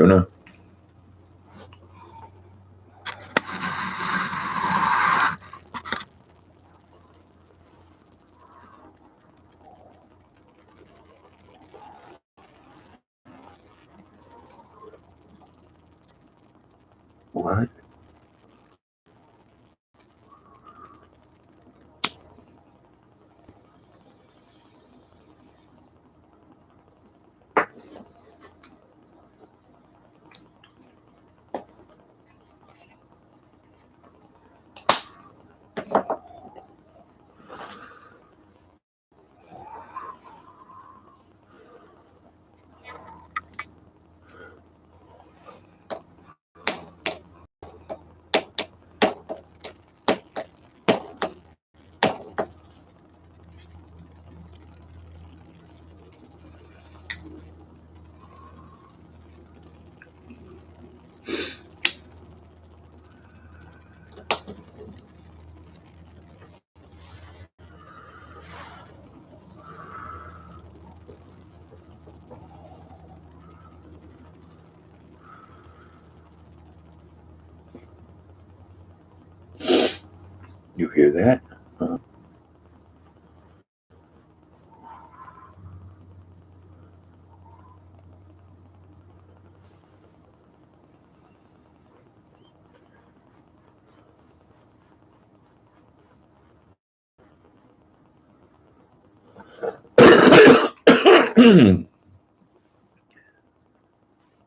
Luna. What? You hear that? Huh?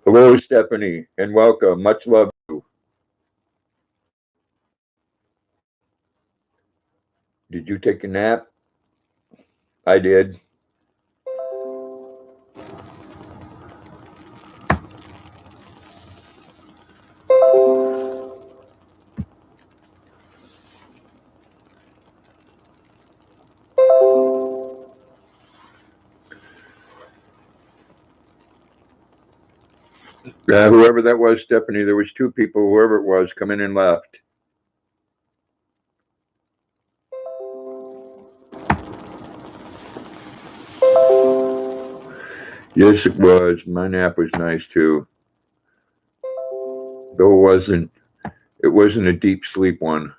Hello, Stephanie, and welcome. Much love to you. Did you take a nap? I did. Whoever that was, Stephanie, there was two people, whoever it was, come in and left. Yes, it was. My nap was nice too, though it wasn't a deep sleep one.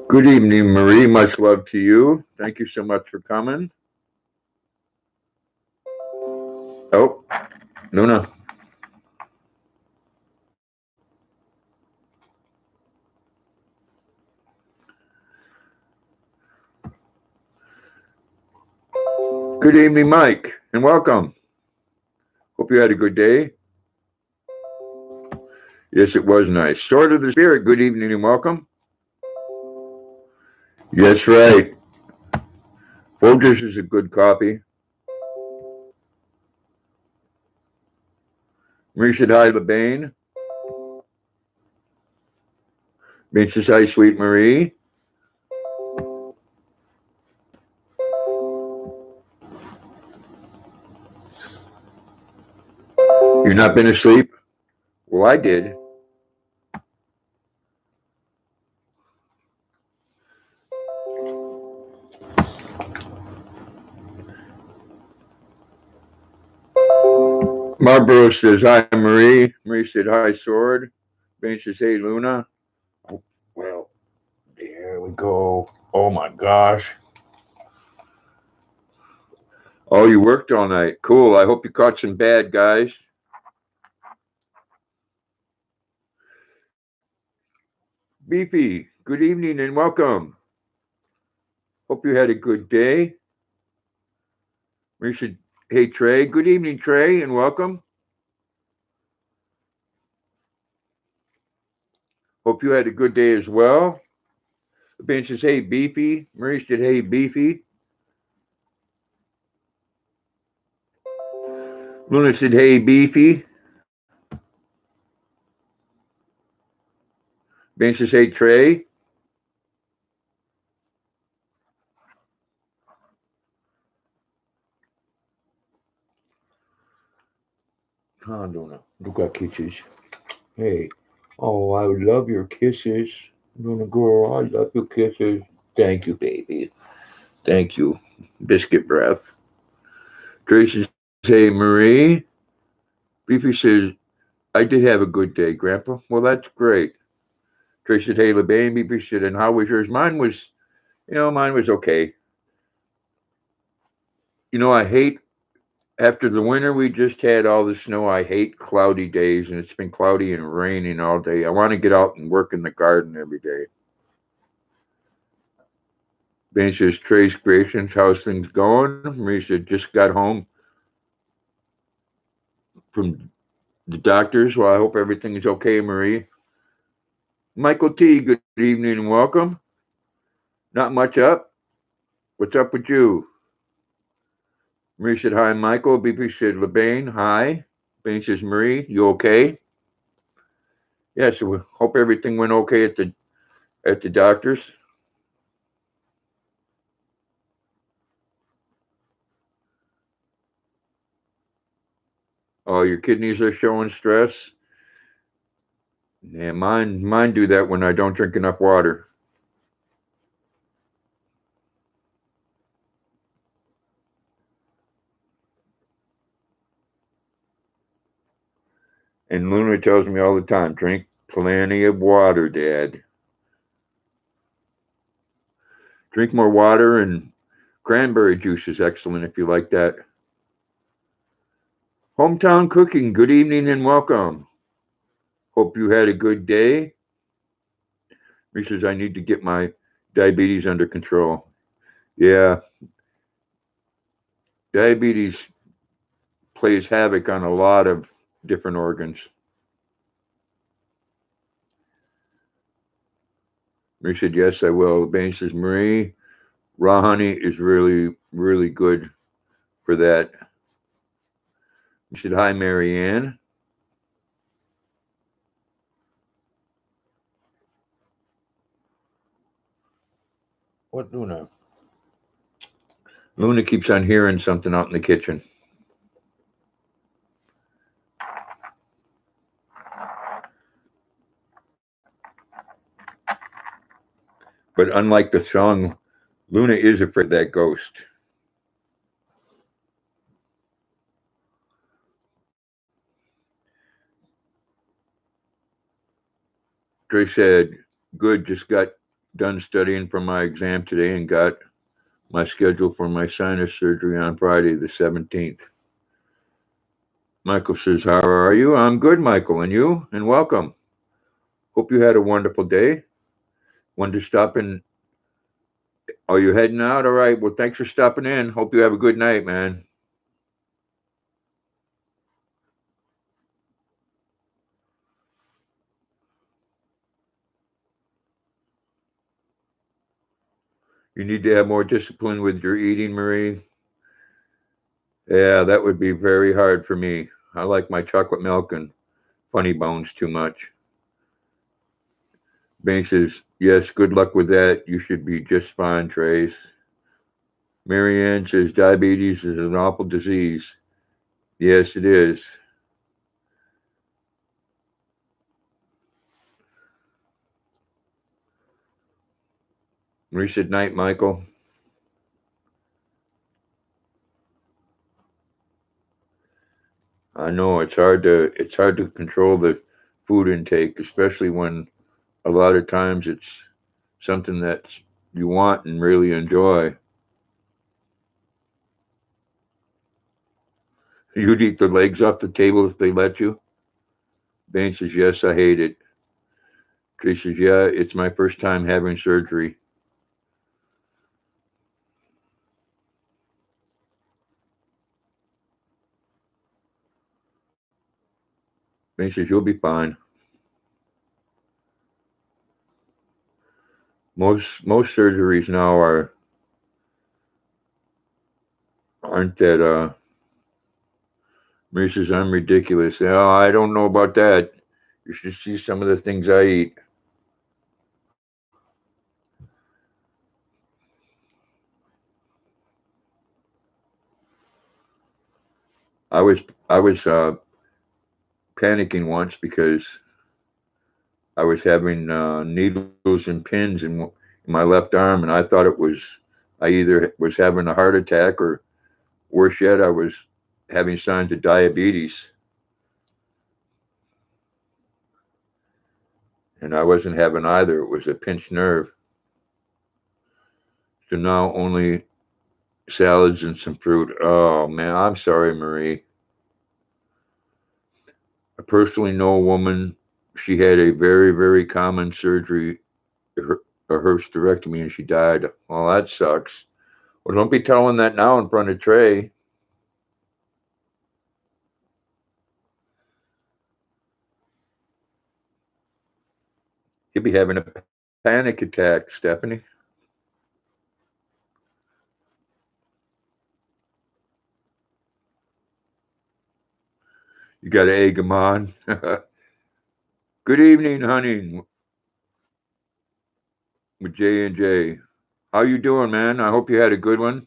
Good evening, Marie. Much love to you. Thank you so much for coming. Oh, Luna. Good evening, Mike, and welcome. Hope you had a good day. Yes, it was nice. Sword of the Spirit, good evening and welcome. Yes, right. Folgers is a good coffee. Marie said hi, LeBain. Marie says hi, sweet Marie. You've not been asleep? Well, I did. Marlboro says hi, Marie. Marie said hi, Sword. Marie says hey, Luna. Oh, well, there we go. Oh my gosh. Oh, you worked all night. Cool. I hope you caught some bad guys. Beefy, good evening and welcome. Hope you had a good day. We should, hey Trey, good evening Trey and welcome. Hope you had a good day as well. The bench says, hey Beefy. Maurice said, hey Beefy. Luna said, hey Beefy. Ben says, hey Trey. Oh, Luna, look at kisses. Hey, oh, I love your kisses. Luna girl, I love your kisses. Thank you, baby. Thank you. Biscuit breath. Tracy says, hey, Marie. Beefy says, I did have a good day, Grandpa. Well, that's great. Tracy said, hey, LeBain. Beefy said, and how was yours? Mine was okay. I hate, after the winter we just had, all the snow, I hate cloudy days, and it's been cloudy and raining all day. I want to get out and work in the garden every day. Benny says, Trace Creations, how's things going? Marie said, just got home from the doctors. Well, I hope everything is okay, Marie. Michael T, good evening and welcome. Not much up. What's up with you? Marie said, hi, Michael. BP said, LeBain, hi. Benny says, Marie, you okay? Yeah, so we hope everything went okay at the doctor's. Oh, your kidneys are showing stress. Yeah, mine do that when I don't drink enough water. And Luna tells me all the time, drink plenty of water, Dad. Drink more water, and cranberry juice is excellent if you like that. Hometown cooking, good evening and welcome. Hope you had a good day. He says, I need to get my diabetes under control. Yeah, diabetes plays havoc on a lot of different organs. Marie said, yes, I will. Benny says, Marie, raw honey is really, really good for that. He said, hi, Marianne. What, Luna? Luna keeps on hearing something out in the kitchen. But unlike the song, Luna is afraid of that ghost. Trey said, good, just got done studying for my exam today and got my schedule for my sinus surgery on Friday, the 17th. Michael says, how are you? I'm good, Michael. And you? And welcome. Hope you had a wonderful day. Wanted to stop in. Are you heading out? All right. Well, thanks for stopping in. Hope you have a good night, man. You need to have more discipline with your eating, Marie. Yeah, that would be very hard for me. I like my chocolate milk and funny bones too much. Banks says, yes, good luck with that. You should be just fine, Trace. Marianne says, diabetes is an awful disease. Yes, it is. Marie said, night, Michael. I know it's hard to control the food intake, especially when a lot of times it's something that you want and really enjoy. You'd eat the legs off the table if they let you. Bain says, yes, I hate it. Trace says, yeah, it's my first time having surgery. Bain says, you'll be fine. Most surgeries now aren't that Marie says, I'm ridiculous. Oh, I don't know about that. You should see some of the things I eat. I was I was panicking once because I was having needles and pins in my left arm, and I thought I either was having a heart attack or worse yet, I was having signs of diabetes. And I wasn't having either. It was a pinched nerve. So now only salads and some fruit. Oh man, I'm sorry, Marie. I personally know a woman. She had a very, very common surgery, a hysterectomy, and she died. Well, that sucks. Well, don't be telling that now in front of Trey. He'll be having a panic attack, Stephanie. You got to egg him on. Good evening, honey, with J and J. How you doing, man? I hope you had a good one.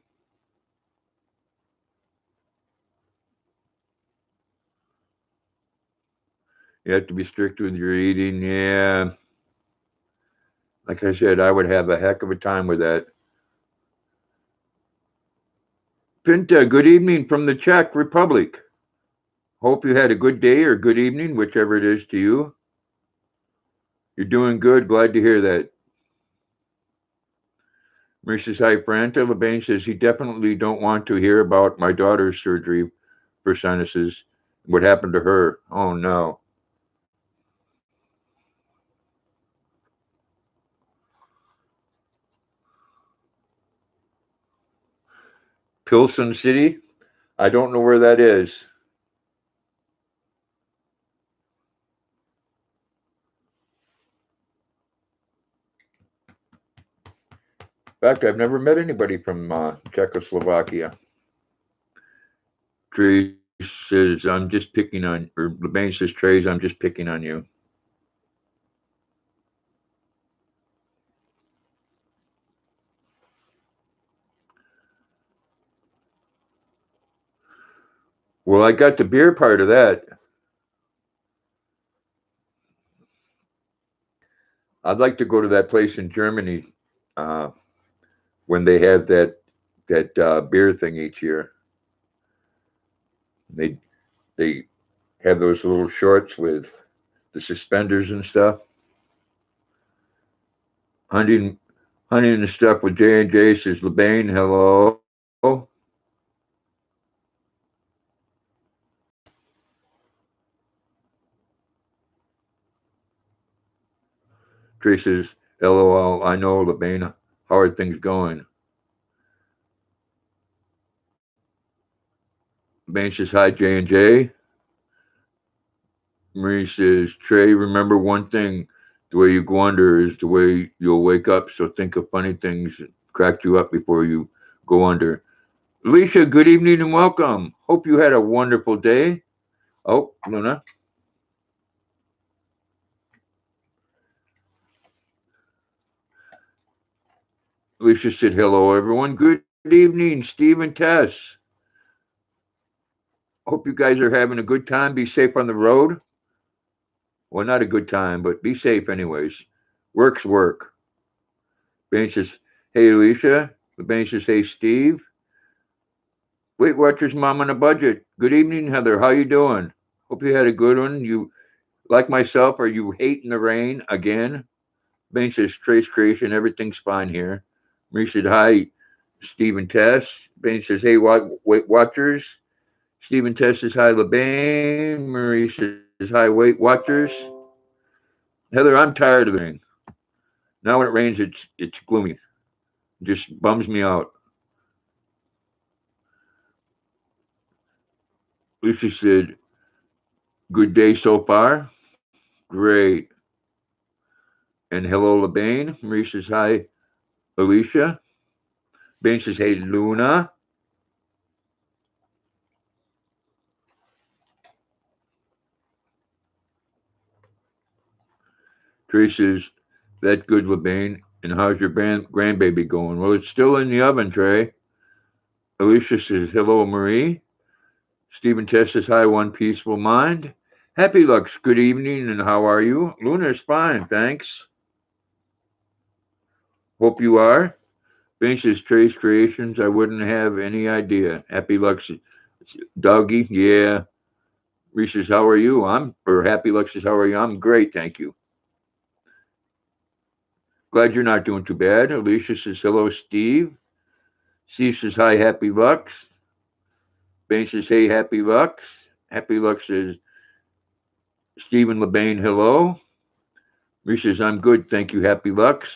You have to be strict with your eating. Yeah, like I said, I would have a heck of a time with that. Pinta, good evening from the Czech Republic. Hope you had a good day or good evening, whichever it is to you. You're doing good. Glad to hear that. Marie says, hi, Franta. LeBain says, he definitely don't want to hear about my daughter's surgery for sinuses. What happened to her? Oh, no. Pilsen City? I don't know where that is. In fact, I've never met anybody from Czechoslovakia. Trey says, I'm just picking on, or LeBain says, Trey's, I'm just picking on you. Well, I got the beer part of that. I'd like to go to that place in Germany uh, when they have that beer thing each year. They have those little shorts with the suspenders and stuff. Hunting and stuff with J and J says LeBain, hello. Trey says, LOL, I know LeBain. How are things going? LeBain says, hi J and J. Marie says, Trey, remember one thing. The way you go under is the way you'll wake up. So think of funny things that crack you up before you go under. Alicia, good evening and welcome. Hope you had a wonderful day. Oh, Luna. Alicia said, hello, everyone. Good evening, Steve and Tess. Hope you guys are having a good time. Be safe on the road. Well, not a good time, but be safe anyways. Work's work. Bain says, hey, Alicia. Bain says, hey, Steve. Weight Watchers Mom on a Budget. Good evening, Heather. How you doing? Hope you had a good one. You, like myself, are you hating the rain again? Bain says, Trace Creation, everything's fine here. Marie said, hi, Steve and Tess. Bain says, hey, Weight Watchers. Stephen Tess says, hi, LeBain. Marie says, hi, Weight Watchers. Heather, I'm tired of the rain. Now when it rains, it's gloomy. It just bums me out. Lucy said, good day so far. Great. And hello, LeBain. Marie says, hi, Alicia. Bain says, hey, Luna. Trace says, that's good, LeBain. And how's your grandbaby going? Well, it's still in the oven, Trey. Alicia says, hello, Marie. Stephen Tess says, hi, one peaceful mind. Happy Lux, good evening, and how are you? Luna is fine, thanks. Hope you are. Vince says Trace Creations. I wouldn't have any idea. Happy Lux. Doggy, yeah. Reese says, how are you? Or Happy Lux says, how are you? I'm great, thank you. Glad you're not doing too bad. Alicia says, hello, Steve. Steve says, hi, Happy Lux. Bane says, hey, Happy Lux. Happy Lux says, Stephen LeBain, hello. Reese says, I'm good, thank you, Happy Lux.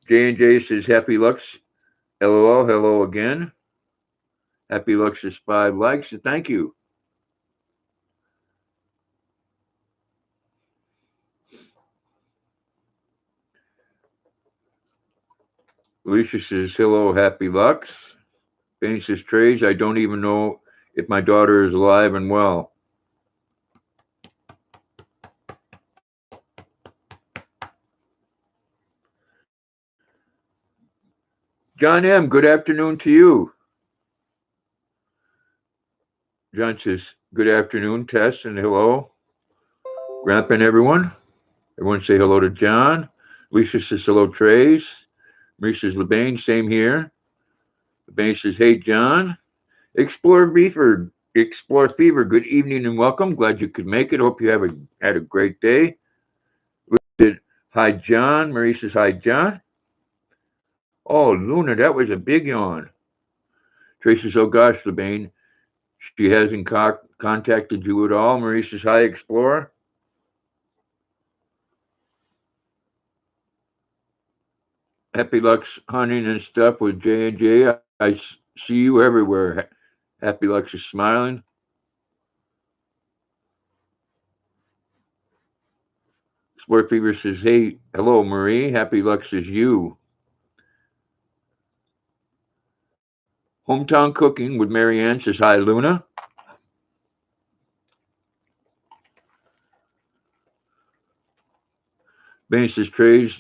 J&J says, Happy Lux. LOL, hello again. Happy Lux says, 5 likes, thank you. Alicia says, hello, Happy Lux. Bane says, Trace, I don't even know if my daughter is alive and well. John M., good afternoon to you. John says, good afternoon, Tess, and hello. Grandpa and everyone. Everyone say hello to John. Lisa says, hello, Trace. Marie says, LeBain, same here. LeBain says, hey, John. Explore Fever, good evening and welcome. Glad you could make it. Hope you had a great day. Lisa said, hi, John. Marie says, hi, John. Oh, Luna, that was a big yawn. Trace says, oh, gosh, LeBain. She hasn't contacted you at all. Marie says, hi, Explorer. Happy Lux hunting and stuff with J&J. I see you everywhere. Happy Lux is smiling. Sport Fever says, hey, hello, Marie. Happy Lux is you. Hometown Cooking with Marianne says, hi, Luna. Benny says, Trace.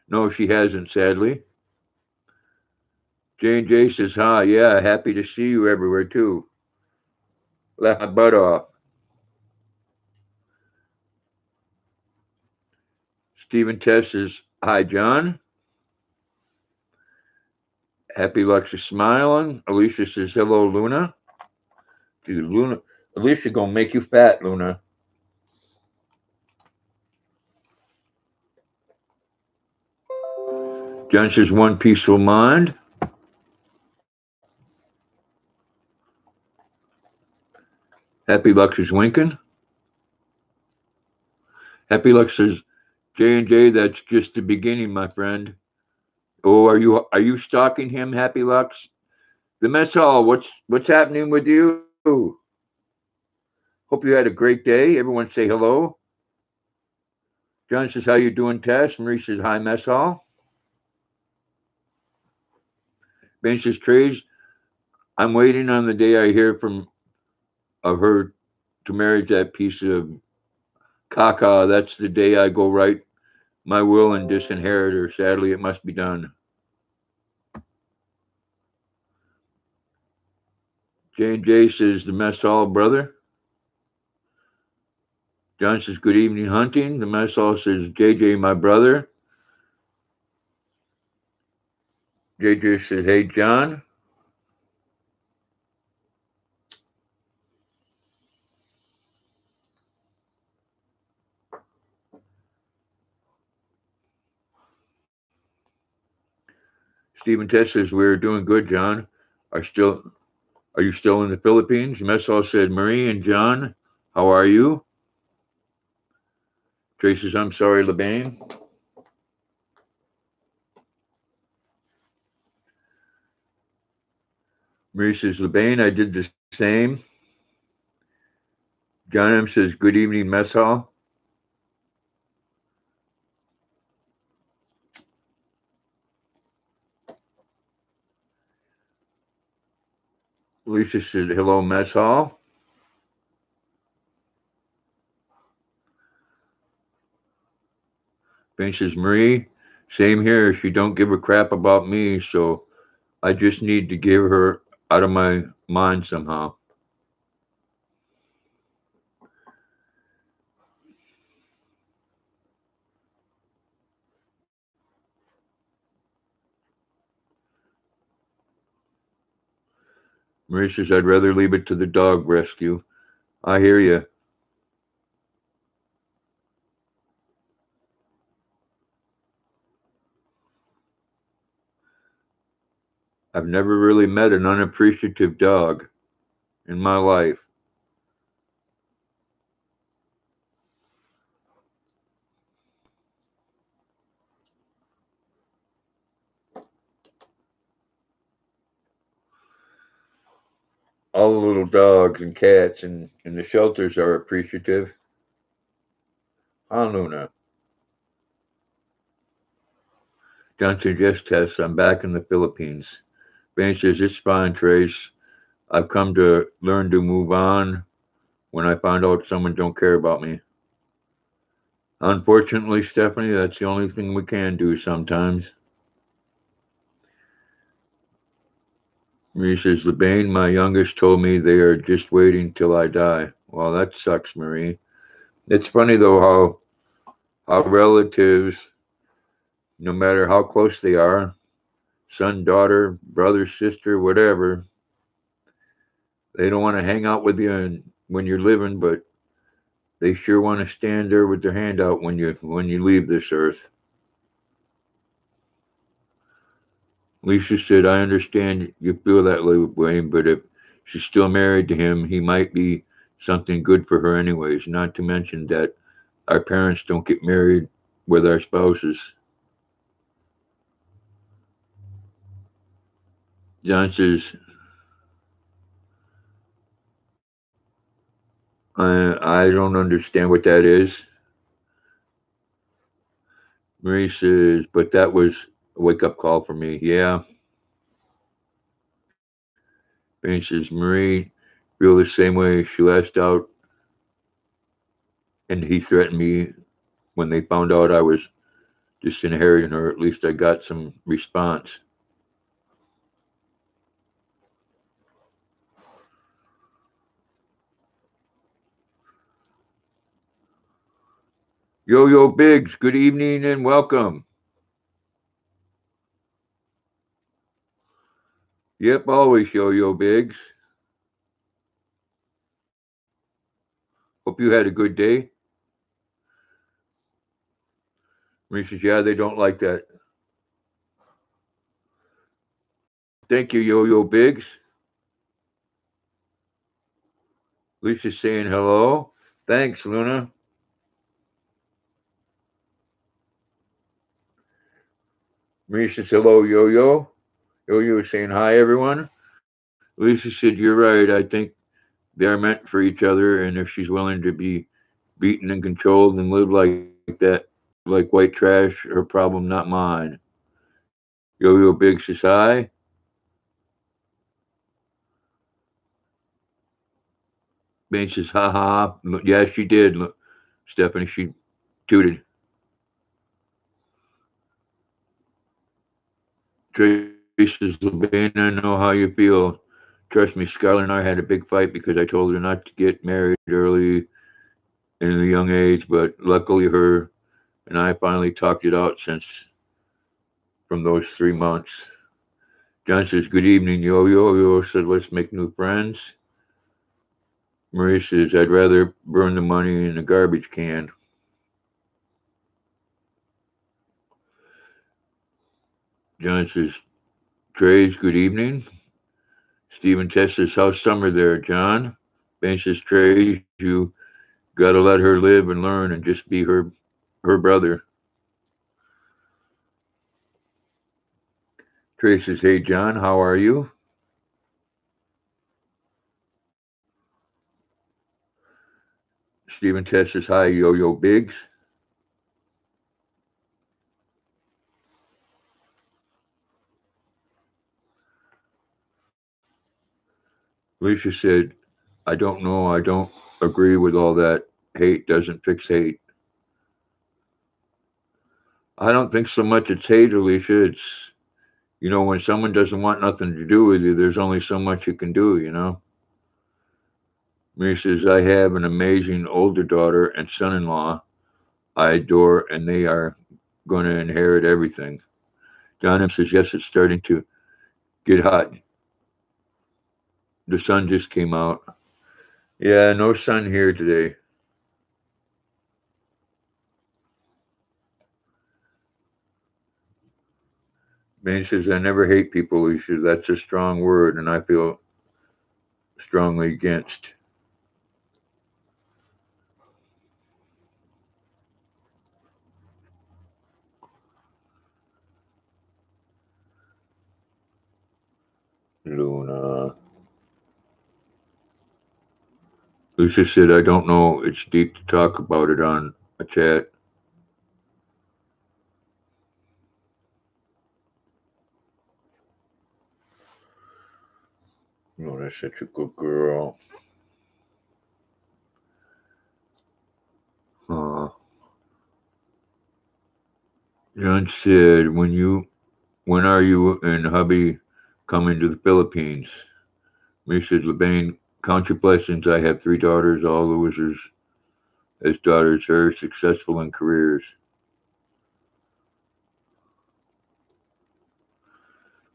No, she hasn't, sadly. J&J says, hi, yeah, happy to see you everywhere, too. Laugh my butt off. Stephen Tess says, hi, John. Happy Lux is smiling. Alicia says, hello, Luna. Dude, Luna, Alicia gonna make you fat, Luna. John says, one peaceful mind. Happy Lux is winking. Happy Lux says, J&J, that's just the beginning, my friend. Oh, are you stalking him, Happy Lux? The mess hall, what's happening with you? Hope you had a great day. Everyone say hello. John says, how you doing, Tess? Marie says, hi, mess hall. Ben says, Trace, I'm waiting on the day I hear from of her to marry that piece of caca. That's the day I go write my will and disinherit her. Sadly, it must be done. J&J says, the mess hall, brother. John says, good evening, hunting. The mess hall says, JJ, my brother. JJ says, hey, John. Stephen Tess says, we're doing good, John. Are you still in the Philippines? Mess hall said, Marie and John, how are you? Trace says, I'm sorry, LeBain. Marie says, LeBain, I did the same. John M says, good evening, mess hall. Lisa said, hello, mess hall. Ben says, Marie, same here. She don't give a crap about me, so I just need to get her out of my mind somehow. Marie says, I'd rather leave it to the dog rescue. I hear you. I've never really met an unappreciative dog in my life. All the little dogs and cats in the shelters are appreciative. Huh, Luna? Johnson just tests. I'm back in the Philippines. Vane says, it's fine, Trace. I've come to learn to move on when I find out someone don't care about me. Unfortunately, Stephanie, that's the only thing we can do sometimes. Marie says, LeBain, my youngest, told me they are just waiting till I die. Well, that sucks, Marie. It's funny, though, how relatives, no matter how close they are, son, daughter, brother, sister, whatever, they don't want to hang out with you when you're living, but they sure want to stand there with their hand out when you leave this earth. Lisa said, I understand you feel that way, but if she's still married to him, he might be something good for her anyways, not to mention that our parents don't get married with our spouses. John says, I don't understand what that is. Marie says, but that was a wake-up call for me. Yeah. And says, Marie feel the same way. She lashed out and he threatened me when they found out I was disinheriting her. At least I got some response. Yo Biggs, good evening and welcome. Yep, always Yo Biggs. Hope you had a good day. Marie says, yeah, they don't like that. Thank you, Yo Biggs. Lisa's saying hello. Thanks, Luna. Marie says, hello, Yo. Yo is saying hi, everyone. Lisa said, you're right. I think they are meant for each other, and if she's willing to be beaten and controlled and live like that, like white trash, her problem, not mine. Yo Big says hi. Bane says, ha ha. Yeah, she did. Stephanie, she tooted. Trace says, LeBain, I know how you feel. Trust me, Skylar and I had a big fight because I told her not to get married early in a young age, but luckily her and I finally talked it out since from those 3 months. John says, good evening, Yo said, let's make new friends. Marie says, I'd rather burn the money in a garbage can. John says, Trace, good evening. Stephen Tess says, how's summer there, John? Ben says, Trace, you gotta let her live and learn and just be her brother. Trace says, hey, John, how are you? Stephen Tess says, hi, Yo Biggs. Alicia said, I don't know. I don't agree with all that. Hate doesn't fix hate. I don't think so much it's hate, Alicia. It's, when someone doesn't want nothing to do with you, there's only so much you can do. Marie says, I have an amazing older daughter and son-in-law I adore, and they are going to inherit everything. John M says, yes, it's starting to get hot. The sun just came out. Yeah, no sun here today. Man says, I never hate people. He says, that's a strong word, and I feel strongly against. Luna. Lucia said, I don't know. It's deep to talk about it on a chat. Luna's such a good girl. Uh, John said, when are you and hubby coming to the Philippines? Me said, LeBain, count your blessings. I have 3 daughters, all losers as daughters, very successful in careers.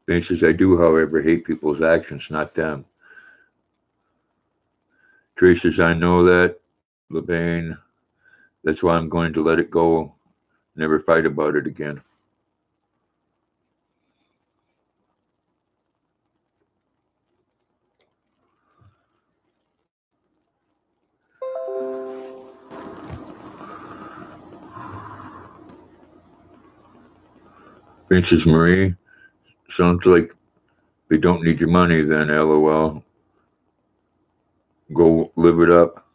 Ben says, I do, however, hate people's actions, not them. Trey says, I know that, LeBain. That's why I'm going to let it go. Never fight about it again. Ben says, Marie, sounds like they don't need your money then, LOL. Go live it up.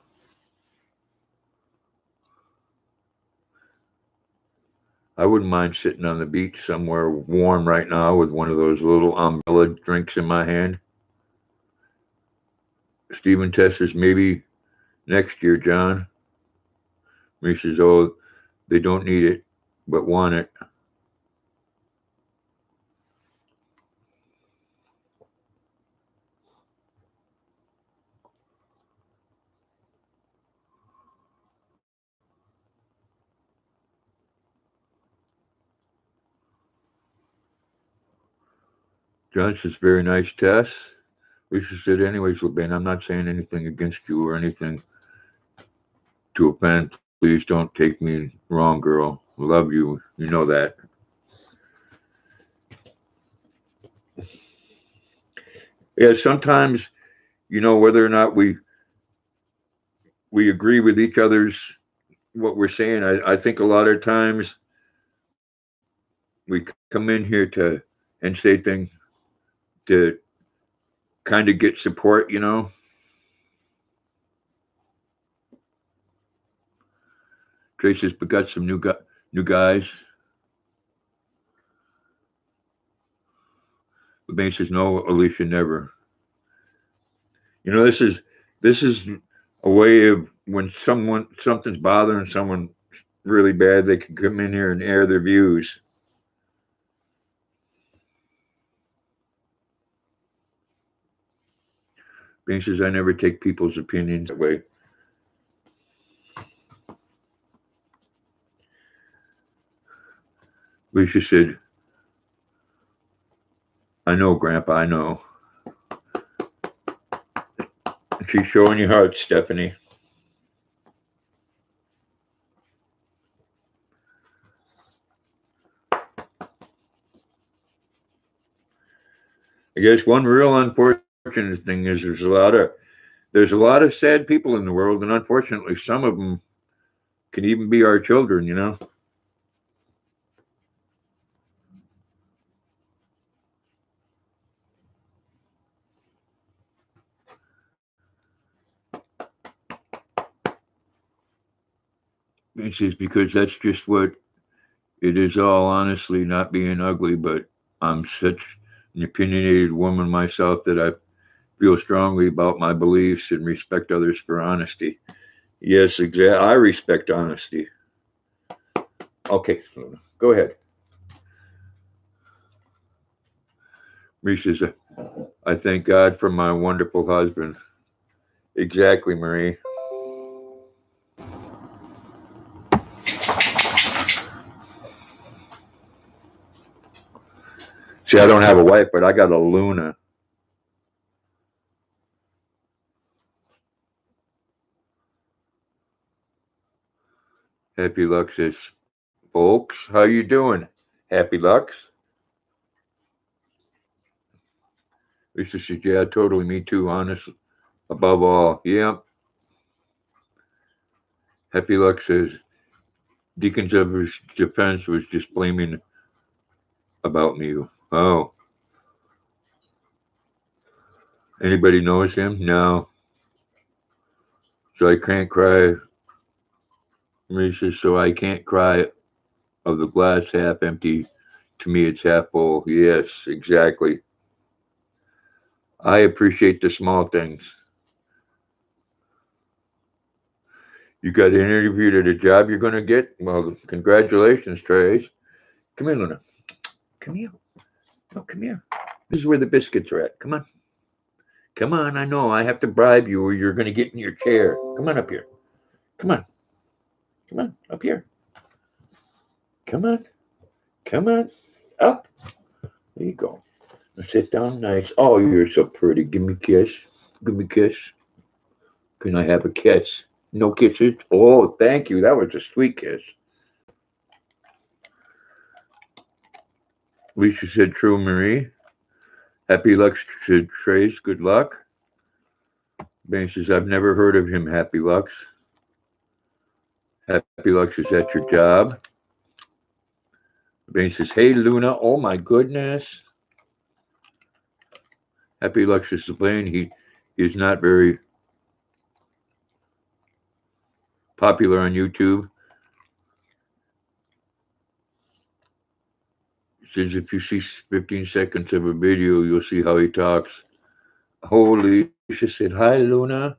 I wouldn't mind sitting on the beach somewhere warm right now with one of those little umbrella drinks in my hand. Stephen Tess says, maybe next year, John. He says, oh, they don't need it, but want it. John says, very nice, Tess. Lisa said, anyways, LeBain, I'm not saying anything against you or anything to offend. Please don't take me wrong, girl. Love you. You know that. Yeah, sometimes, whether or not we agree with each other's what we're saying, I think a lot of times we come in here to and say things to kind of get support. Tracy's got some new guys. LeBain says, no, Alicia, never. This is a way of when something's bothering someone really bad, they can come in here and air their views. Ben says, I never take people's opinions that way. Alicia said, I know, Grandpa, I know. She's showing you heart, Stephanie. I guess one real unfortunate thing is there's a lot of sad people in the world, and unfortunately, some of them can even be our children. It says because that's just what it is. All honestly, not being ugly, but I'm such an opinionated woman myself that I feel strongly about my beliefs and respect others for honesty. Yes, exactly. I respect honesty. Okay, go ahead. Marie says, I thank God for my wonderful husband. Exactly, Marie. See, I don't have a wife, but I got a Luna. Happy Lux says, folks, how you doing? Happy Lux. Lisa says, yeah, totally, me too, honest. Above all, yeah. Happy Lux says, Deacons of his defense was just blaming about me. Oh, anybody knows him? No. So I can't cry. He says, so I can't cry of the glass half empty. To me, it's half full. Yes, exactly. I appreciate the small things. You got interviewed at a job you're going to get? Well, congratulations, Trace. Come here, Luna. Come here. No, come here. This is where the biscuits are at. Come on. Come on. I know. I have to bribe you or you're going to get in your chair. Come on up here. Come on. Come on. Up here. Come on. Come on. Up. There you go. Now sit down nice. Oh, you're so pretty. Give me a kiss. Give me a kiss. Can I have a kiss? No kisses? Oh, thank you. That was a sweet kiss. Lisa said, true, Marie. Happy Lux said, Trace, good luck. Ben says, I've never heard of him, Happy Lux. Happy Lux is at your job. Ben says, hey, Luna. Oh, my goodness. Happy Lux is playing. He is not very popular on YouTube. He says, if you see 15 seconds of a video, you'll see how he talks. Holy, she said, hi, Luna.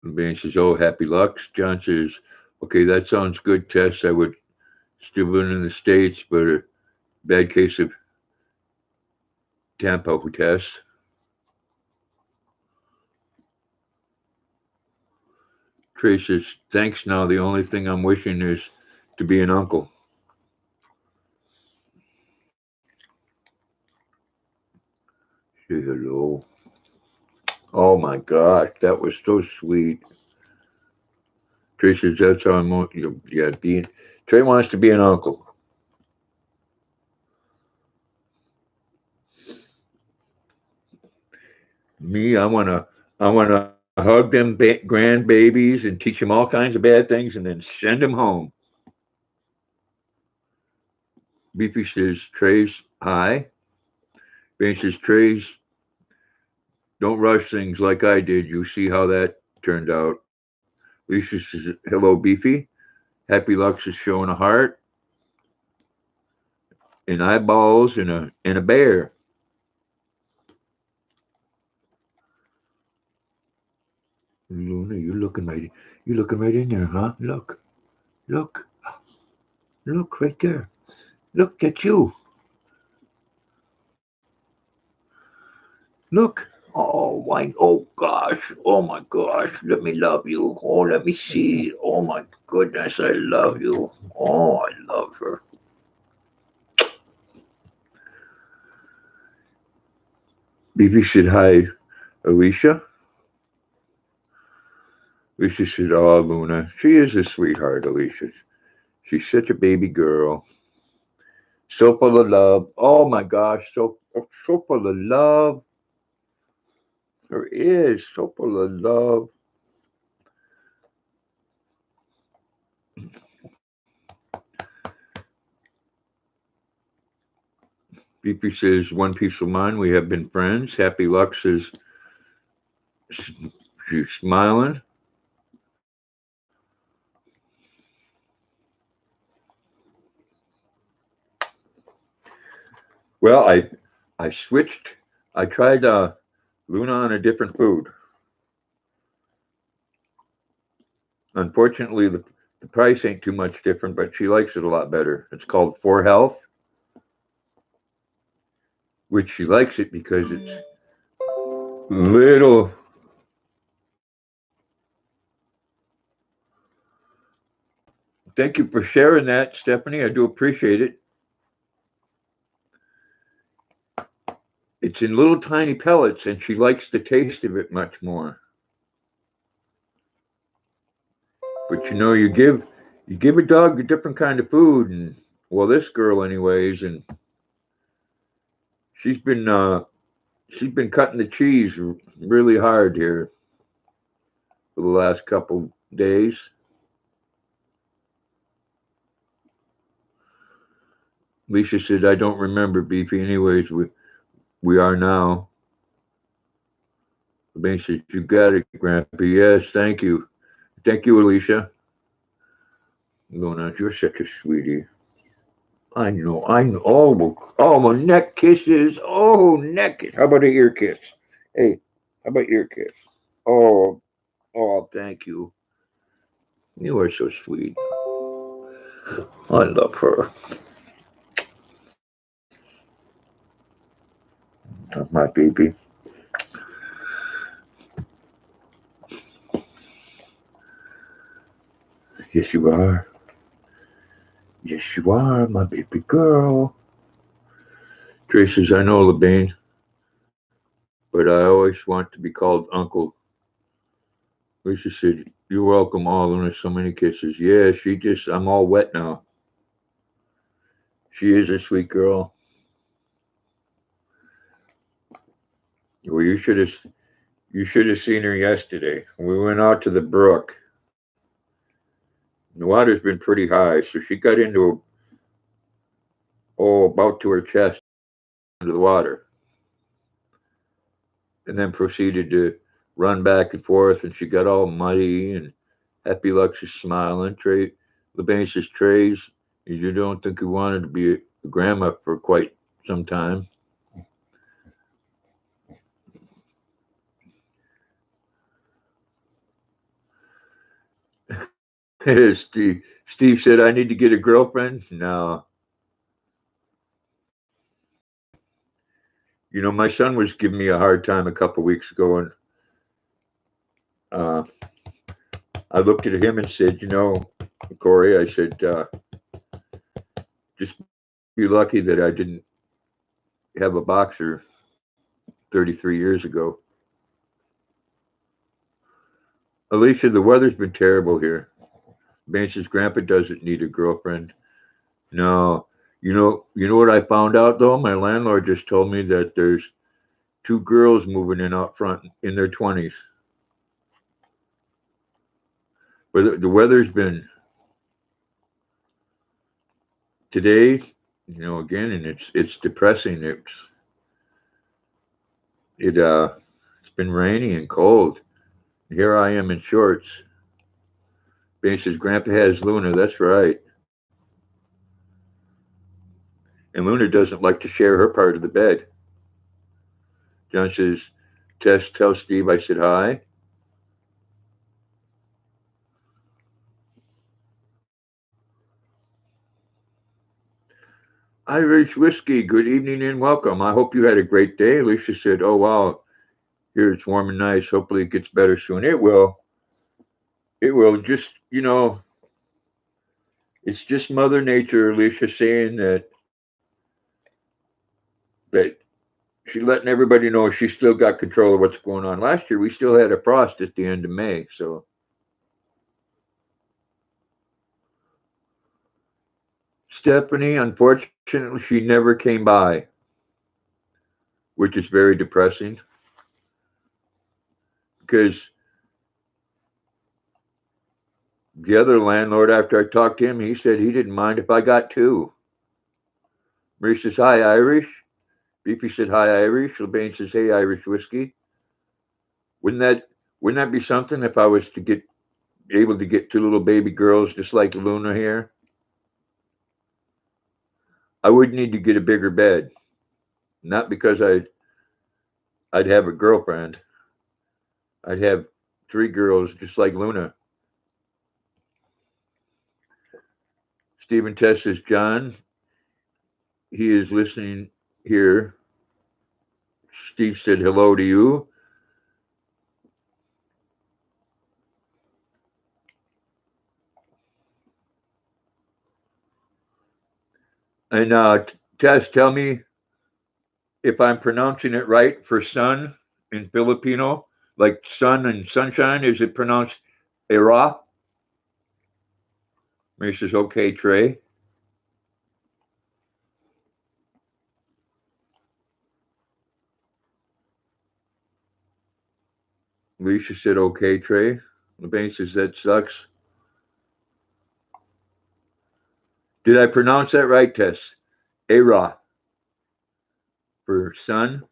Ben says, oh, Happy Lux. John says, okay, that sounds good, Tess. I would still been in the States, but a bad case of Tampa test. Trace says, thanks now. The only thing I'm wishing is to be an uncle. Say hello. Oh my gosh, that was so sweet. Trace says, that's how I'm, yeah, being, Trey wants to be an uncle. Me, I want to hug them grandbabies and teach them all kinds of bad things and then send them home. Beefy says, Trace, hi. Ben says, Trace, don't rush things like I did. You see how that turned out. Lisa says, hello, Beefy. Happy Lux is showing a heart and eyeballs and a bear. Luna, you're looking right in there, huh? Look, look right there. Look at you. Look. Oh my, oh gosh, oh my gosh, let me love you. Oh, let me see. Oh my goodness, I love you. Oh, I love her. Maybe you should hide Alicia. Alicia said, oh, Luna, she is a sweetheart, Alicia. She's such a baby girl. So full of love. Oh my gosh, so full of love. There is so full of love. BP says, one piece of mind. We have been friends. Happy Lux says, she's smiling. Well, I switched. I tried Luna on a different food. Unfortunately, the price ain't too much different, but she likes it a lot better. It's called 4Health, which she likes it because it's little. Thank you for sharing that, Stephanie. I do appreciate it. It's in little tiny pellets, and she likes the taste of it much more. But you give a dog a different kind of food, and well, this girl, anyways, and she's been uh, she's been cutting the cheese really hard here for the last couple days. Lisa said, "I don't remember Beefy. Anyways, we are now." Ben says, "You got it, Grandpa. Yes, thank you, Alicia." Luna, you're such a sweetie. I know, I know. Oh, my neck kisses. Oh, neck kiss. How about an ear kiss? Hey, how about ear kiss? Oh, oh, thank you. You are so sweet. I love her. My baby. Yes, you are. Yes, you are, my baby girl. Trace says, I know, LeBain, but I always want to be called Uncle. Lisa said, you're welcome, all, and there's so many kisses. Yeah, I'm all wet now. She is a sweet girl. Well, you should have seen her yesterday. We went out to the brook. The water's been pretty high, so she got into about to her chest under the water, and then proceeded to run back and forth. And she got all muddy. And Happy Lux is smiling. LeBain says, Trace, you don't think you wanted to be a grandma for quite some time. Steve said, I need to get a girlfriend. No. My son was giving me a hard time a couple weeks ago, and uh, I looked at him and said, Corey, I said, just be lucky that I didn't have a boxer 33 years ago. Alicia, the weather's been terrible here. Bansh's grandpa doesn't need a girlfriend. No. You know what I found out though? My landlord just told me that there's two girls moving in out front in their 20s. But the weather's been today, again, and it's depressing. It's been rainy and cold. Here I am in shorts. Ben says, Grandpa has Luna. That's right. And Luna doesn't like to share her part of the bed. John says, tell Steve I said hi. Irish Whiskey, good evening and welcome. I hope you had a great day. Alicia said, oh, wow, here it's warm and nice. Hopefully it gets better soon. It will. It will. It's just Mother Nature, Alicia, saying that she's letting everybody know she's still got control of what's going on. Last year, we still had a frost at the end of May. So Stephanie, unfortunately, she never came by, which is very depressing because the other landlord, after I talked to him, he said he didn't mind if I got two. Marie says, hi, Irish. Beefy said, hi, Irish. LeBain says, hey, Irish Whiskey. Wouldn't that wouldn't that be something if I was to get able to get two little baby girls just like Luna here? I would need to get a bigger bed. Not because I'd have a girlfriend. I'd have three girls just like Luna. Stephen Tess says, John, he is listening here. Steve said hello to you. And Tess, tell me if I'm pronouncing it right for sun in Filipino, like sun and sunshine, is it pronounced era? Mary says, okay, Trey. Alicia said, okay, Trey. LeBain says, that sucks. Did I pronounce that right, Tess? Era for sun.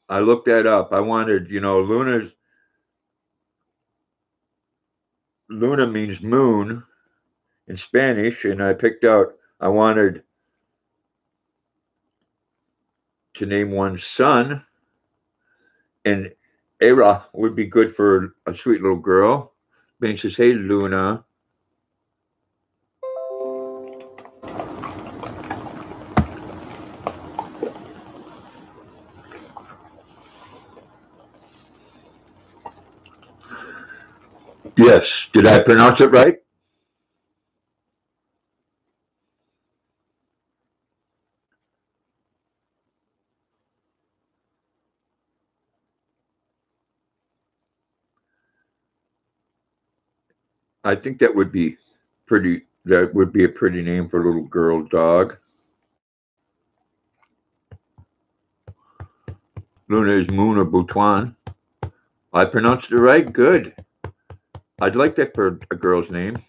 I looked that up. I wanted, Luna means moon in Spanish, and I picked out, I wanted to name one sun, and Era would be good for a sweet little girl. Ben says, hey, Luna. Yes. Did I pronounce it right? I think that would be pretty. That would be a pretty name for a little girl dog. Luna is Moon of Butuan. I pronounced it right. Good. I'd like that for a girl's name.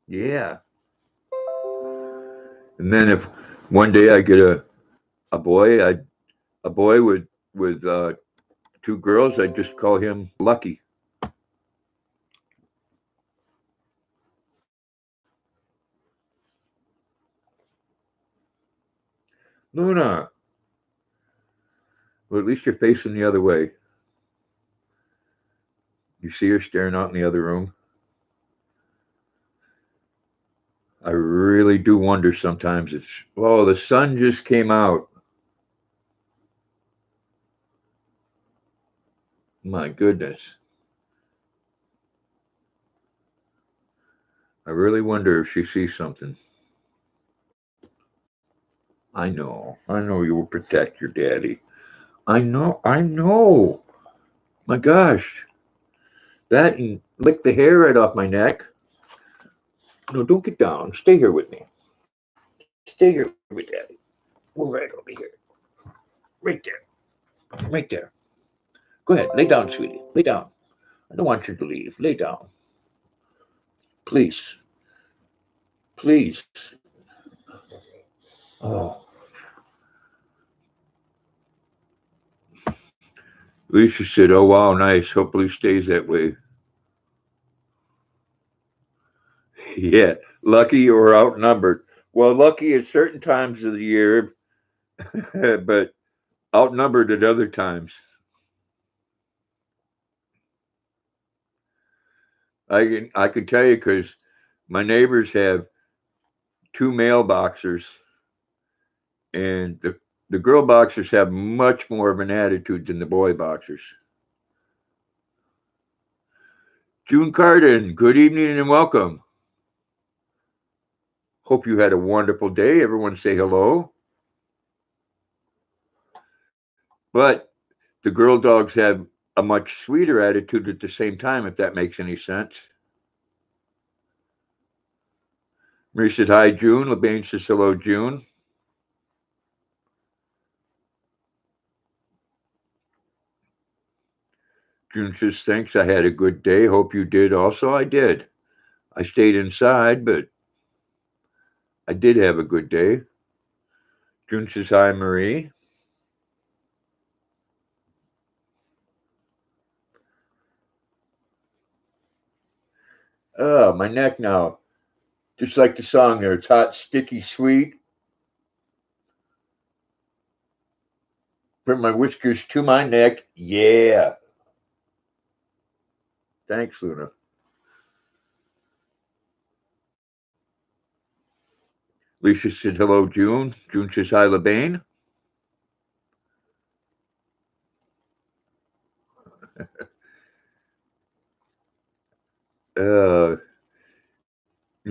Yeah. And then if one day I get a boy, a boy with two girls, I'd just call him Lucky. Luna. Well, at least you're facing the other way. You see her staring out in the other room. I really do wonder sometimes. Oh, the sun just came out. My goodness. I really wonder if she sees something. I know you will protect your daddy. I know. My gosh. That and lick the hair right off my neck. No, don't get down. Stay here with me. Stay here with daddy. Move right over here. Right there. Right there. Go ahead. Lay down, sweetie. Lay down. I don't want you to leave. Lay down. Please. Please. Oh. Lisa said, oh, wow, nice. Hopefully stays that way. Yeah. Lucky or outnumbered. Well, lucky at certain times of the year, but outnumbered at other times. I could tell you because my neighbors have two male boxers, and the girl boxers have much more of an attitude than the boy boxers. June Carden, good evening and welcome. Hope you had a wonderful day. Everyone say hello. But the girl dogs have a much sweeter attitude at the same time, if that makes any sense. Marie said, hi, June. LeBain says, hello, June. June says, thanks. I had a good day. Hope you did also. I did. I stayed inside, but I did have a good day. June says, hi, Marie. Oh, my neck now. Just like the song there. It's hot, sticky, sweet. From my whiskers to my neck. Yeah. Thanks, Luna. Lisa said, hello, June. June says, hi, LeBain.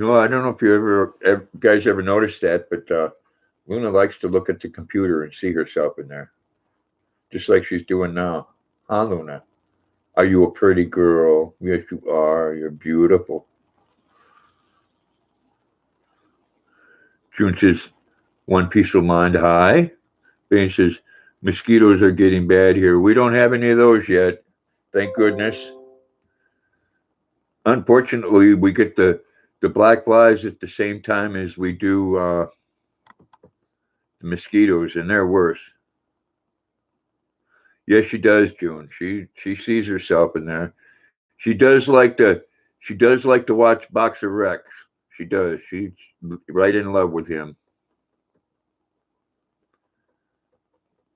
I don't know if you ever guys ever noticed that, but Luna likes to look at the computer and see herself in there, just like she's doing now. Huh, Luna? Are you a pretty girl? Yes, you are. You're beautiful. June says, one piece of mind. Hi. Bane says, mosquitoes are getting bad here. We don't have any of those yet. Thank goodness. Unfortunately, we get the black flies at the same time as we do the mosquitoes, and they're worse. Yes, she does, June. She sees herself in there. She does like to she does like to watch Boxer Rex. She does. She's right in love with him.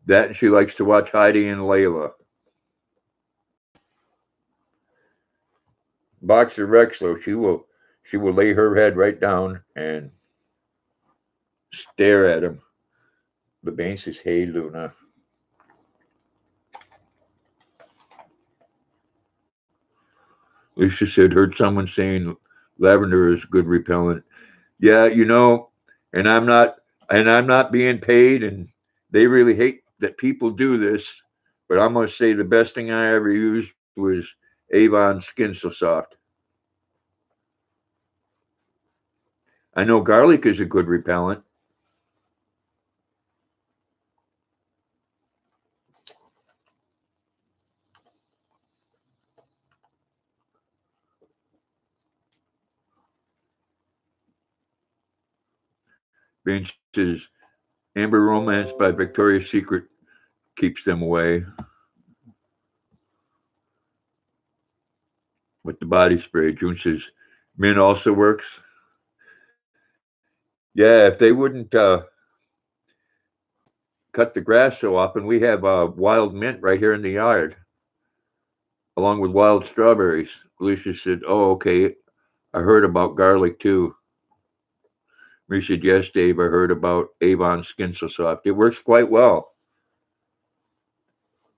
That and she likes to watch Heidi and Layla. Boxer Rex, though, she will lay her head right down and stare at him. The Bane says, "Hey, Luna." Lisa said, "Heard someone saying lavender is good repellent." Yeah, and I'm not being paid, and they really hate that people do this. But I'm gonna say the best thing I ever used was Avon Skin So Soft. I know garlic is a good repellent. Being says Amber Romance by Victoria's Secret keeps them away with the body spray. June says mint also works. Yeah, if they wouldn't cut the grass so often, we have wild mint right here in the yard, along with wild strawberries. Alicia said, "Oh, okay. I heard about garlic too." We said, "Yes, Dave. I heard about Avon Skin So Soft. It works quite well.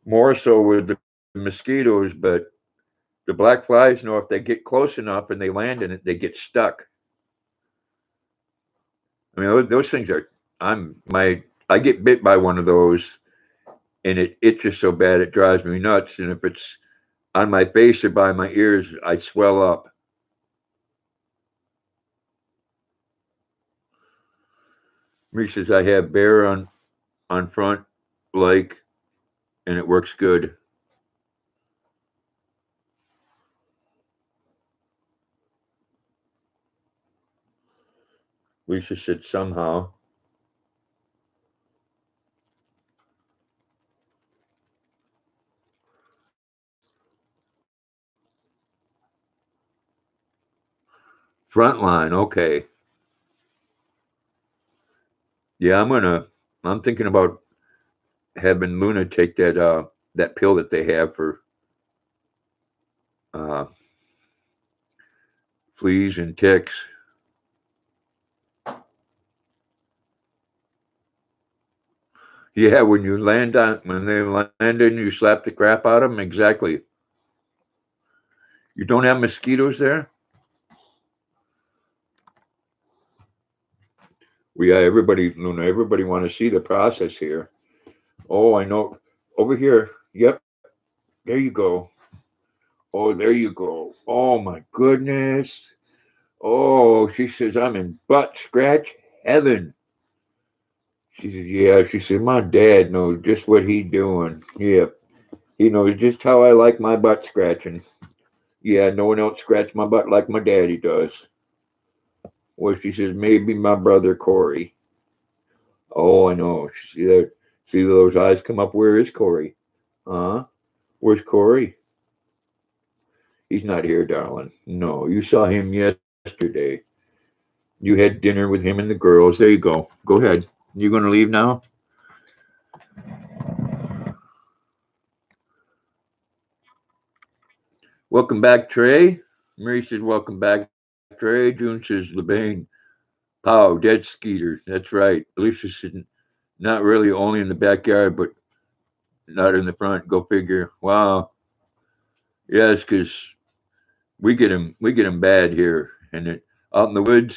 More so with the mosquitoes, but the black flies know if they get close enough and they land in it, they get stuck. I mean, those things are. I get bit by one of those, and it itches so bad it drives me nuts. And if it's on my face or by my ears, I swell up." He says, "I have bear on front like, and it works good." Lisa said, "Somehow." Frontline, okay. Yeah, I'm thinking about having Luna take that pill that they have for uh, fleas and ticks. Yeah, when they land and you slap the crap out of them. Exactly. You don't have mosquitoes there? Well, yeah, everybody, Luna, everybody want to see the process here. Oh, I know. Over here. Yep. There you go. Oh, there you go. Oh my goodness. Oh, she says I'm in butt scratch heaven. She said, "Yeah." She said, "My dad knows just what he doing. Yep. He knows just how I like my butt scratching. Yeah, no one else scratched my butt like my daddy does." Well, she says, "Maybe my brother Corey." Oh, I know. See that? See those eyes come up? Where is Corey? Huh? Where's Corey? He's not here, darling. No, you saw him yesterday. You had dinner with him and the girls. There you go. Go ahead. You going to leave now? Welcome back, Trey. Mary says, "Welcome back, Trey." June says, "LeBain, pow, dead skeeter." That's right. Alicia said, "Not really, only in the backyard, but not in the front." Go figure. Wow. Yes, because we get 'em bad here, and out in the woods.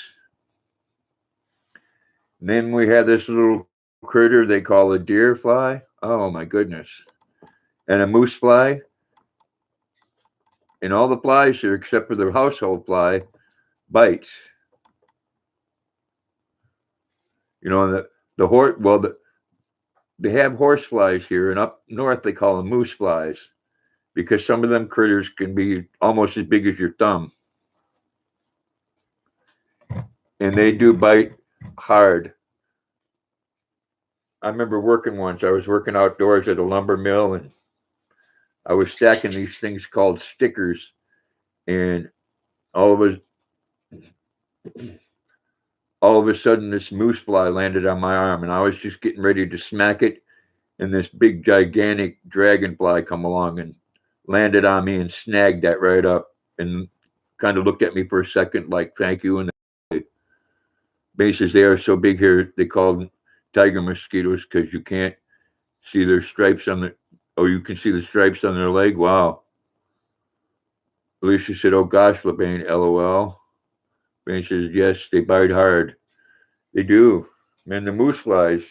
Then we had this little critter they call a deer fly. Oh my goodness. And a moose fly. And all the flies here, except for the household fly, bites. You know, the horse, well, they have horse flies here, and up north they call them moose flies because some of them critters can be almost as big as your thumb. And they do bite hard. I remember working once, I was working outdoors at a lumber mill, and I was stacking these things called stickers, and all of a all of a sudden this moose fly landed on my arm, and I was just getting ready to smack it, and this big gigantic dragonfly come along and landed on me and snagged that right up, and kind of looked at me for a second like thank you. And the bases, they are so big here, they call them tiger mosquitoes because you can't see their stripes on the, oh, you can see the stripes on their leg. Wow. Alicia said, oh gosh, LeBain, LOL. Ben says, yes, they bite hard. They do. Man, the moose flies.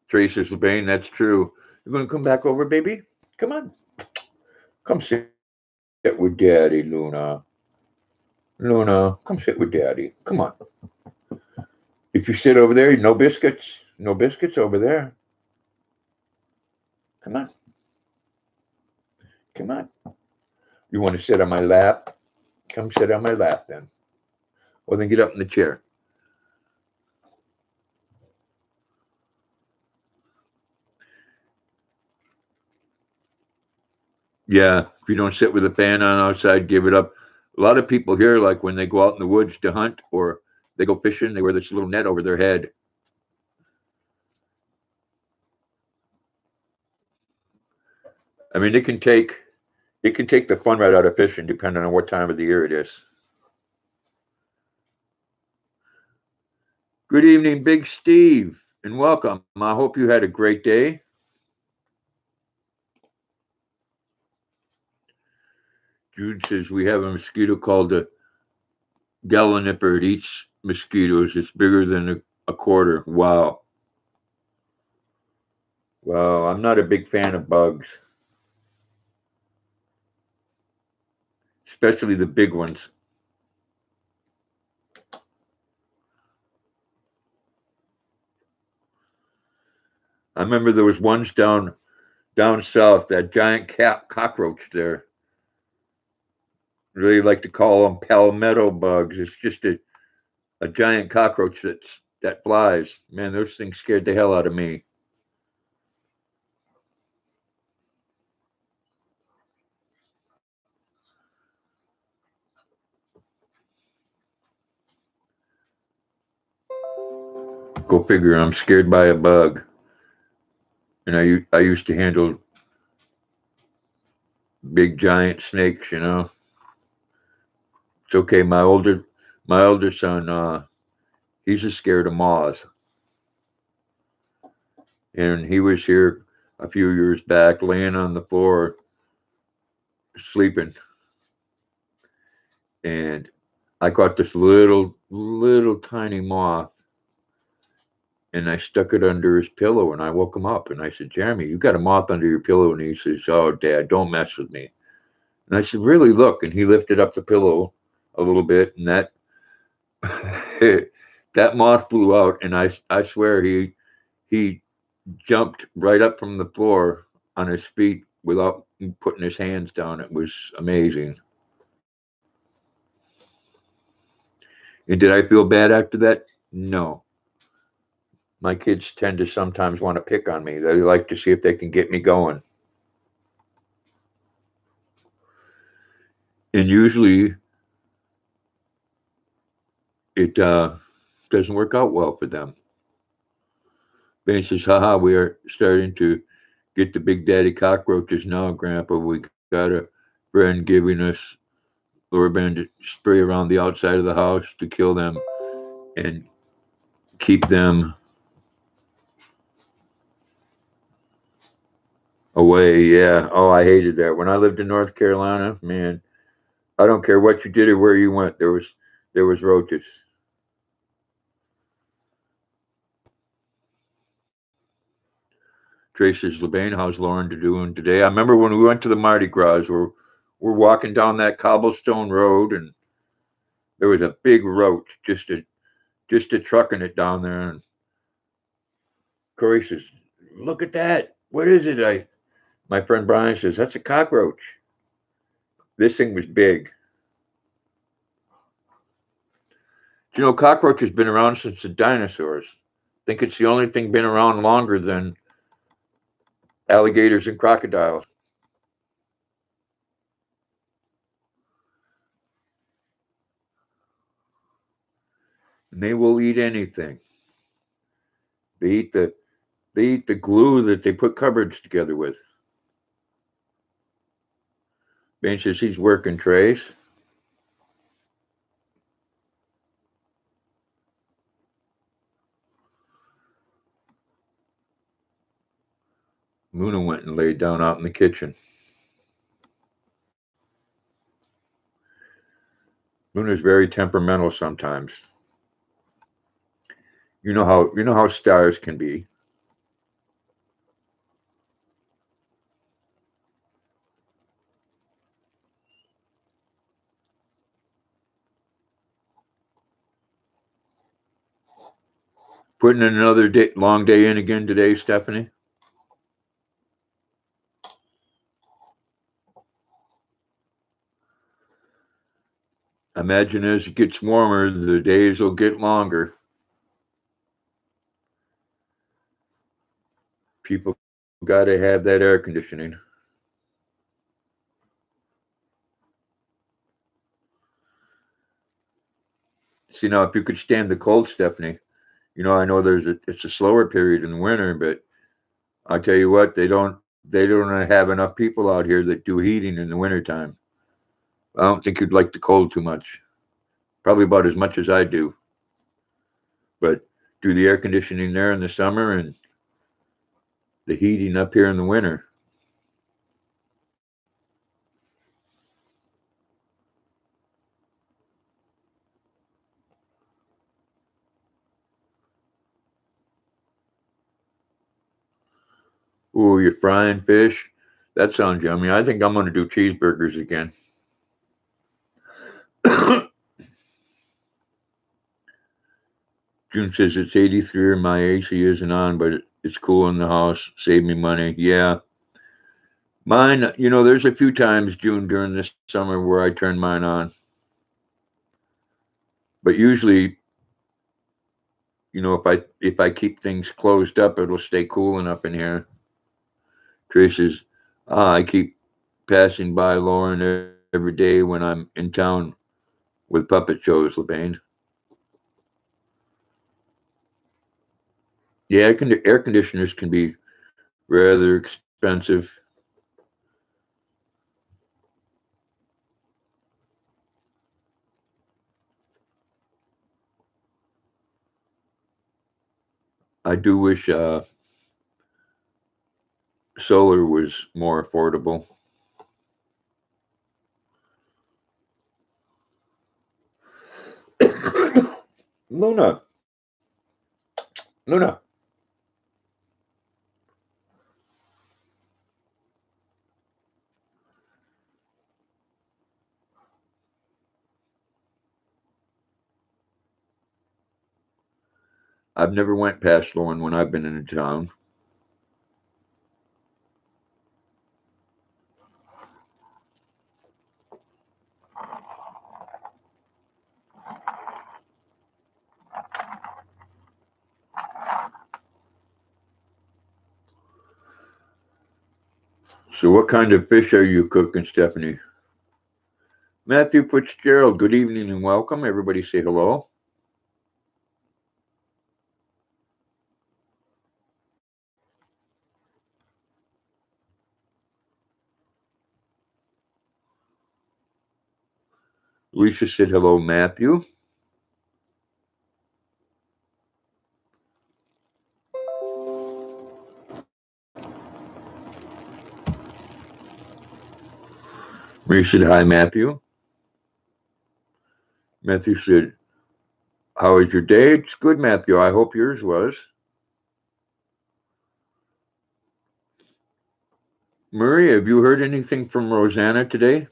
Trace says, LeBain, that's true. You going to come back over, baby? Come on. Come sit with Daddy, Luna. Luna, come sit with Daddy. Come on. If you sit over there, no biscuits. No biscuits over there. Come on. Come on. You want to sit on my lap? Come sit on my lap then. Or then get up in the chair. Yeah, if you don't sit with a fan on outside, give it up. A lot of people here, like when they go out in the woods to hunt or they go fishing, they wear this little net over their head. I mean, it can take the fun right out of fishing, depending on what time of the year it is. Good evening, Big Steve, and welcome. I hope you had a great day. Jude says we have a mosquito called the galliniper. It eats mosquitoes. It's bigger than a quarter. Wow. Well, I'm not a big fan of bugs, especially the big ones. I remember there was ones down south, that giant cockroach there. Really like to call them palmetto bugs. It's just a giant cockroach that flies. Man, those things scared the hell out of me. Go figure. I'm scared by a bug, and I used to handle big giant snakes. It's okay. My older son, he's just scared of moths, and he was here a few years back, laying on the floor sleeping, and I caught this little tiny moth, and I stuck it under his pillow, and I woke him up, and I said, Jeremy, you got a moth under your pillow. And he says, oh, Dad, don't mess with me. And I said, really, look. And he lifted up the pillow a little bit, and that that moth flew out, and I swear he jumped right up from the floor on his feet without putting his hands down. It was amazing. And did I feel bad after that? No. My kids tend to sometimes want to pick on me. They like to see if they can get me going. And usually it doesn't work out well for them. Ben says, haha, we are starting to get the big daddy cockroaches now, Grandpa. We got a friend giving us Lorban to spray around the outside of the house to kill them and keep them away. Yeah. Oh, I hated that. When I lived in North Carolina, man, I don't care what you did or where you went, there was roaches. Tracy's LeBain, how's Lauren doing today? I remember when we went to the Mardi Gras, we're walking down that cobblestone road, and there was a big roach just a trucking it down there. And Corey says, "Look at that! What is it?" My friend Brian says, "That's a cockroach." This thing was big. Cockroach has been around since the dinosaurs. I think it's the only thing been around longer than alligators and crocodiles. And they will eat anything. They eat the glue that they put cupboards together with. Ben says he's working trays. Luna went and laid down out in the kitchen. Luna's very temperamental sometimes. You know how stars can be. Putting in another long day in again today, Stephanie. I imagine as it gets warmer, the days will get longer. People got to have that air conditioning. See, now if you could stand the cold, Stephanie, I know it's a slower period in the winter, but I'll tell you what, they don't have enough people out here that do heating in the wintertime. I don't think you'd like the cold too much. Probably about as much as I do. But do the air conditioning there in the summer and the heating up here in the winter. Ooh, you're frying fish. That sounds yummy. I think I'm going to do cheeseburgers again. June says it's 83 and my AC isn't on, but it's cool in the house. Save me money. Yeah. Mine, there's a few times, June, during this summer where I turn mine on. But usually, if I keep things closed up, it'll stay cool enough in here. Trish says, I keep passing by Lauren every day when I'm in town with puppet shows, LeBain. Yeah, air conditioners can be rather expensive. I do wish solar was more affordable. Luna, Luna, I've never went past Lauren when I've been in town. So, what kind of fish are you cooking, Stephanie? Matthew Fitzgerald, good evening and welcome. Everybody say hello. Lisa said hello, Matthew. Marie said hi, Matthew. Matthew said, how was your day? It's good, Matthew. I hope yours was. Marie, have you heard anything from Rosanna today?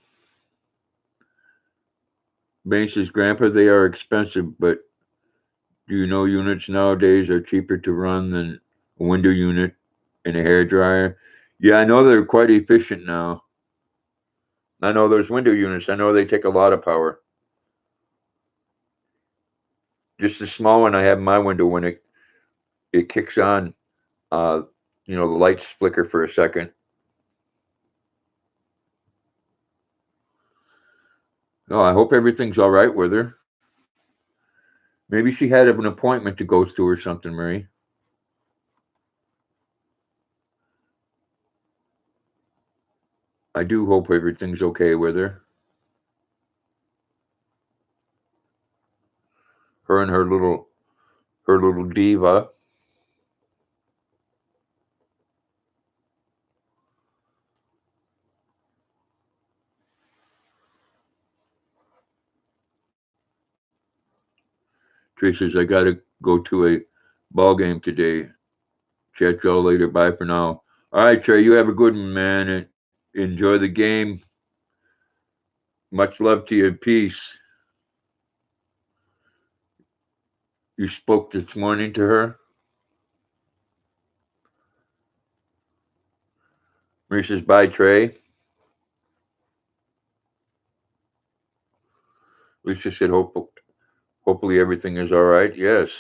Bane says, Grandpa, they are expensive, but do you know units nowadays are cheaper to run than a window unit and a hair dryer? Yeah, I know they're quite efficient now. I know those window units, I know they take a lot of power. Just the small one I have in my window, when it kicks on, uh, the lights flicker for a second. Oh, I hope everything's all right with her. Maybe she had an appointment to go to or something, Marie. I do hope everything's okay with her. Her and her little diva. Trey says, I gotta go to a ball game today. Chat y'all later. Bye for now. All right, Trey, you have a good one, man, and enjoy the game. Much love to you. Peace. You spoke this morning to her? Marie says, bye, Trey. Lisa said, hopefully everything is all right. Yes.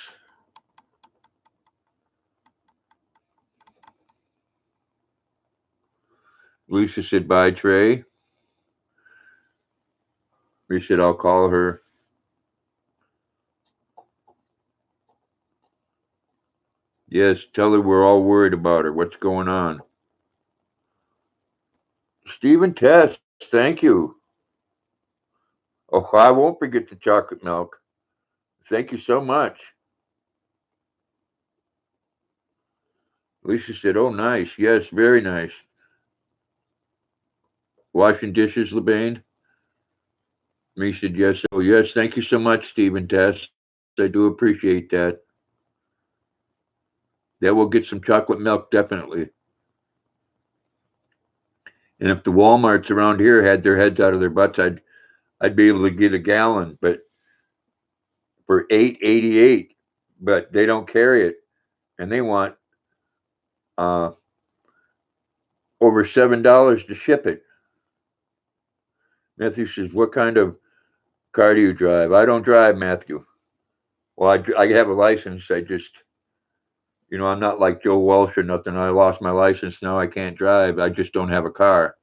Lisa said, bye, Trey. Marie said, I'll call her. Yes, tell her we're all worried about her. What's going on? Stephen Test, thank you. Oh, I won't forget the chocolate milk. Thank you so much. Lisa said, oh, nice. Yes, very nice. Washing dishes, LeBain? Me said, yes. Oh, yes. Thank you so much, Stephen Tess. I do appreciate that. That will get some chocolate milk, definitely. And if the Walmarts around here had their heads out of their butts, I'd be able to get a gallon, but for $8.88. But they don't carry it, and they want uh, over $7 to ship it. Matthew says, "What kind of car do you drive?" I don't drive, Matthew. Well, I have a license. I just, I'm not like Joe Walsh or nothing. I lost my license. Now I can't drive. I just don't have a car.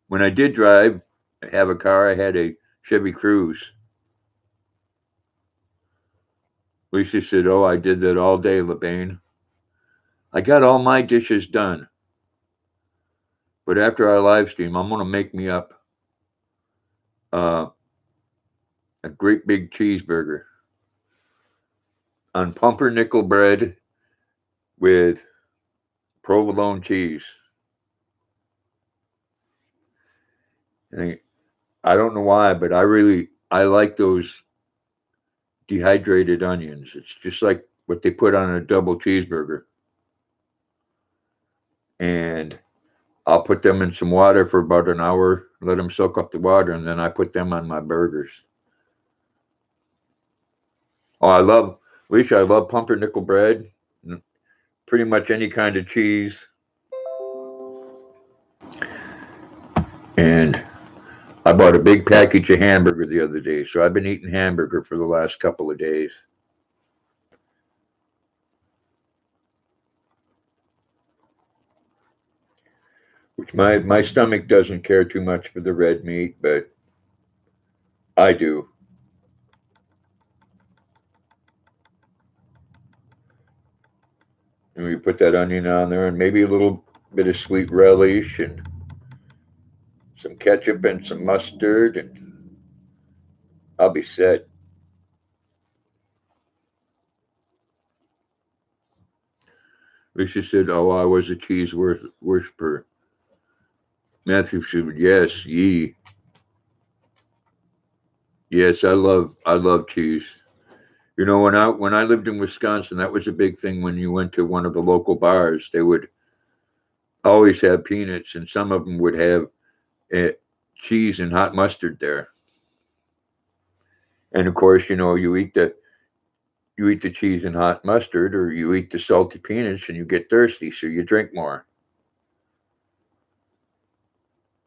When I did have a car, I had a Chevy Cruze. Lisa said, oh, I did that all day, LeBain. I got all my dishes done. But after our live stream, I'm going to make me up uh, a great big cheeseburger on pumpernickel bread with provolone cheese. And I don't know why, but I like those dehydrated onions. It's just like what they put on a double cheeseburger. And I'll put them in some water for about an hour, let them soak up the water, and then I put them on my burgers. Oh, Alicia, I love pumpernickel bread. Pretty much any kind of cheese. And I bought a big package of hamburger the other day, so I've been eating hamburger for the last couple of days. Which my stomach doesn't care too much for the red meat, but I do. And we put that onion on there, and maybe a little bit of sweet relish, and some ketchup and some mustard, and I'll be set. Lisa said, "Oh, I was a cheese worshiper." Matthew said, "Yes, ye, yes, I love cheese." When I lived in Wisconsin, that was a big thing. When you went to one of the local bars, they would always have peanuts, and some of them would have uh, cheese and hot mustard there. And of course, you eat the cheese and hot mustard, or you eat the salty peanuts, and you get thirsty, so you drink more.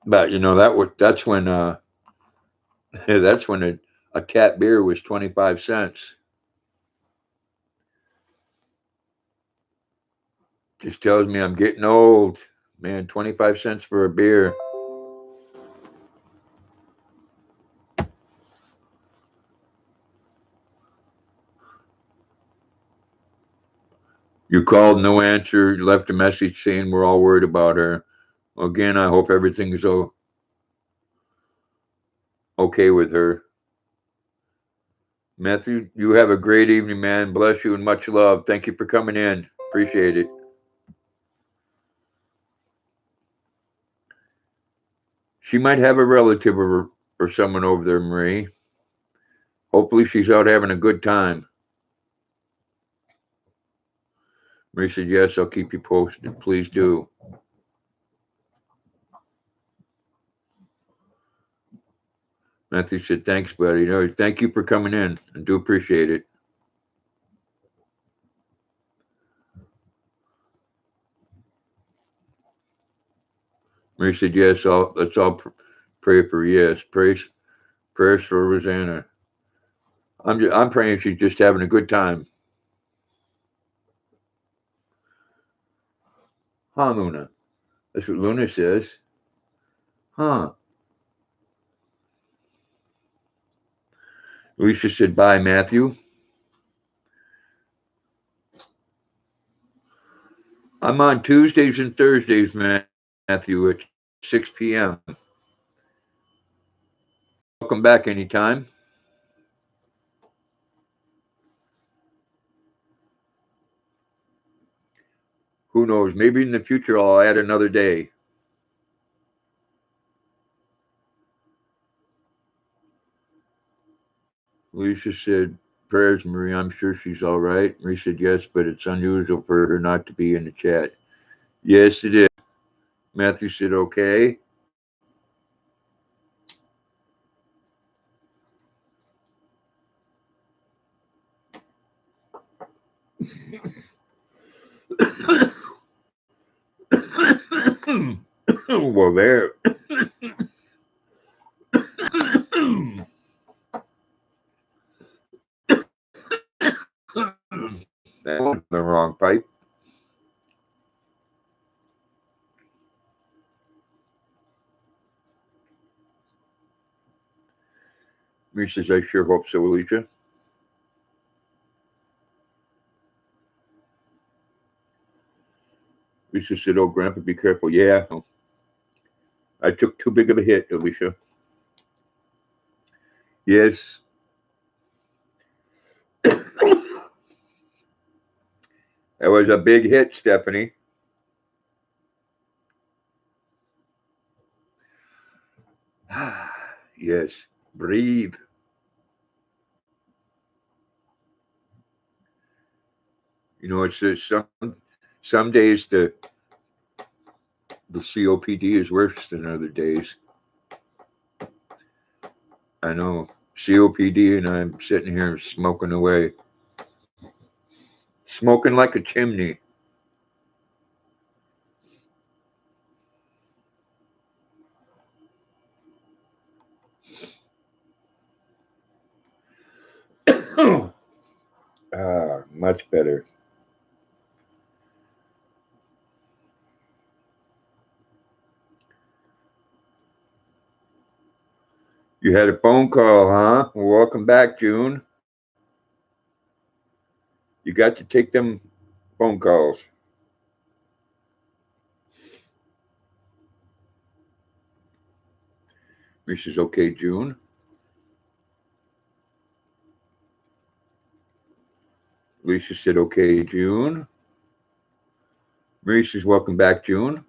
But that's when that's when a cat beer was 25 cents. Just tells me I'm getting old, man. 25 cents for a beer. You called, no answer. You left a message saying we're all worried about her. Again, I hope everything is okay with her. Matthew, you have a great evening, man. Bless you and much love. Thank you for coming in. Appreciate it. She might have a relative or someone over there, Marie. Hopefully, she's out having a good time. Marie said, yes, I'll keep you posted. Please do. Matthew said, thanks, buddy. No, thank you for coming in. I do appreciate it. Marie said, yes, let's all pray for yes. Prayers for Rosanna. I'm praying she's just having a good time. Huh, Luna? That's what Luna says. Huh. Alicia said, bye, Matthew. I'm on Tuesdays and Thursdays, Matthew, at 6 p.m. Welcome back anytime. Who knows? Maybe in the future I'll add another day. Alicia said, prayers, Marie. I'm sure she's all right. Marie said, yes, but it's unusual for her not to be in the chat. Yes, it is. Matthew said, okay. Well, there. That was the wrong pipe. Marie says, I sure hope so, Alicia. Lisa said, oh, Grandpa, be careful. Yeah, I took too big of a hit, Alicia. Yes. That was a big hit, Stephanie. Yes. Breathe. It's some days the COPD is worse than other days. I know. COPD, and I'm sitting here smoking away. Smoking like a chimney. Much better. You had a phone call, huh? Well, welcome back, June. You got to take them phone calls. This is okay, June. Lisa said, okay, June. Marie says, welcome back, June.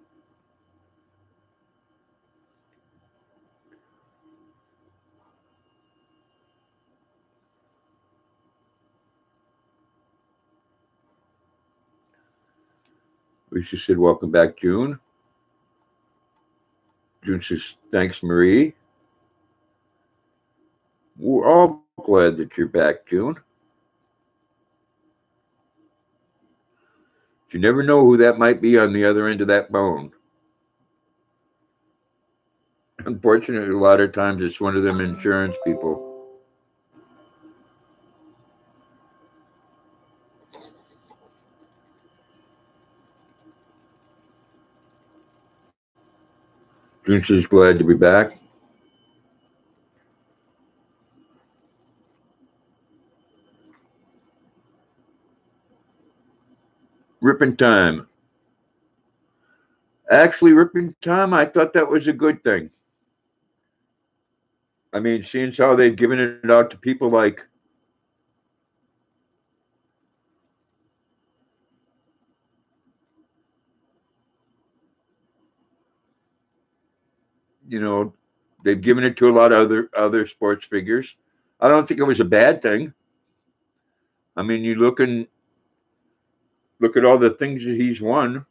Lisa said, welcome back, June. June says, thanks, Marie. We're all glad that you're back, June. You never know who that might be on the other end of that bone. Unfortunately, a lot of times it's one of them insurance people. June says, glad to be back. Ripping time. Actually, ripping time, I thought that was a good thing. I mean, seeing how they've given it out to people like you know, they've given it to a lot of other sports figures. I don't think it was a bad thing. I mean, you look at all the things that he's won.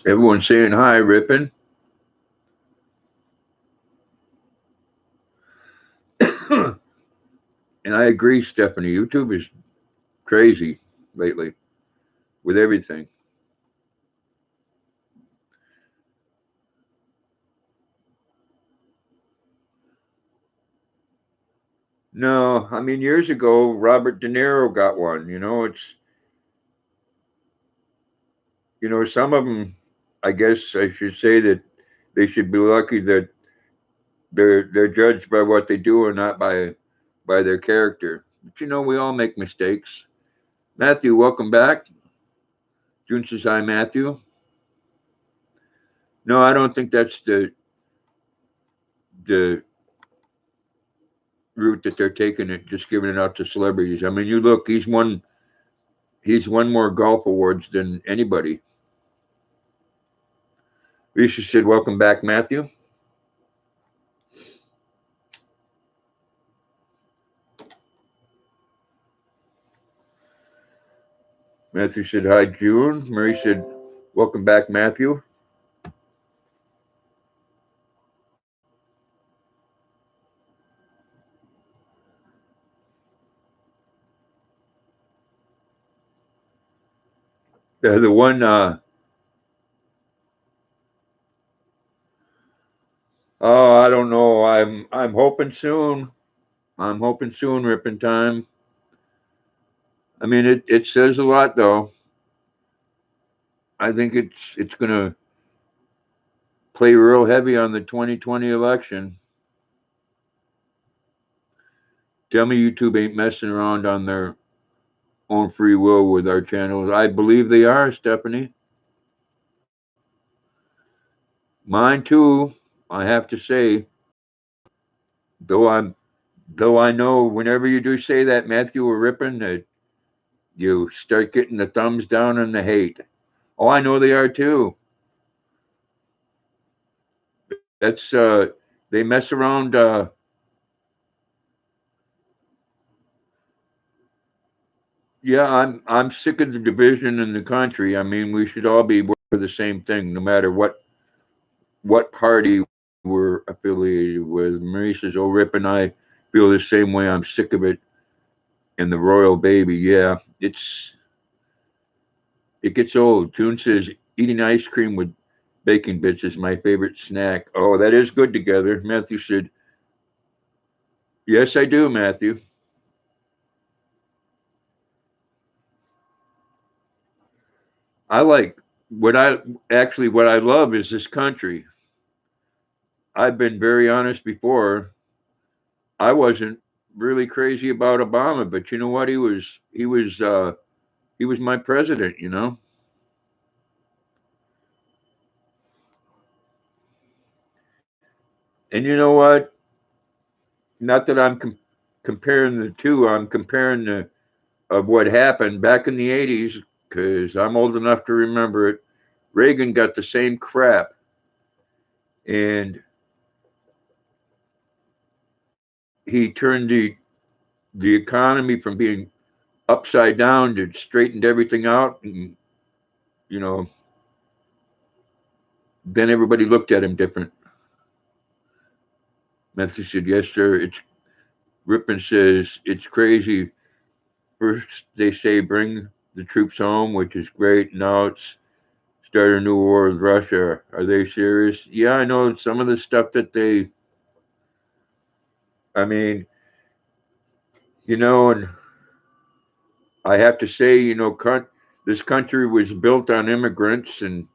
Everyone's saying hi, Rippin. And I agree, Stephanie. YouTube is crazy lately with everything. No, I mean years ago, Robert De Niro got one. Some of them. I guess I should say that they should be lucky that they're judged by what they do and not by their character. But we all make mistakes. Matthew, welcome back. June says hi, Matthew. No, I don't think that's the route that they're taking it, just giving it out to celebrities. I mean, you look, he's won more golf awards than anybody. Risha said, welcome back, Matthew. Matthew said, hi, June. Marie said, welcome back, Matthew. The one, oh, I don't know. I'm hoping soon. I'm hoping soon, ripping time. I mean, it says a lot, though. I think it's gonna play real heavy on the 2020 election. Tell me YouTube ain't messing around on their own free will with our channels. I believe they are, Stephanie. Mine too. I have to say, though I'm though I know whenever you do say that, Matthew or Rippin, that you start getting the thumbs down and the hate. Oh, I know they are too. That's they mess around. Yeah, I'm sick of the division in the country. I mean, we should all be for the same thing, no matter what party we're affiliated with. Marie says, "Oh, Rip and I feel the same way. I'm sick of it." And the royal baby, yeah, it gets old. June says, "Eating ice cream with bacon bits is my favorite snack." Oh, that is good together. Matthew said, "Yes, I do, Matthew." I like what I love is this country. I've been very honest before. I wasn't really crazy about Obama, but you know what? He was my president. And you know what? Not that I'm comparing the two. I'm comparing the of what happened back in the '80s because I'm old enough to remember it. Reagan got the same crap, and he turned the economy from being upside down to straightened everything out, and you know, then everybody looked at him different. Matthew said, "Yes, sir." It's Ripon says it's crazy. First they say bring the troops home, which is great. Now it's start a new war with Russia. Are they serious? Yeah, I know some of the stuff that they. I mean, and I have to say, this country was built on immigrants, and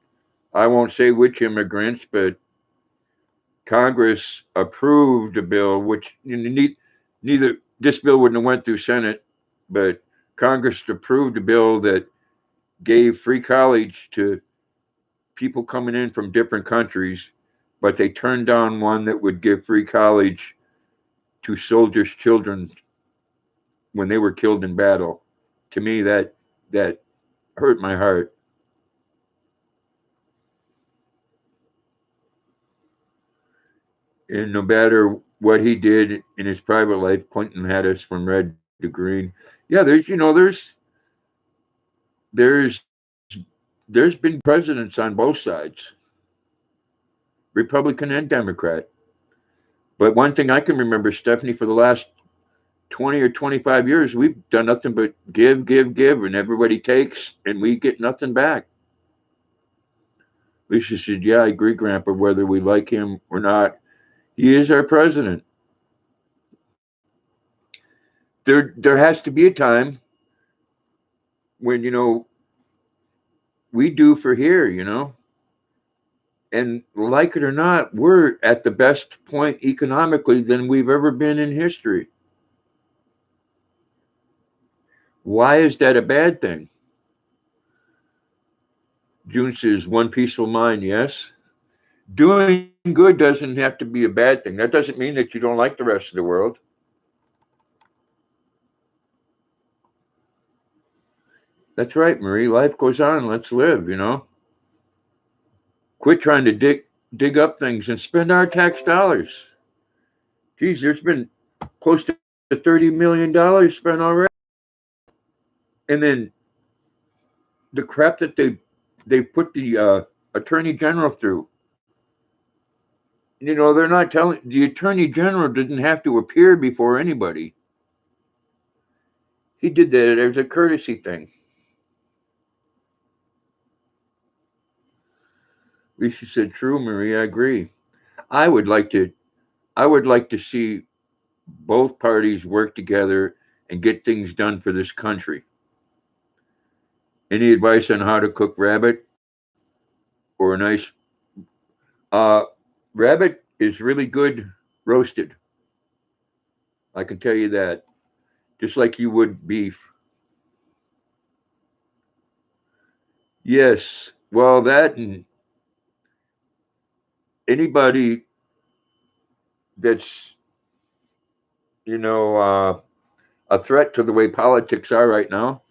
I won't say which immigrants, but Congress approved a bill, which neither this bill wouldn't have went through Senate, but Congress approved a bill that gave free college to people coming in from different countries, but they turned down one that would give free college to soldiers' children when they were killed in battle. To me, that hurt my heart. And no matter what he did in his private life, Clinton had us from red to green. Yeah, there's there's been presidents on both sides, Republican and Democrat. But one thing I can remember, Stephanie, for the last 20 or 25 years, we've done nothing but give, give, give, and everybody takes, and we get nothing back. Lisa said, "Yeah, I agree, Grandpa, whether we like him or not. He is our president." There has to be a time when, we do for here, and like it or not, we're at the best point economically than we've ever been in history. Why is that a bad thing? June says, one peaceful mind, yes. Doing good doesn't have to be a bad thing. That doesn't mean that you don't like the rest of the world. That's right, Marie. Life goes on. Let's live. Quit trying to dig up things and spend our tax dollars. Geez, there's been close to $30 million spent already. And then the crap that they put the attorney general through. They're not telling the attorney general didn't have to appear before anybody. He did that as a courtesy thing. Lisa said, "True, Marie. I agree. I would like to. I would like to see both parties work together and get things done for this country. Any advice on how to cook rabbit or a nice uh, rabbit is really good roasted. I can tell you that. Just like you would beef. Yes. Well, that and anybody that's you know a threat to the way politics are right now.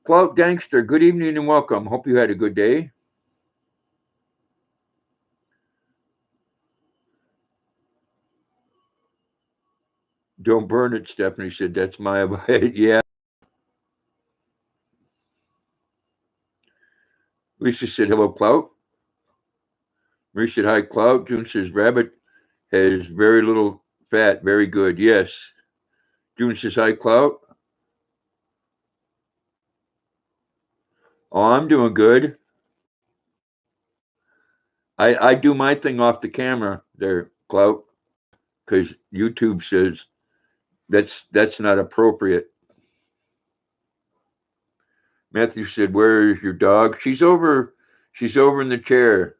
Clout Gangster, good evening and welcome. Hope you had a good day. Don't burn it, Stephanie said. That's my advice. Yeah. Lisa said, hello, Clout. Marie said, hi, Clout. June says, rabbit has very little fat. Very good. Yes. June says, hi, Clout. Oh, I'm doing good. I do my thing off the camera there, Clout, because YouTube says that's not appropriate. Matthew said, where is your dog? She's over in the chair.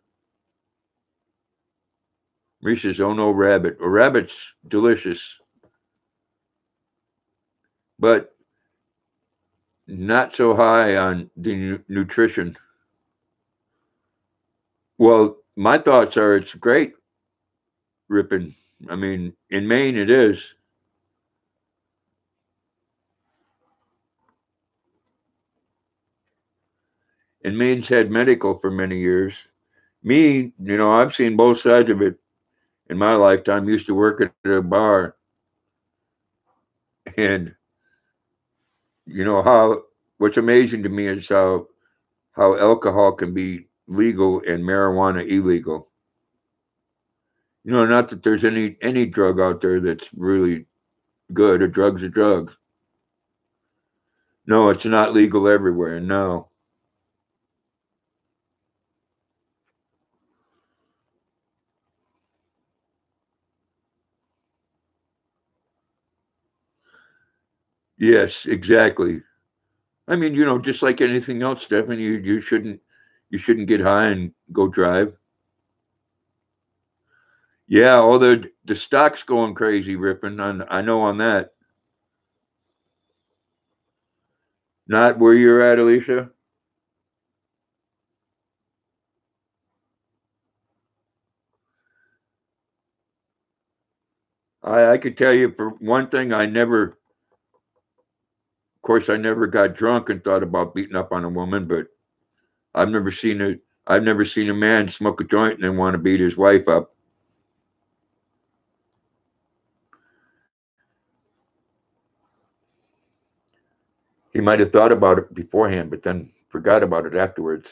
Marie says, oh no, rabbit. Well, rabbit's delicious, but not so high on the nutrition. Well, my thoughts are it's great, Ripon. I mean, in Maine it is. And Maine's had medical for many years. Me, I've seen both sides of it in my lifetime. Used to work at a bar. And how what's amazing to me is how alcohol can be legal and marijuana illegal. Not that there's any drug out there that's really good. A drug's a drug. No, it's not legal everywhere. No. Yes, exactly. I mean, just like anything else, Stephanie, you shouldn't get high and go drive. Yeah, all the stock's going crazy, ripping. I know on that. Not where you're at, Alicia. I could tell you for one thing, of course, I never got drunk and thought about beating up on a woman, but I've never seen a, I've never seen a man smoke a joint and then want to beat his wife up. He might have thought about it beforehand, but then forgot about it afterwards.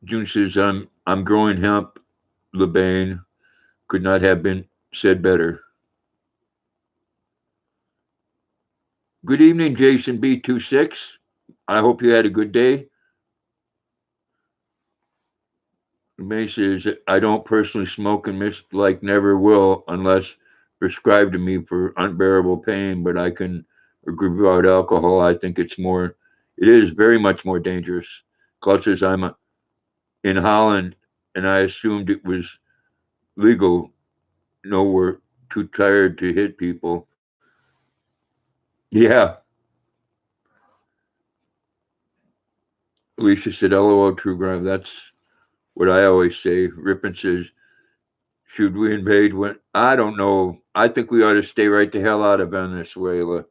June says, I'm growing hemp. LeBain could not have been said better. Good evening, Jason B26. I hope you had a good day. May says, I don't personally smoke and miss like never will unless prescribed to me for unbearable pain, but I can agree about alcohol. I think it is very much more dangerous. Clutch says, in Holland and I assumed it was legal. No, we're too tired to hit people. Yeah, Alicia said, LOL, True Crime. That's what I always say. Rippin says, should we invade when? I don't know. I think we ought to stay right the hell out of Venezuela.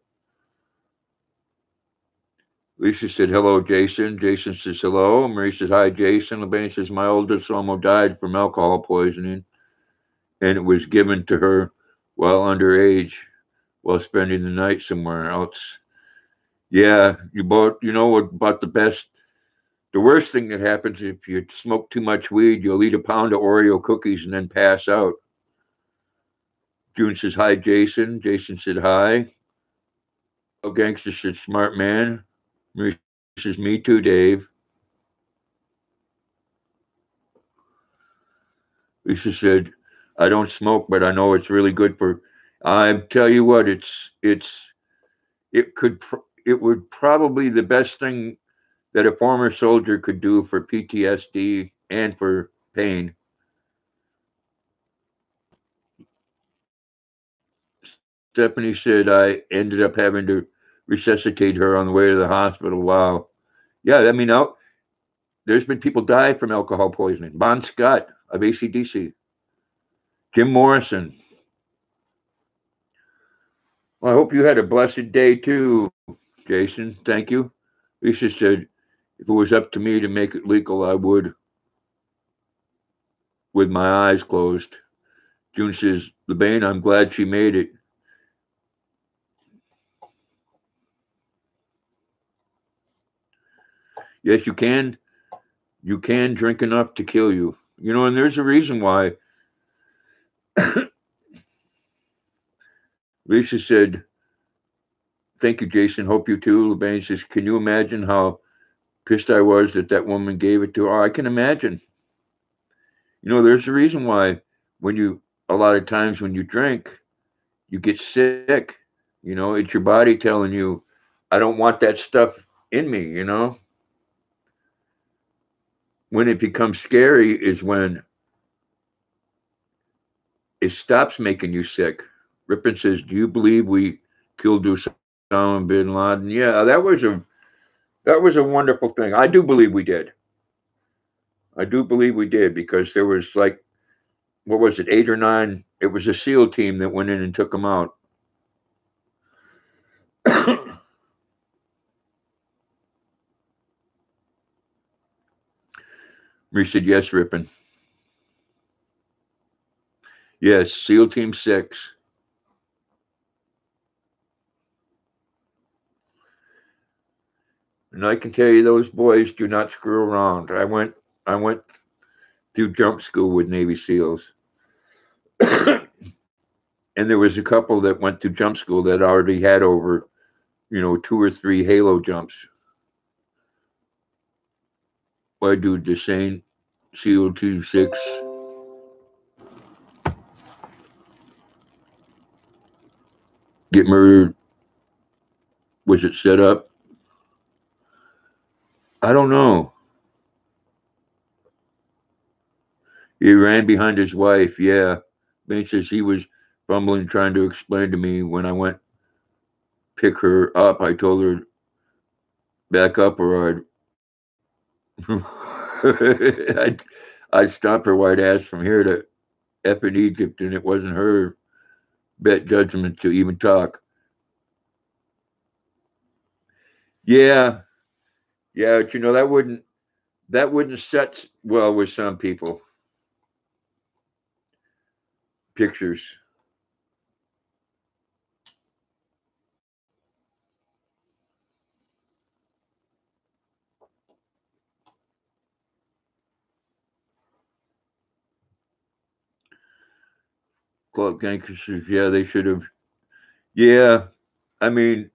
Lisa said, hello, Jason. Jason says, hello. Marie says, hi, Jason. LeBain says, my oldest almost died from alcohol poisoning, and it was given to her while underage, while spending the night somewhere else. Yeah, you know what about the worst thing that happens if you smoke too much weed, you'll eat a pound of Oreo cookies and then pass out. June says, hi, Jason. Jason said, hi. Oh, Gangster said, smart man. Marie says, me too, Dave. Lisa said, I don't smoke, but I know it's really good for. I tell you what, it would probably the best thing that a former soldier could do for PTSD and for pain. Stephanie said I ended up having to resuscitate her on the way to the hospital. Wow. Yeah, I mean, there's been people die from alcohol poisoning. Bon Scott of ACDC, Jim Morrison. Well, I hope you had a blessed day too, Jason. Thank you. Lisa said, if it was up to me to make it legal, I would with my eyes closed. June says, LeBain, I'm glad she made it. Yes, you can. You can drink enough to kill you. And there's a reason why. Lisa said, thank you, Jason. Hope you too. LeBain says, can you imagine how pissed I was that that woman gave it to her? Oh, I can imagine. There's a reason why a lot of times when you drink, you get sick. It's your body telling you, I don't want that stuff in me. When it becomes scary is when it stops making you sick. Ripon says, do you believe we killed Osama bin Laden? Yeah, that was a wonderful thing. I do believe we did. I do believe we did because there was like, what was it, eight or nine? It was a SEAL team that went in and took them out. Marie said, yes, Ripon. Yes, SEAL Team 6. And I can tell you those boys do not screw around. I went through jump school with Navy SEALs. And there was a couple that went to jump school that already had over, 2 or 3 Halo jumps. Why do the same SEAL Team 6? Get murdered? Was it set up? I don't know. He ran behind his wife. Yeah. Bain says he was fumbling trying to explain to me when I went pick her up. I told her back up or I'd stop her white ass from here to F in Egypt, and it wasn't her bet judgment to even talk. Yeah, yeah, but that wouldn't set well with some people. Pictures. Clark Gangsters, yeah, they should have. Yeah, I mean,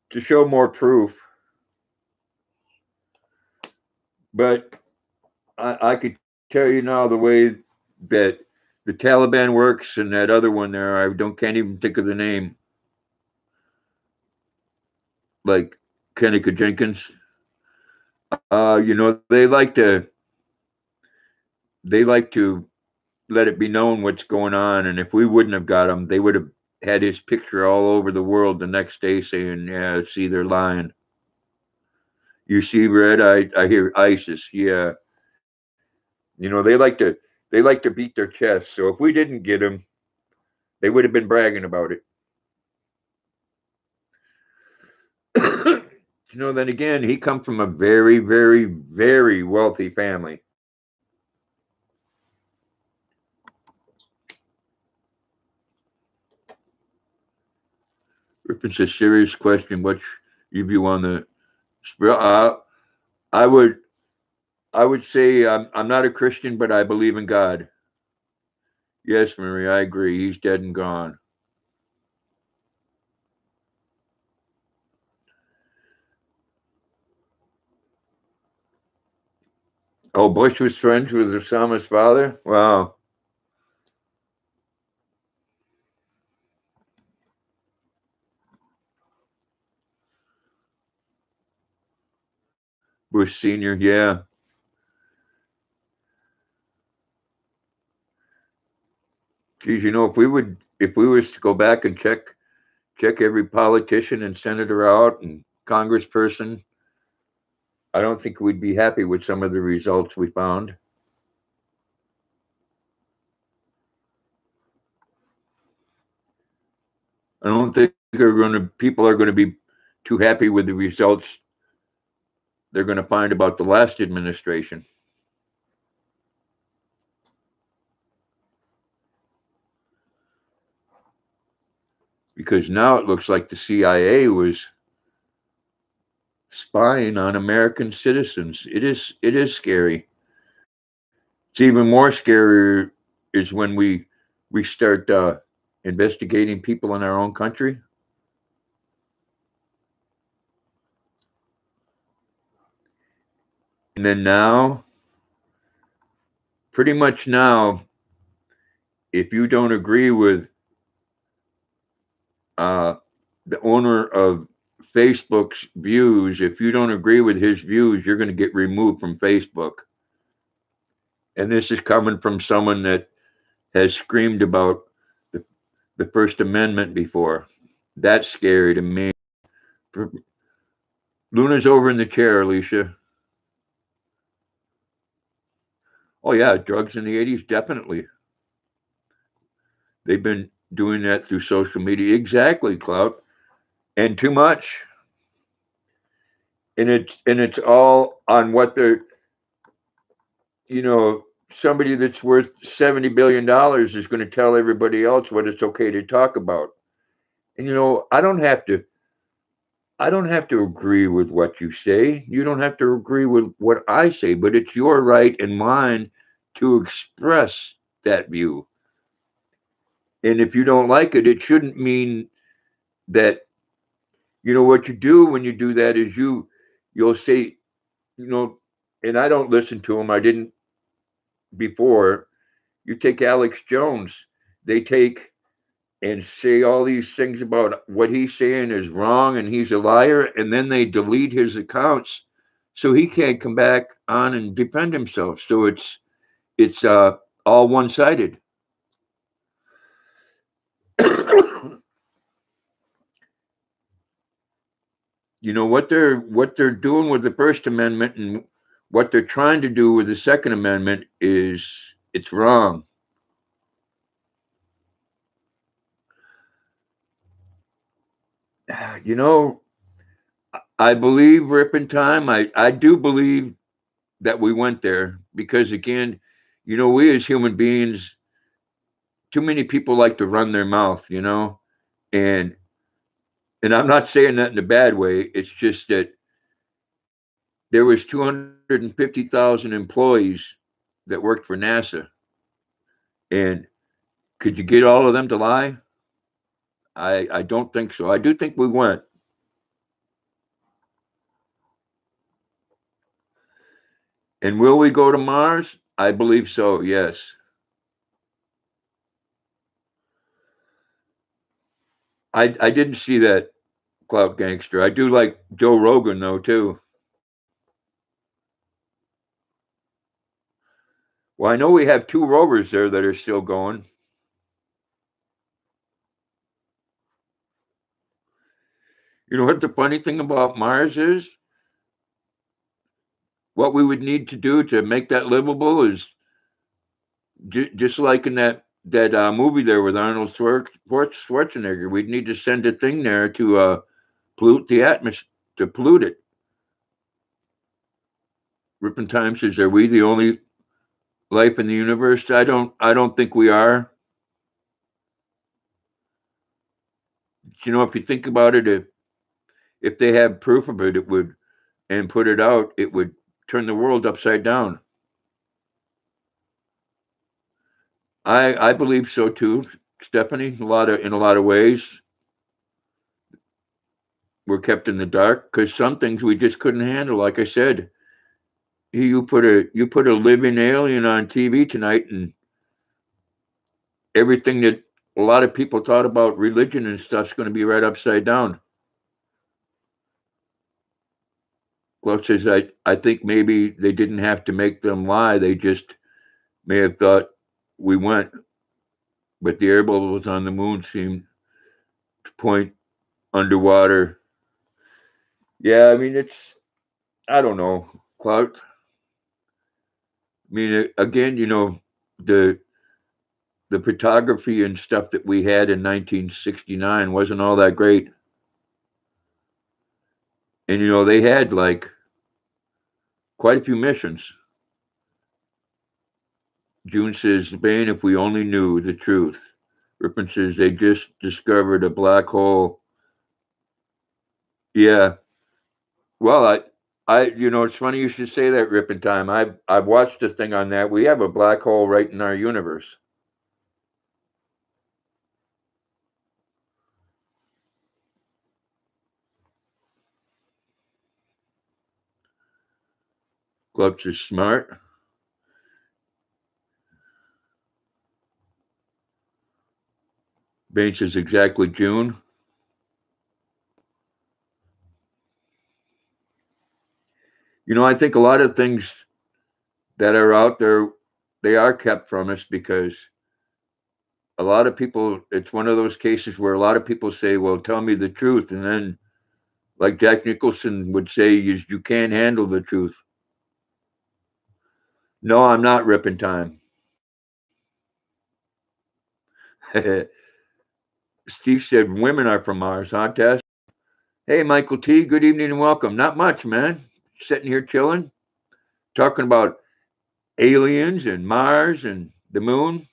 to show more proof, but I could tell you now the way that the Taliban works and that other one there, I don't can't even think of the name, like Kenneka Jenkins. They like to let it be known what's going on, and if we wouldn't have got him, they would have had his picture all over the world the next day saying, "Yeah, see, they're lying." You see red, I hear ISIS. Yeah, they like to beat their chest. So if we didn't get him, they would have been bragging about it. Then again, he come from a very, very, very wealthy family. If it's a serious question, what's your view on the spirit? I would, I would say I'm not a Christian, but I believe in God. Yes, Marie, I agree. He's dead and gone. Oh, Bush was friends with Osama's father. Wow, Bush Senior. Yeah. Geez, if we was to go back and check every politician and senator out and congressperson, I don't think we'd be happy with some of the results we found. I don't think people are going to be too happy with the results they're going to find about the last administration, because now it looks like the CIA was spying on American citizens. It is scary. It's even more scarier is when we start investigating people in our own country, and then now, pretty much now, if you don't agree with uh, the owner of Facebook's views, if you don't agree with his views, you're going to get removed from Facebook. And this is coming from someone that has screamed about the, the First Amendment before. That's scary to me. Luna's over in the chair, Alicia. Oh, yeah, drugs in the 80s, definitely. They've been doing that through social media. Exactly, Clout. And too much. And it's all on what they're, you know, somebody that's worth $70 billion is going to tell everybody else what it's okay to talk about. And I don't have to agree with what you say. You don't have to agree with what I say, but it's your right and mine to express that view. And if you don't like it, it shouldn't mean that, what you do when you do that is you'll say, you know, and I don't listen to him. I didn't before. You take Alex Jones, they take and say all these things about what he's saying is wrong and he's a liar, and then they delete his accounts so he can't come back on and defend himself. So it's all one sided. What they're doing with the First Amendment and what they're trying to do with the Second Amendment is it's wrong. You know, I believe Rip in time. I do believe that we went there because again, we as human beings, too many people like to run their mouth, and I'm not saying that in a bad way. It's just that there was 250,000 employees that worked for NASA, and could you get all of them to lie? I don't think so. I do think we went. And will we go to Mars? I believe so. Yes. I didn't see that Clout Gangster. I do like Joe Rogan though too. Well, I know we have two rovers there that are still going. You know what the funny thing about Mars is? What we would need to do to make that livable is just like in that movie there with Arnold Schwarzenegger. We'd need to send a thing there to pollute the atmosphere, to pollute it. Ripon Time says, "Are we the only life in the universe?" I don't think we are. If you think about it, if they have proof of it, it would and put it out, it would turn the world upside down. I believe so too, Stephanie. In a lot of ways, we're kept in the dark because some things we just couldn't handle. Like I said, you put a living alien on TV tonight, and everything that a lot of people thought about religion and stuff's going to be right upside down. Clark says, I think maybe they didn't have to make them lie. They just may have thought we went, but the air bubbles on the moon seemed to point underwater. Yeah, I mean, I don't know, Clark. I mean, again, the the photography and stuff that we had in 1969 wasn't all that great. And, they had like quite a few missions. June says, Bane, if we only knew the truth. Ripon says, they just discovered a black hole. Yeah. Well, it's funny you should say that, Ripon Time. I've watched a thing on that. We have a black hole right in our universe. Glutch is smart. Bane says, exactly, June. I think a lot of things that are out there, they are kept from us because a lot of people, it's one of those cases where a lot of people say, well, tell me the truth. And then, like Jack Nicholson would say, you can't handle the truth. No, I'm not Ripping Time. Steve said, women are from Mars, huh, Tess? Hey, Michael T, good evening and welcome. Not much, man. Sitting here chilling, talking about aliens and Mars and the moon.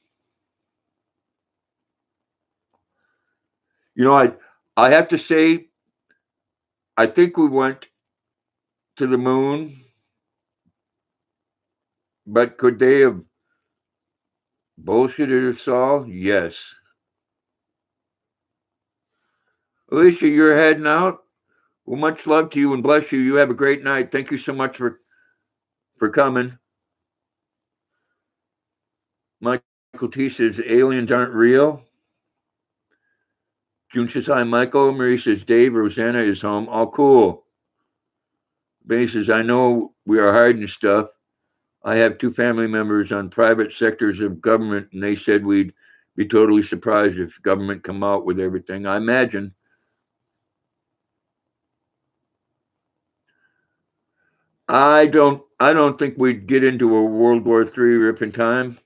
You know, I have to say, I think we went to the moon, but could they have bullshitted us all? Yes. Alicia, you're heading out. Well, much love to you and bless you. You have a great night. Thank you so much for coming. Michael T says aliens aren't real. June says hi, Michael. Marie says Dave. Rosanna is home. All cool. Benny says I know we are hiding stuff. I have two family members on private sectors of government, and they said we'd be totally surprised if government come out with everything. I imagine. I don't think we'd get into a World War III ripping time.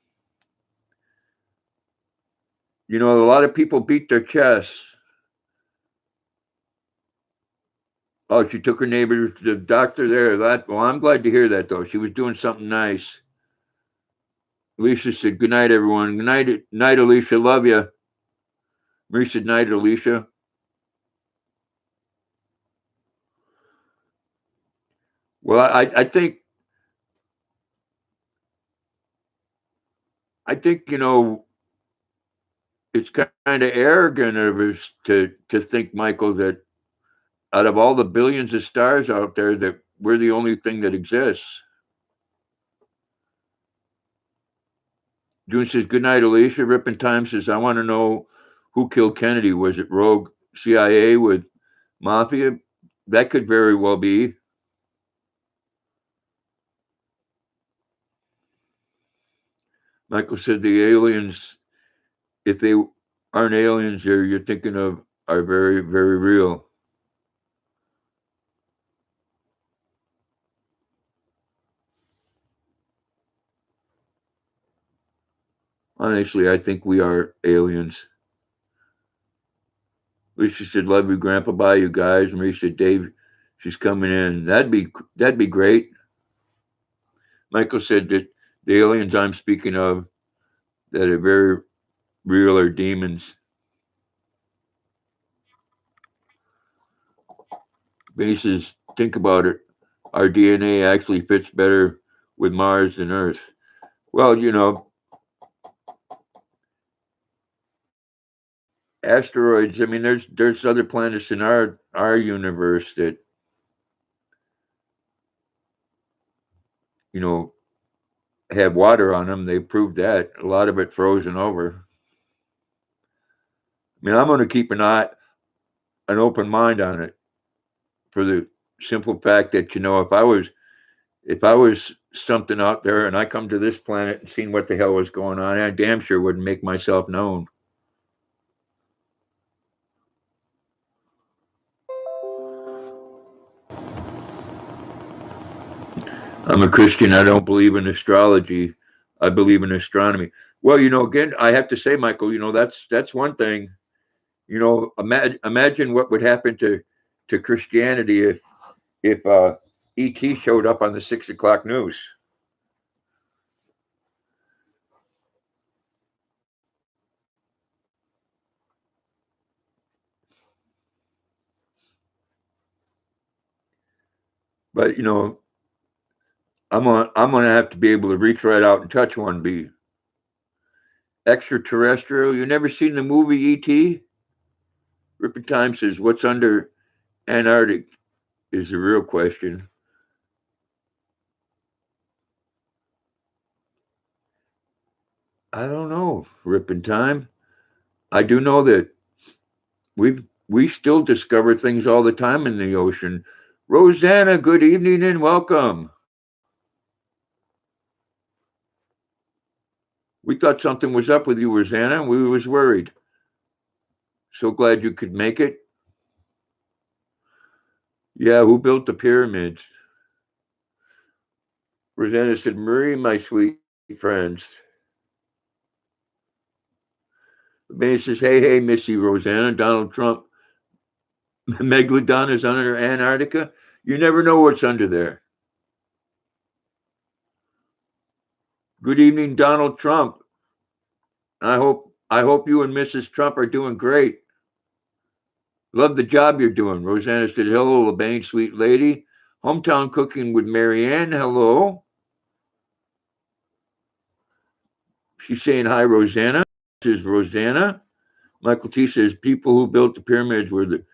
You know, a lot of people beat their chests. Oh, she took her neighbor to the doctor there. Well, I'm glad to hear that though. She was doing something nice. Alicia said, "Good night, everyone. Good night, Alicia. Love you." Marie said, "Night, Alicia." Well, I think it's kind of arrogant of us to think, Michael, that out of all the billions of stars out there, that we're the only thing that exists. June says, "Good night, Alicia." Rippin' Time says, "I want to know who killed Kennedy. Was it rogue CIA with mafia?" That could very well be. Michael said the aliens, if they aren't aliens you're thinking of, are very, very real. Honestly, I think we are aliens. Lisa said, "Love you, Grandpa. Bye, you guys." Marie said, "Dave, she's coming in." That'd be great. Michael said that the aliens I'm speaking of that are very real are demons. Bases, think about it. Our DNA actually fits better with Mars than Earth. Well, asteroids. I mean, there's other planets in our universe that you know have water on them. They proved that a lot of it frozen over. I mean, I'm going to keep an open mind on it for the simple fact that if I was something out there and I come to this planet and seen what the hell was going on, I damn sure wouldn't make myself known. I'm a Christian. I don't believe in astrology. I believe in astronomy. Well, again, I have to say, Michael, that's one thing. Imagine what would happen to Christianity if ET showed up on the 6 o'clock news. But I'm gonna have to be able to reach right out and touch one. Be extraterrestrial. You never seen the movie ET? Ripper Time says, "What's under Antarctic is the real question." I don't know, Ripper Time. I do know that we still discover things all the time in the ocean. Rosanna, good evening and welcome. We thought something was up with you, Rosanna. We was worried. So glad you could make it. Yeah, who built the pyramids? Rosanna said, "Marie, my sweet friends." Benny says, "Hey, Missy Rosanna, Donald Trump, Megalodon is under Antarctica. You never know what's under there." Good evening, Donald Trump. I hope you and Mrs. Trump are doing great. Love the job you're doing. Rosanna said, hello, LeBain, sweet lady. Hometown cooking with Marianne. Hello. She's saying hi, Rosanna. This is Rosanna. Michael T says, people who built the pyramids were the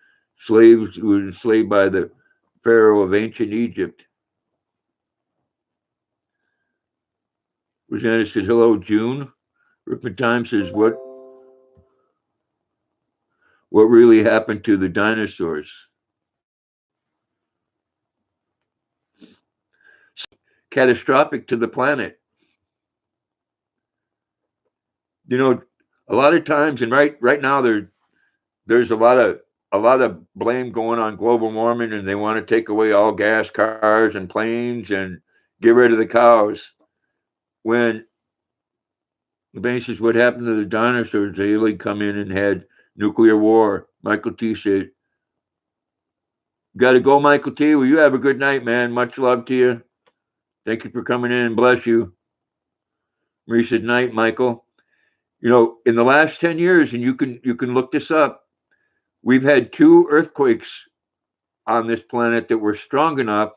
slaves who were enslaved by the Pharaoh of ancient Egypt. Rosanna said, hello, June. Ripman Time says, what really happened to the dinosaurs? Catastrophic to the planet. You know, a lot of times, and right now there's a lot of blame going on global warming, and they want to take away all gas cars and planes and get rid of the cows. When the basis, what happened to the dinosaurs? They really come in and had nuclear war. Michael T said, got to go, Michael T. Well, you have a good night, man. Much love to you. Thank you for coming in. Bless you. Marie said, night, Michael. In the last 10 years, and you can look this up, we've had 2 earthquakes on this planet that were strong enough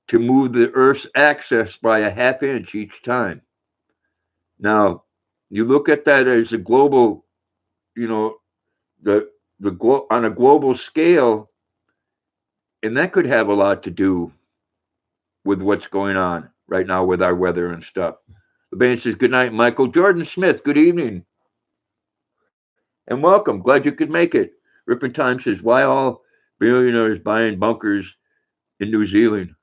to move the Earth's axis by a half inch each time. Now, you look at that as a global, you know, on a global scale, and that could have a lot to do with what's going on right now with our weather and stuff. The band says, good night, Michael. Jordan Smith, good evening. And welcome. Glad you could make it. Ripping Time says, why all billionaires buying bunkers in New Zealand?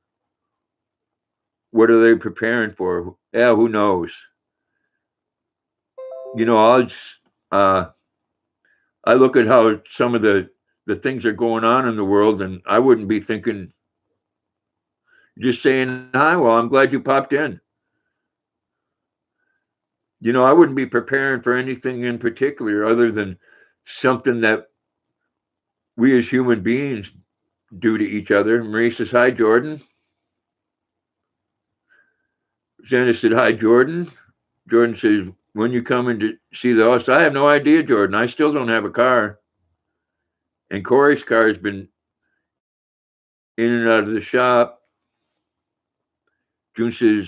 What are they preparing for? Yeah, who knows? I look at how some of the things are going on in the world, and I wouldn't be thinking, just saying hi. Well, I'm glad you popped in. I wouldn't be preparing for anything in particular other than something that we as human beings do to each other. Marie says, hi, Jordan. Santa said, hi, Jordan. Jordan says, when you coming to see the house? I have no idea, Jordan. I still don't have a car. And Corey's car has been in and out of the shop. June says,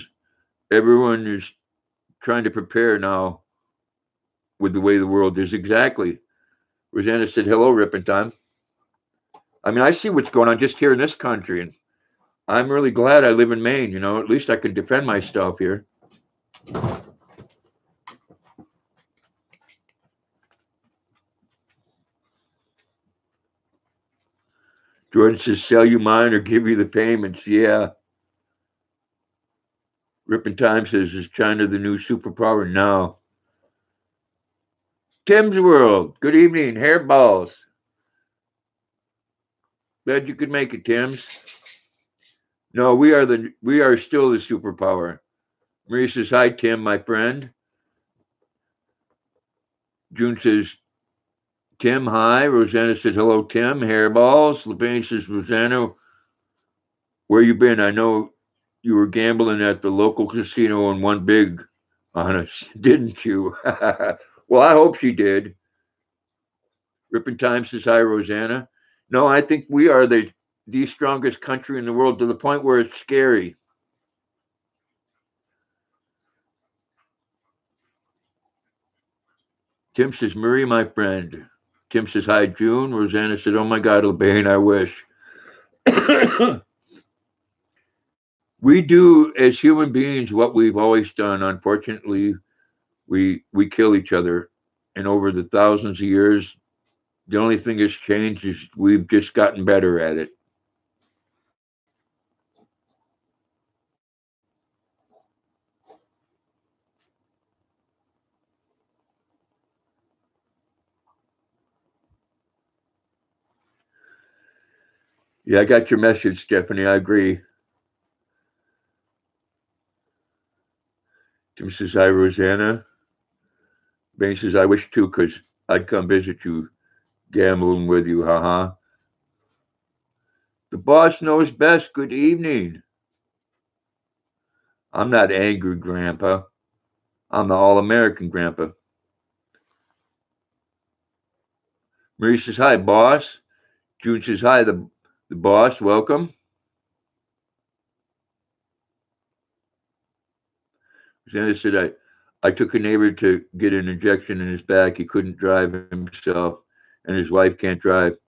everyone is trying to prepare now with the way the world is. Exactly. Rosanna said, hello, Rippin' Time. I mean, I see what's going on just here in this country, and I'm really glad I live in Maine. At least I can defend myself here. Jordan says, sell you mine or give you the payments. Yeah. Rippin' Time says, is China the new superpower? No. Tim's World. Good evening, hairballs. Glad you could make it, Tim's. No, we are still the superpower. Marie says, hi, Tim, my friend. June says, Tim, hi. Rosanna says, hello, Tim. Hairballs. LeBain says, Rosanna, where you been? I know you were gambling at the local casino and won big on us, didn't you? Well, I hope she did. Rippin' Time says, hi, Rosanna. No, I think we are the strongest country in the world, to the point where it's scary. Tim says, Marie, my friend. Tim says, hi, June. Rosanna said, oh my God, LeBain, I wish. We do, as human beings, what we've always done. Unfortunately, we kill each other. And over the thousands of years, the only thing that's changed is we've just gotten better at it. Yeah, I got your message, Stephanie. I agree. Tim says, hi, Rosanna. Bain says, I wish too, because I'd come visit you, gambling with you, haha. The boss knows best. Good evening. I'm not angry, Grandpa. I'm the All-American grandpa. Marie says, hi, boss. June says, hi, the boss. Welcome. Susanna said, I took a neighbor to get an injection in his back. He couldn't drive himself, and his wife can't drive.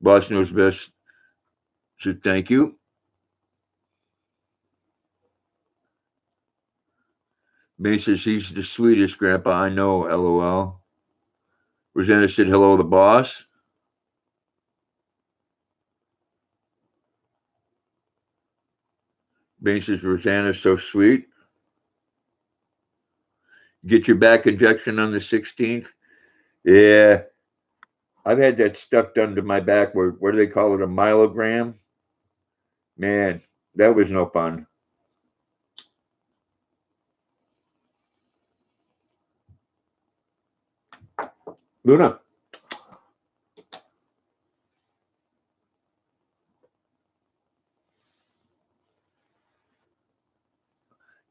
Boss knows best. Said, thank you. May says, he's the sweetest grandpa I know, LOL. Rosanna said, hello, the boss. Bain says, Rosanna's so sweet. Get your back injection on the 16th. Yeah, I've had that stuff done to my back. What do they call it? A myelogram? Man, that was no fun. Luna.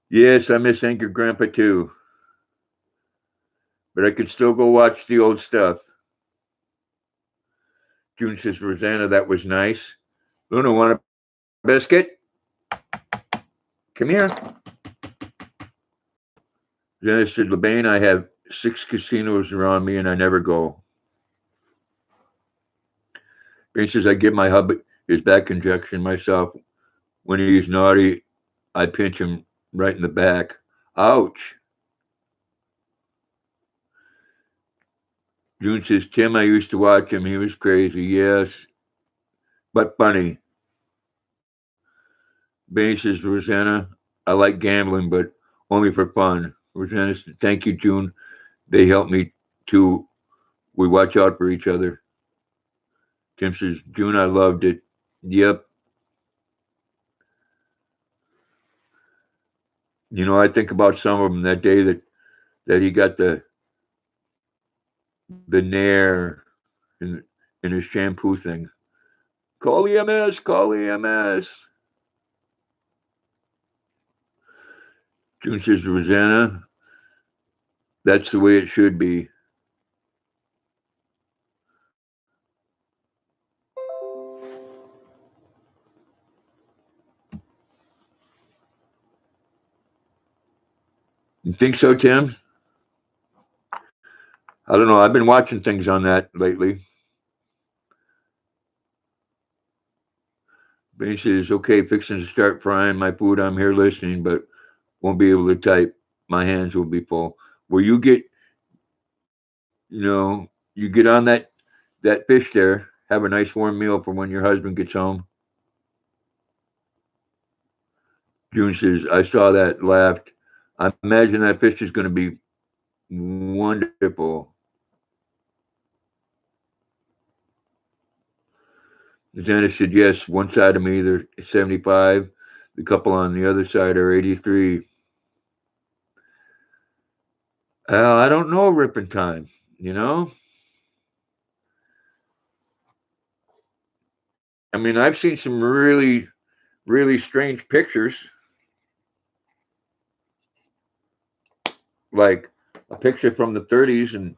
Yes, I miss Anchor Grandpa too. But I could still go watch the old stuff. June says, Rosanna, that was nice. Luna, want a biscuit? Come here. Rosanna said, LeBain, I have 6 casinos around me and I never go. Bain says, I give my hubby his back injection myself. When he's naughty, I pinch him right in the back. Ouch. June says, Tim, I used to watch him. He was crazy. Yes, but funny. Bain says, Rosanna, I like gambling, but only for fun. Rosanna said, thank you, June. They help me too. We watch out for each other. Tim says, June, I loved it. Yep. I think about some of them that day that he got the Nair in his shampoo thing. Call EMS, call EMS. June says, Rosanna, that's the way it should be. You think so, Tim? I don't know. I've been watching things on that lately. Benny says, okay, fixing to start frying my food. I'm here listening, but won't be able to type. My hands will be full. Well, you get on that fish there. Have a nice warm meal for when your husband gets home. June says, I saw that, laughed. I imagine that fish is going to be wonderful. Dennis said, yes, one side of me, they're 75. The couple on the other side are 83. I don't know, ripping time, you know? I mean, I've seen some really, really strange pictures, like a picture from the 30s and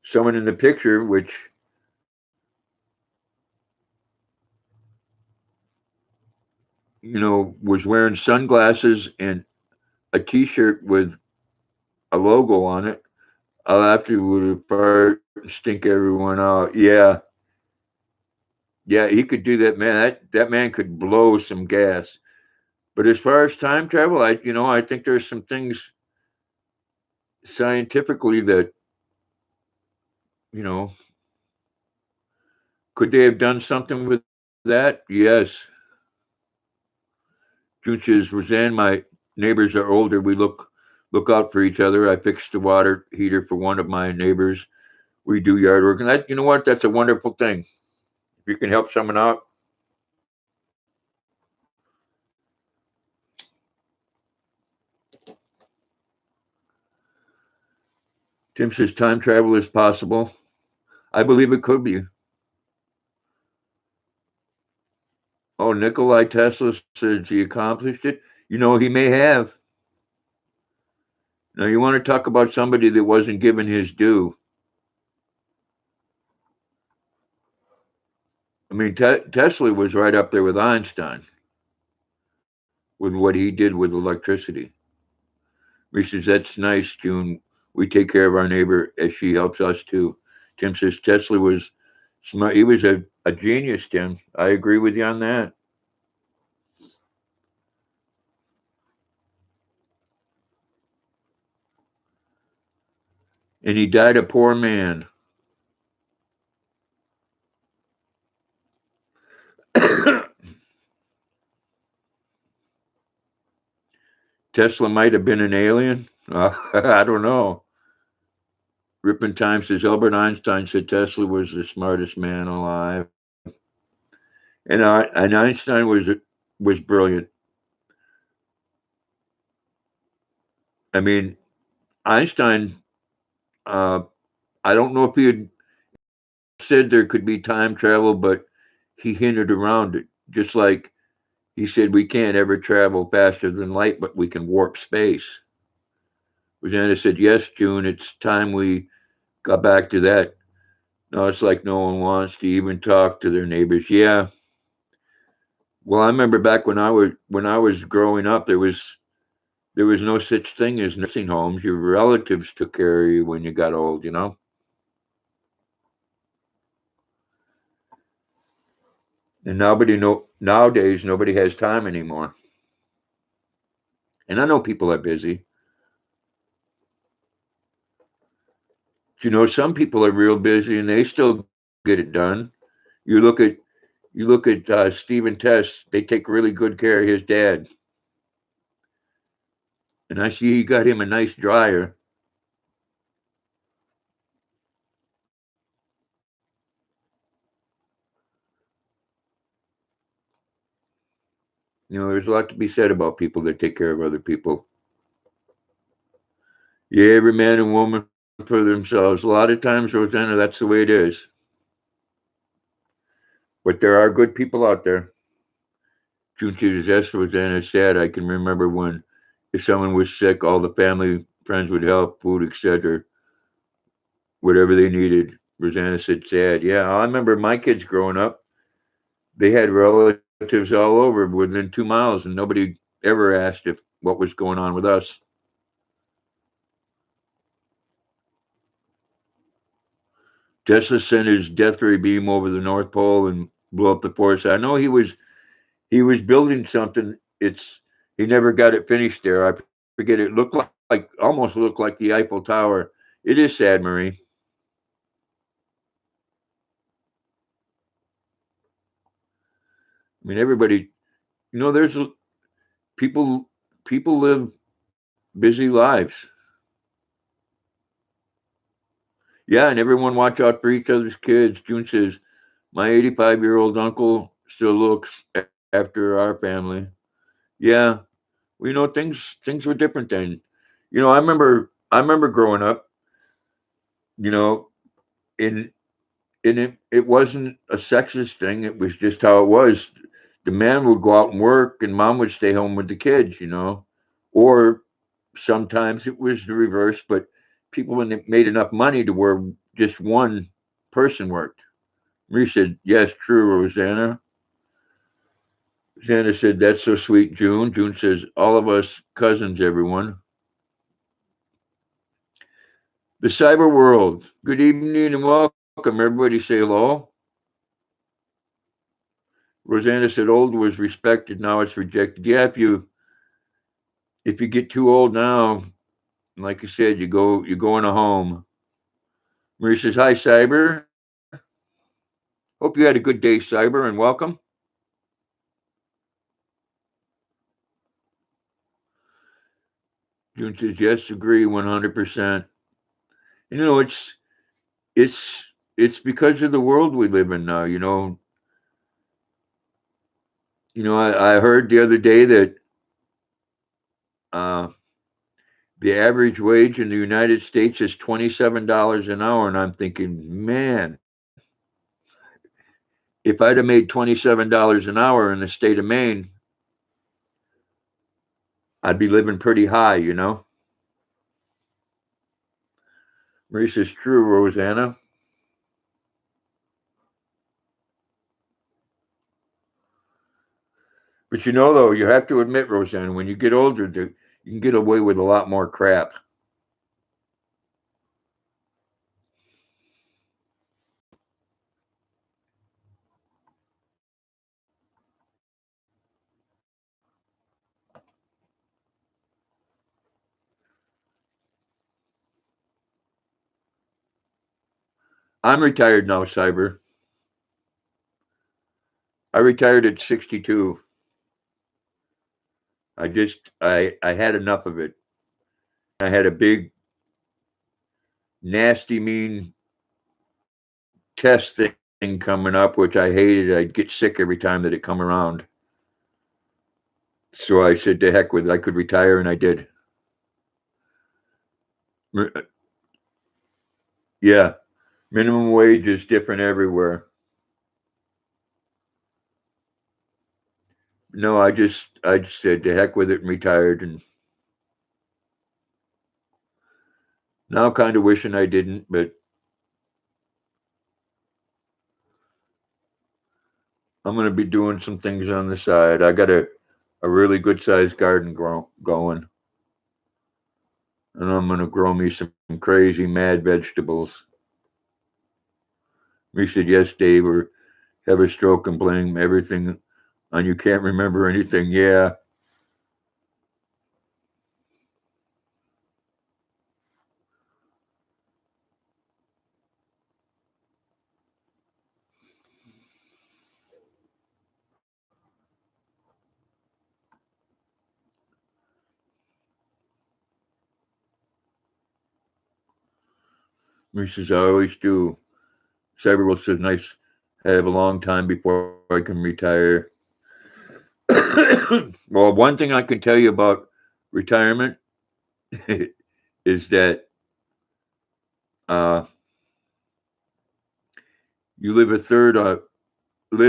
someone in the picture, which, was wearing sunglasses and a t shirt with a logo on it. I'll have to fart and stink everyone out. Yeah. Yeah, he could do that, man. That man could blow some gas. But as far as time travel, I think there's some things scientifically that, you know, could they have done something with that? Yes. Junches, Roseanne, my neighbors are older. We look out for each other. I fixed the water heater for one of my neighbors. We do yard work, and you know what? That's a wonderful thing. If you can help someone out. Tim says time travel is possible. I believe it could be. Oh, Nikolai Tesla says he accomplished it. He may have. Now, you want to talk about somebody that wasn't given his due. I mean, Tesla was right up there with Einstein with what he did with electricity. He says, that's nice, June. We take care of our neighbor as she helps us too. Tim says, Tesla was smart. He was a genius, Tim. I agree with you on that. And he died a poor man. Tesla might have been an alien. I don't know. Ripon Times says Albert Einstein said Tesla was the smartest man alive, and Einstein was brilliant. I mean, Einstein. Uh, I don't know if he had said there could be time travel, but he hinted around it. Just like he said, we can't ever travel faster than light, but we can warp space. Rosanna said, yes, June. It's time we got back to that. No, it's like no one wants to even talk to their neighbors. Yeah. Well, I remember back when I was growing up, there was no such thing as nursing homes. Your relatives took care of you when you got old. And nowadays nobody has time anymore. And I know people are busy. Some people are real busy and they still get it done. You look at Stephen Test. They take really good care of his dad, and I see he got him a nice dryer. There's a lot to be said about people that take care of other people. Yeah, every man and woman for themselves. A lot of times, Rosanna, that's the way it is. But there are good people out there. June teachers, yes, Rosanna said, I can remember when if someone was sick, all the family friends would help, food, etc., whatever they needed. Rosanna said, sad. Yeah, I remember my kids growing up. They had relatives all over within 2 miles, and nobody ever asked if what was going on with us. Tesla sent his death ray beam over the North Pole and blew up the forest. I know he was building something. He never got it finished there. I forget. It looked like almost looked like the Eiffel Tower. It is sad, Marie. I mean, everybody. There's people. People live busy lives. Yeah, and everyone watch out for each other's kids. June says, my 85-year-old uncle still looks after our family. Yeah, things were different then. I remember growing up. You know, in it wasn't a sexist thing. It was just how it was. The man would go out and work, and mom would stay home with the kids. Or sometimes it was the reverse. But people when they made enough money to where just one person worked. Marie said, "Yes, true, Rosanna." Rosanna said, "That's so sweet, June." June says, "All of us cousins, everyone." The cyber world. Good evening and welcome. Everybody say hello. Rosanna said old was respected, now it's rejected. Yeah, if you get too old now, like I said, you go in a home. Marie says, hi Cyber. Hope you had a good day, Cyber, and welcome. June says, yes, agree 100%. It's it's because of the world we live in now. I heard the other day that uh, the average wage in the United States is $27 an hour, and I'm thinking, man, if I'd have made $27 an hour in the state of Maine, I'd be living pretty high. Marie says, true, Rosanna. But though, you have to admit, Rosanna, when you get older, you can get away with a lot more crap. I'm retired now, Cyber. I retired at 62. I had enough of it. I had a big, nasty, mean test thing coming up, which I hated. I'd get sick every time that it come around. So I said, to heck with it. I could retire, and I did. Yeah, minimum wage is different everywhere. No, I just said, to heck with it, and retired. And now kind of wishing I didn't, but I'm going to be doing some things on the side. I got a really good sized garden going, and I'm going to grow me some crazy mad vegetables. We said, yes, Dave, or have a stroke and blame everything on you can't remember anything. Yeah. He says, I always do. Cyberwolf says, nice, have a long time before I can retire. Well, one thing I can tell you about retirement is that uh, you live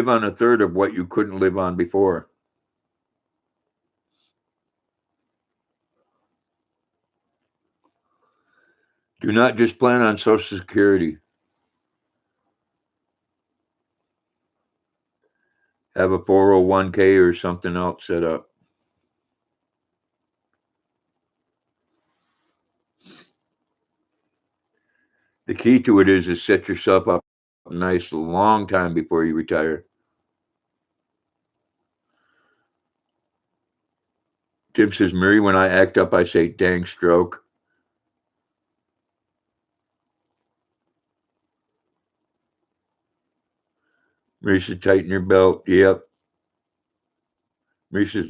on a third of what you couldn't live on before. Do not just plan on Social Security. Have a 401k or something else set up. The key to it is set yourself up nice a long time before you retire. Tim says, Mary, when I act up, I say, dang stroke. Mary says, tighten your belt. Yep. Mary says,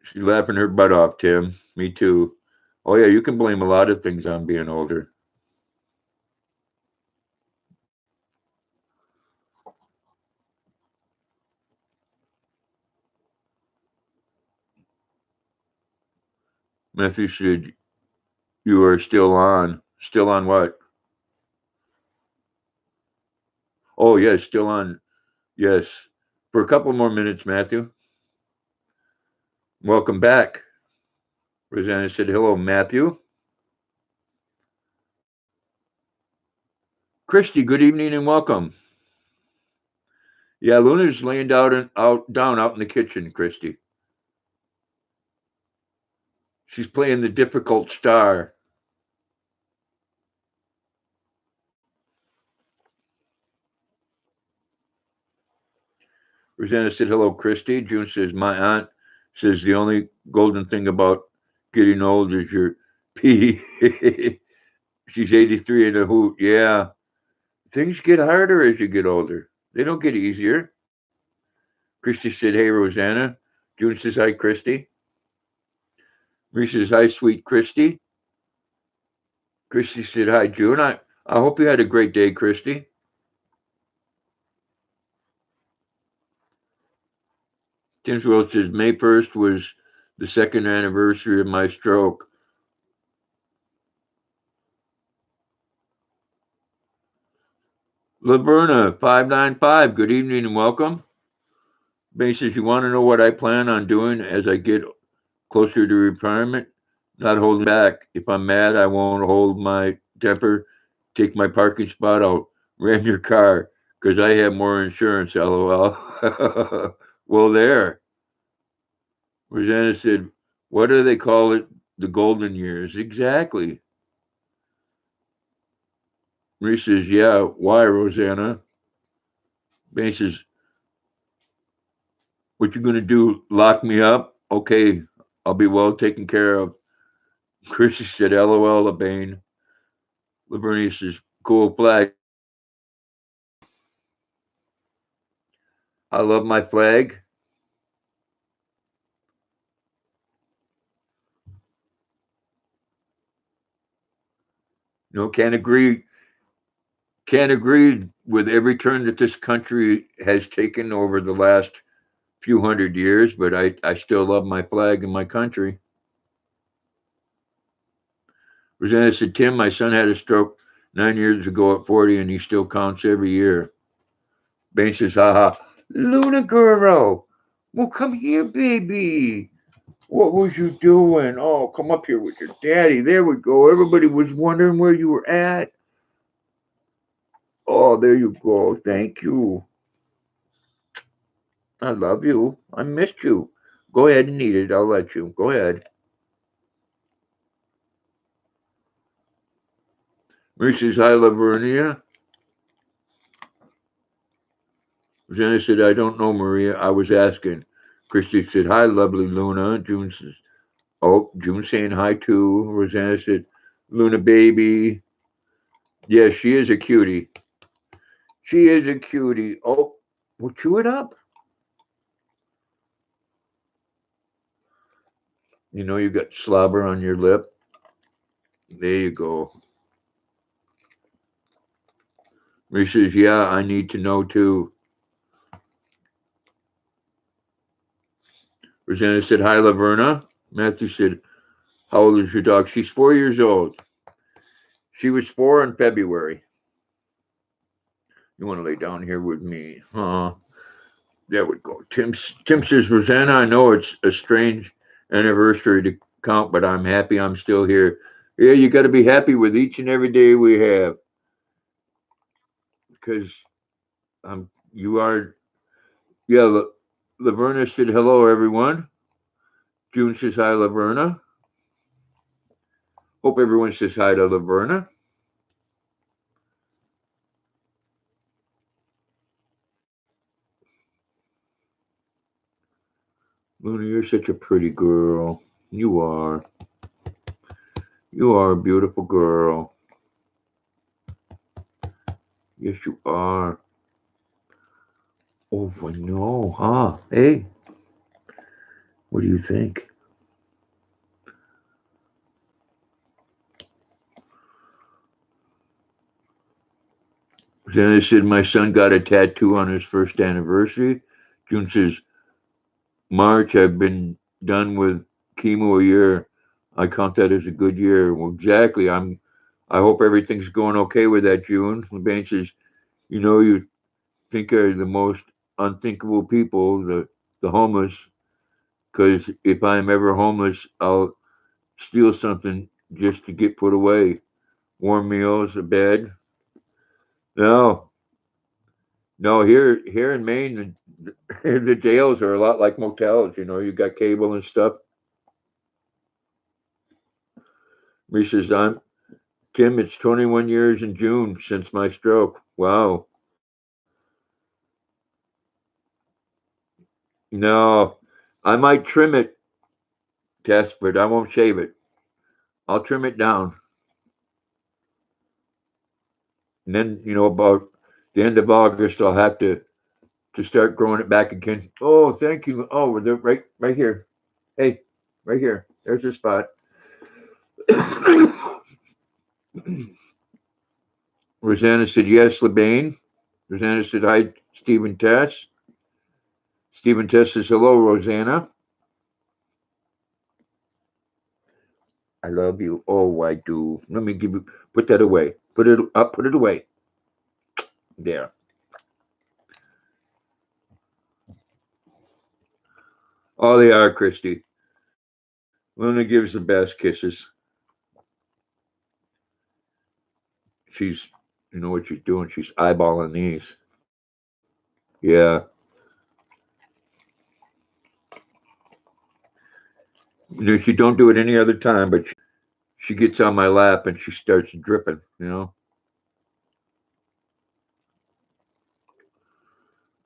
she's laughing her butt off, Tim. Me too. Oh, yeah, you can blame a lot of things on being older. Matthew said, you are still on. Still on what? Oh, yes, still on. Yes. For a couple more minutes, Matthew. Welcome back. Rosanna said, hello, Matthew. Christy, good evening and welcome. Yeah, Luna's laying down out in the kitchen, Christy. She's playing the difficult star. Rosanna said, hello, Christy. June says, my aunt says the only golden thing about getting old is your pee. She's 83 in a hoot. Yeah. Things get harder as you get older. They don't get easier. Christy said, hey, Rosanna. June says, hi, Christy. Marie says, hi, sweet Christy. Christy said, hi, June. I hope you had a great day, Christy. Tim's World says, May 1st was the second anniversary of my stroke. Laverna, 595, good evening and welcome. May says, you want to know what I plan on doing as I get closer to retirement? Not holding back. If I'm mad, I won't hold my temper, take my parking spot, I'll ram your car because I have more insurance, lol. Well, there. Rosanna said, what do they call it? The golden years. Exactly. Marie says, yeah, why, Rosanna? Bane says, what you gonna do? Lock me up? Okay, I'll be well taken care of. Chrissy said, LOL, Bane. Lavernia says, cool flag. I love my flag. No, can't agree with every turn that this country has taken over the last few hundred years, but I still love my flag and my country. Rosanna said, Tim, my son had a stroke 9 years ago at 40, and he still counts every year. Bane says, haha, Luna girl, well, come here, baby. What was you doing? Oh, come up here with your daddy. There we go. Everybody was wondering where you were at. Oh, there you go. Thank you. I love you. I missed you. Go ahead and eat it. I'll let you. Go ahead. Marie says, hi, Lavernia. Jenna said, I don't know, Maria. I was asking. Christy said, hi, lovely Luna. June says, oh, June saying hi too. Rosanna said, Luna baby. Yes, she is a cutie. She is a cutie. Oh, well, chew it up. You know you got slobber on your lip. There you go. Marie says, yeah, I need to know too. Rosanna said, hi, Laverna. Matthew said, how old is your dog? She's 4 years old. She was 4 in February. You want to lay down here with me? Huh? There we go. Tim says, Rosanna, I know it's a strange anniversary to count, but I'm happy I'm still here. Yeah, you got to be happy with each and every day we have because you are, yeah, Laverna said, hello, everyone. June says, hi, Laverna. Hope everyone says hi to Laverna. Luna, you're such a pretty girl. You are. You are a beautiful girl. Yes, you are. Oh, I know, huh? Hey, what do you think? Then I said my son got a tattoo on his first anniversary. June says, March, I've been done with chemo a year. I count that as a good year. Well, exactly. I hope everything's going okay with that, June. Bane says, you think are the most unthinkable people, the homeless, because if I'm ever homeless, I'll steal something just to get put away. Warm meals, a bed. No, no. Here in Maine, the jails are a lot like motels. You got cable and stuff. He says, "I'm Tim. It's 21 years in June since my stroke. Wow. No, I might trim it, Tess, but I won't shave it. I'll trim it down, and then about the end of August, I'll have to start growing it back again. Oh, thank you. Oh, they're right here. Hey, right here. There's your spot. Rosanna said, yes, LeBain. Rosanna said, hi, Stephen Tess. Stephen Tess says, hello, Rosanna. I love you. Oh, I do. Let me put that away. Put it up, put it away. There. Oh, they are, Christy. Luna gives the best kisses. she's, you know what she's doing? She's eyeballing these. Yeah. You know, she don't do it any other time, but she gets on my lap and she starts dripping, you know.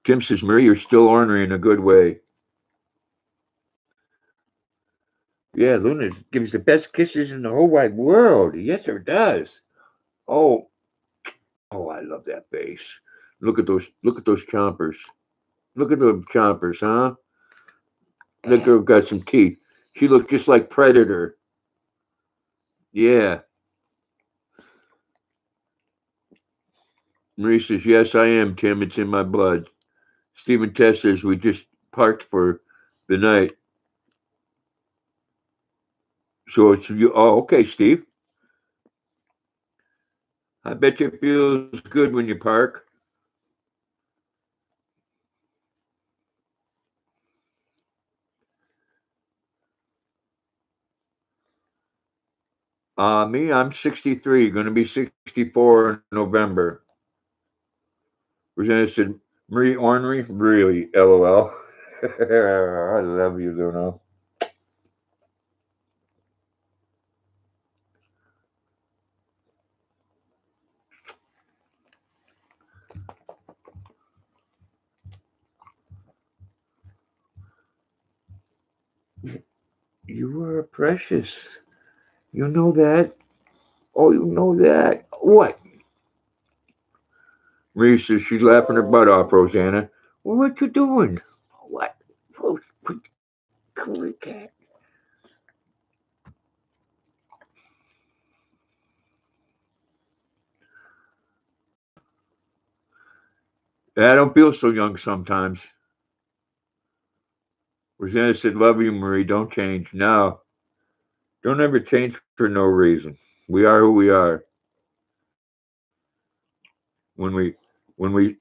Tim says, Marie, you're still ornery in a good way. Yeah, Luna gives the best kisses in the whole wide world. Yes, it does. Oh, oh, I love that face. Look at those chompers. Look at those chompers, huh? That girl got some teeth. She looks just like Predator. Yeah. Marie says, yes, I am, Tim. It's in my blood. Stephen Tess says, we just parked for the night. So it's you. Oh, okay, Steve. I bet you it feels good when you park. Me, I'm 63, going to be 64 in November. Rosanna said, Marie Ornery? Really? LOL. I love you, Luna. You are precious. You know that? Oh, you know that? What? Marie says she's laughing her butt off, Rosanna. Well, what you doing? What? Oh, come on, cat. I don't feel so young sometimes. Rosanna said, love you, Marie. Don't change. No. Don't ever change for no reason. We are who we are. When we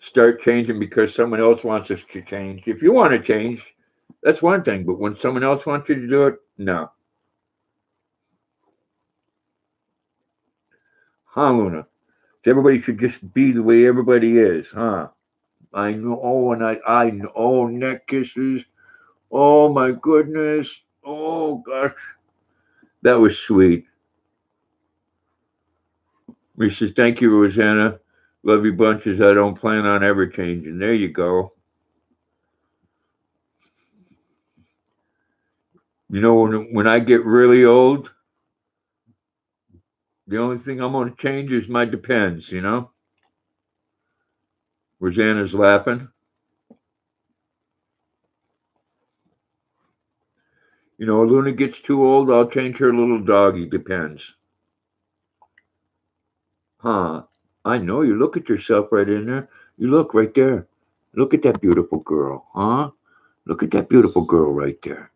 start changing because someone else wants us to change. If you want to change, that's one thing. But when someone else wants you to do it, no. Huh, Luna? Everybody should just be the way everybody is, huh? I know. Oh, and I know. Oh, neck kisses. Oh my goodness. Oh gosh, that was sweet. He says, "Thank you, Rosanna. Love you bunches. I don't plan on ever changing." There you go. You know, when I get really old, the only thing I'm going to change is my depends. You know. Rosanna's laughing. You know, Luna gets too old, I'll change her little doggy. Depends. Huh? I know you look at yourself right in there. You look right there. Look at that beautiful girl, huh? Look at that beautiful girl right there.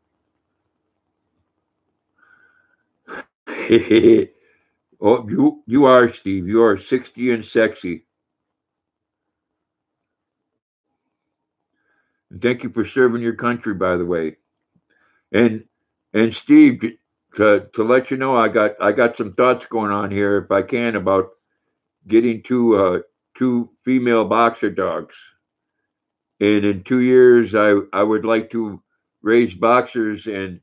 Oh, you are Steve. You are 60 and sexy. And thank you for serving your country, by the way. And Steve, to let you know, I got some thoughts going on here, if I can, about getting two female boxer dogs. And in 2 years, I would like to raise boxers and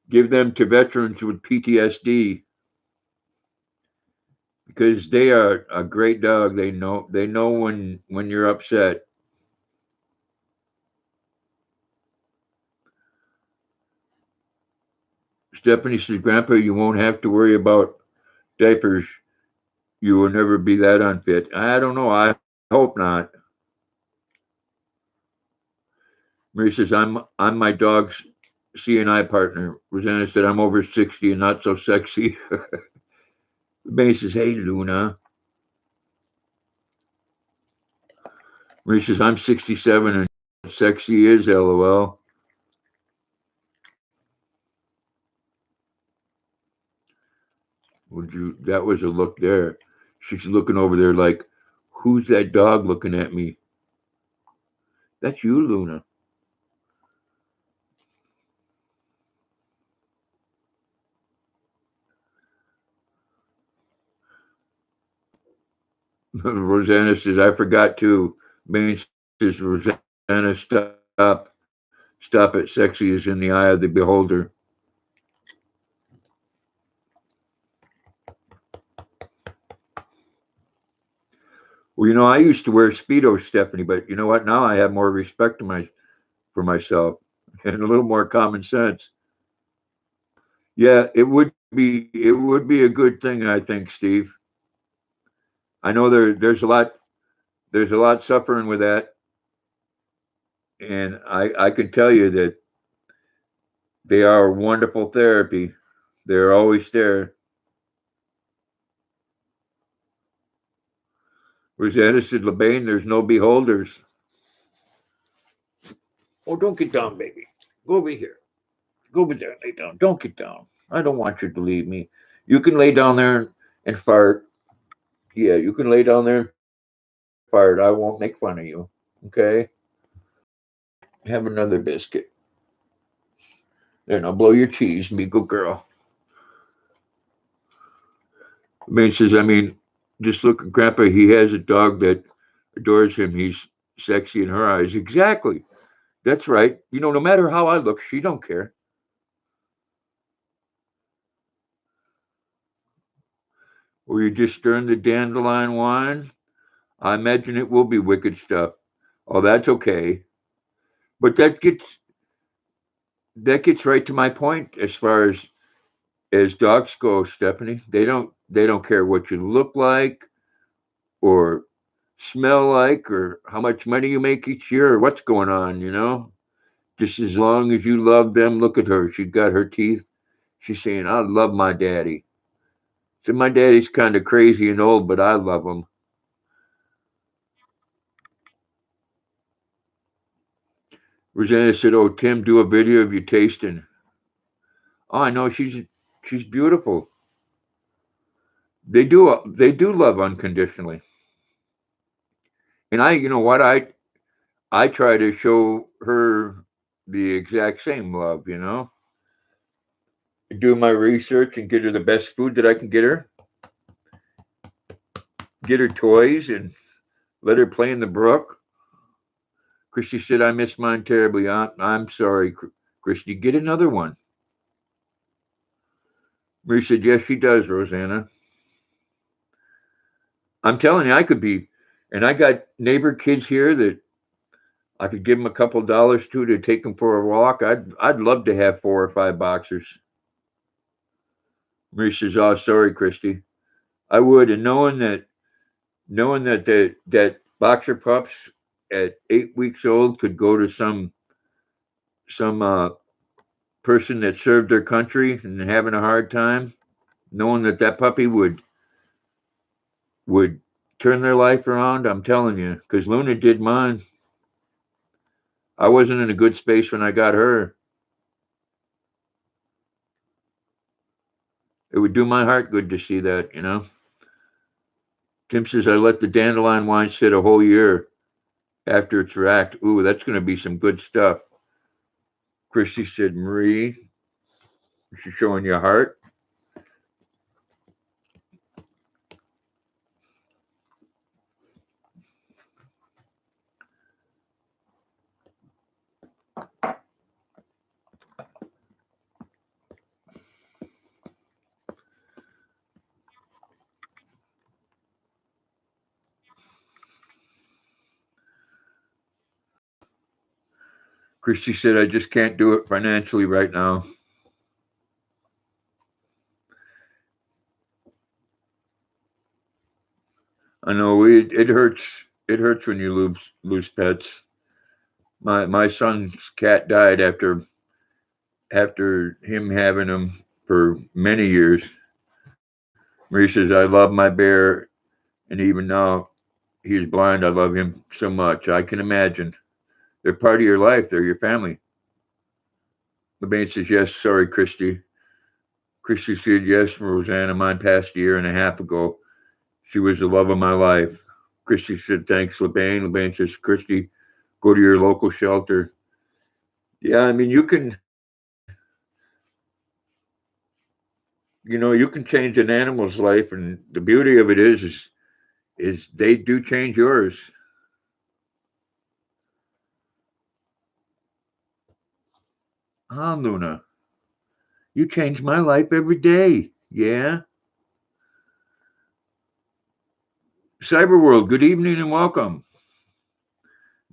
give them to veterans with PTSD because they are a great dog. They know when you're upset. Stephanie says, Grandpa, you won't have to worry about diapers. You will never be that unfit. I don't know. I hope not. Mary says, I'm my dog's CNI partner. Rosanna said, I'm over 60 and not so sexy. May says, hey, Luna. Mary says, I'm 67 and sexy is LOL. Would you? That was a look there. She's looking over there like, who's that dog looking at me? That's you, Luna. Rosanna says, I forgot to. Maine says, Rosanna, stop it. Sexy is in the eye of the beholder. Well, I used to wear Speedos, Stephanie, but you know what? Now I have more respect for myself and a little more common sense. Yeah, it would be a good thing, I think, Steve. I know there's a lot suffering with that, and I can tell you that they are wonderful therapy. They're always there. Rosanna said, LeBain, there's no beholders. Oh, don't get down, baby. Go over here. Go over there and lay down. Don't get down. I don't want you to leave me. You can lay down there and fart. Yeah, you can lay down there and fart. I won't make fun of you. Okay? Have another biscuit. There, now blow your cheese and be a good girl. Man says, I mean, just look at Grandpa. He has a dog that adores him. He's sexy in her eyes. Exactly. That's right. No matter how I look, she don't care. Or you just stirring the dandelion wine. I imagine it will be wicked stuff. Oh, that's okay. But that gets right to my point as far as dogs go, Stephanie. They don't care what you look like or smell like or how much money you make each year or what's going on. Just as long as you love them, look at her. She's got her teeth. She's saying, I love my daddy. So my daddy's kind of crazy and old, but I love him. Rosanna said, oh, Tim, do a video of you tasting. Oh, I know she's beautiful. They do love unconditionally. And you know what? I try to show her the exact same love. Do my research and get her the best food that I can get her toys and let her play in the brook. Christy said, I miss mine terribly. I'm sorry, Christy. Get another one. Marie said, yes, she does, Rosanna. I'm telling you, I could be. And I got neighbor kids here that I could give them a couple dollars to take them for a walk. I'd love to have 4 or 5 boxers. Marie says, oh, sorry, Christy. I would. And knowing that that boxer pups at 8 weeks old could go to some person that served their country and having a hard time, knowing that puppy would turn their life around. I'm telling you, because Luna did mine. I wasn't in a good space when I got her. It would do my heart good to see that. Tim says I let the dandelion wine sit a whole year after it's racked. Ooh, that's going to be some good stuff. Christy said, Marie, she's showing you heart. Christy said, I just can't do it financially right now. I know it hurts. It hurts when you lose pets. My son's cat died after him having him for many years. Marie says, I love my bear, and even now he's blind. I love him so much. I can imagine. They're part of your life. They're your family. LeBain says, yes, sorry, Christy. Christy said, yes, Rosanna. Mine passed a year and a half ago. She was the love of my life. Christy said, thanks, LeBain. LeBain says, Christy, go to your local shelter. Yeah, I mean, you can change an animal's life, and the beauty of it is is they do change yours. Ah, Luna, you change my life every day. Yeah. Cyberworld, good evening and welcome.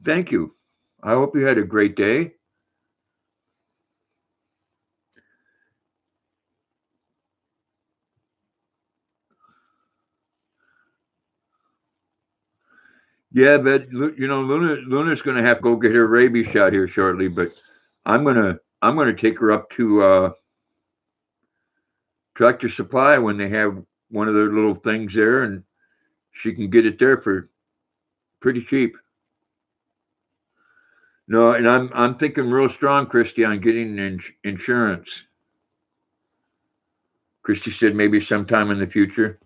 Thank you. I hope you had a great day. Yeah, but Luna's going to have to go get her rabies shot here shortly, but I'm gonna take her up to Tractor Supply when they have one of their little things there, and she can get it there for pretty cheap. No, and I'm thinking real strong, Christy, on getting insurance. Christy said maybe sometime in the future.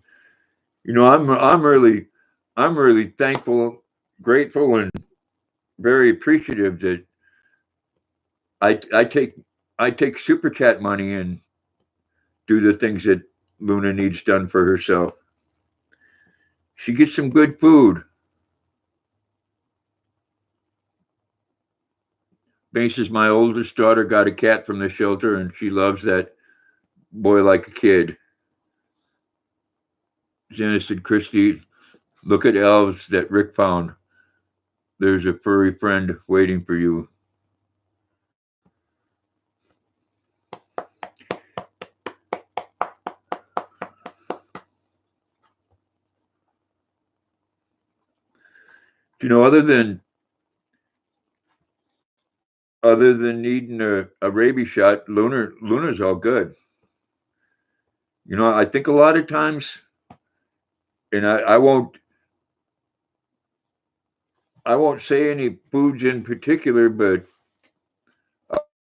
I'm really thankful, grateful, and very appreciative that I take super chat money and do the things that Luna needs done for herself. She gets some good food. Basis, my oldest daughter got a cat from the shelter, and she loves that boy like a kid. Jenna said, Christy, look at elves that Rick found. There's a furry friend waiting for you. Other than needing a rabies shot, Luna's all good. I think a lot of times, and I won't say any foods in particular, but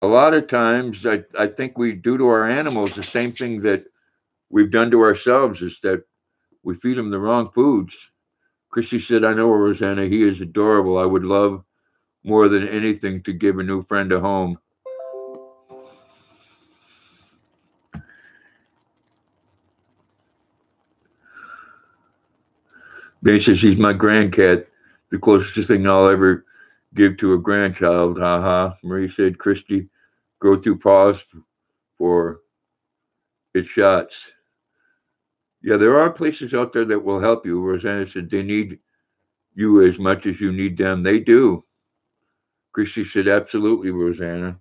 a lot of times I think we do to our animals the same thing that we've done to ourselves, is that we feed them the wrong foods. Christy said, I know Rosanna, he is adorable. I would love more than anything to give a new friend a home. Ben says he's my grandcat, the closest thing I'll ever give to a grandchild. Ha ha. Marie said, Christy, go through pause for its shots. Yeah, there are places out there that will help you. Rosanna said they need you as much as you need them. They do. Christy said, absolutely, Rosanna.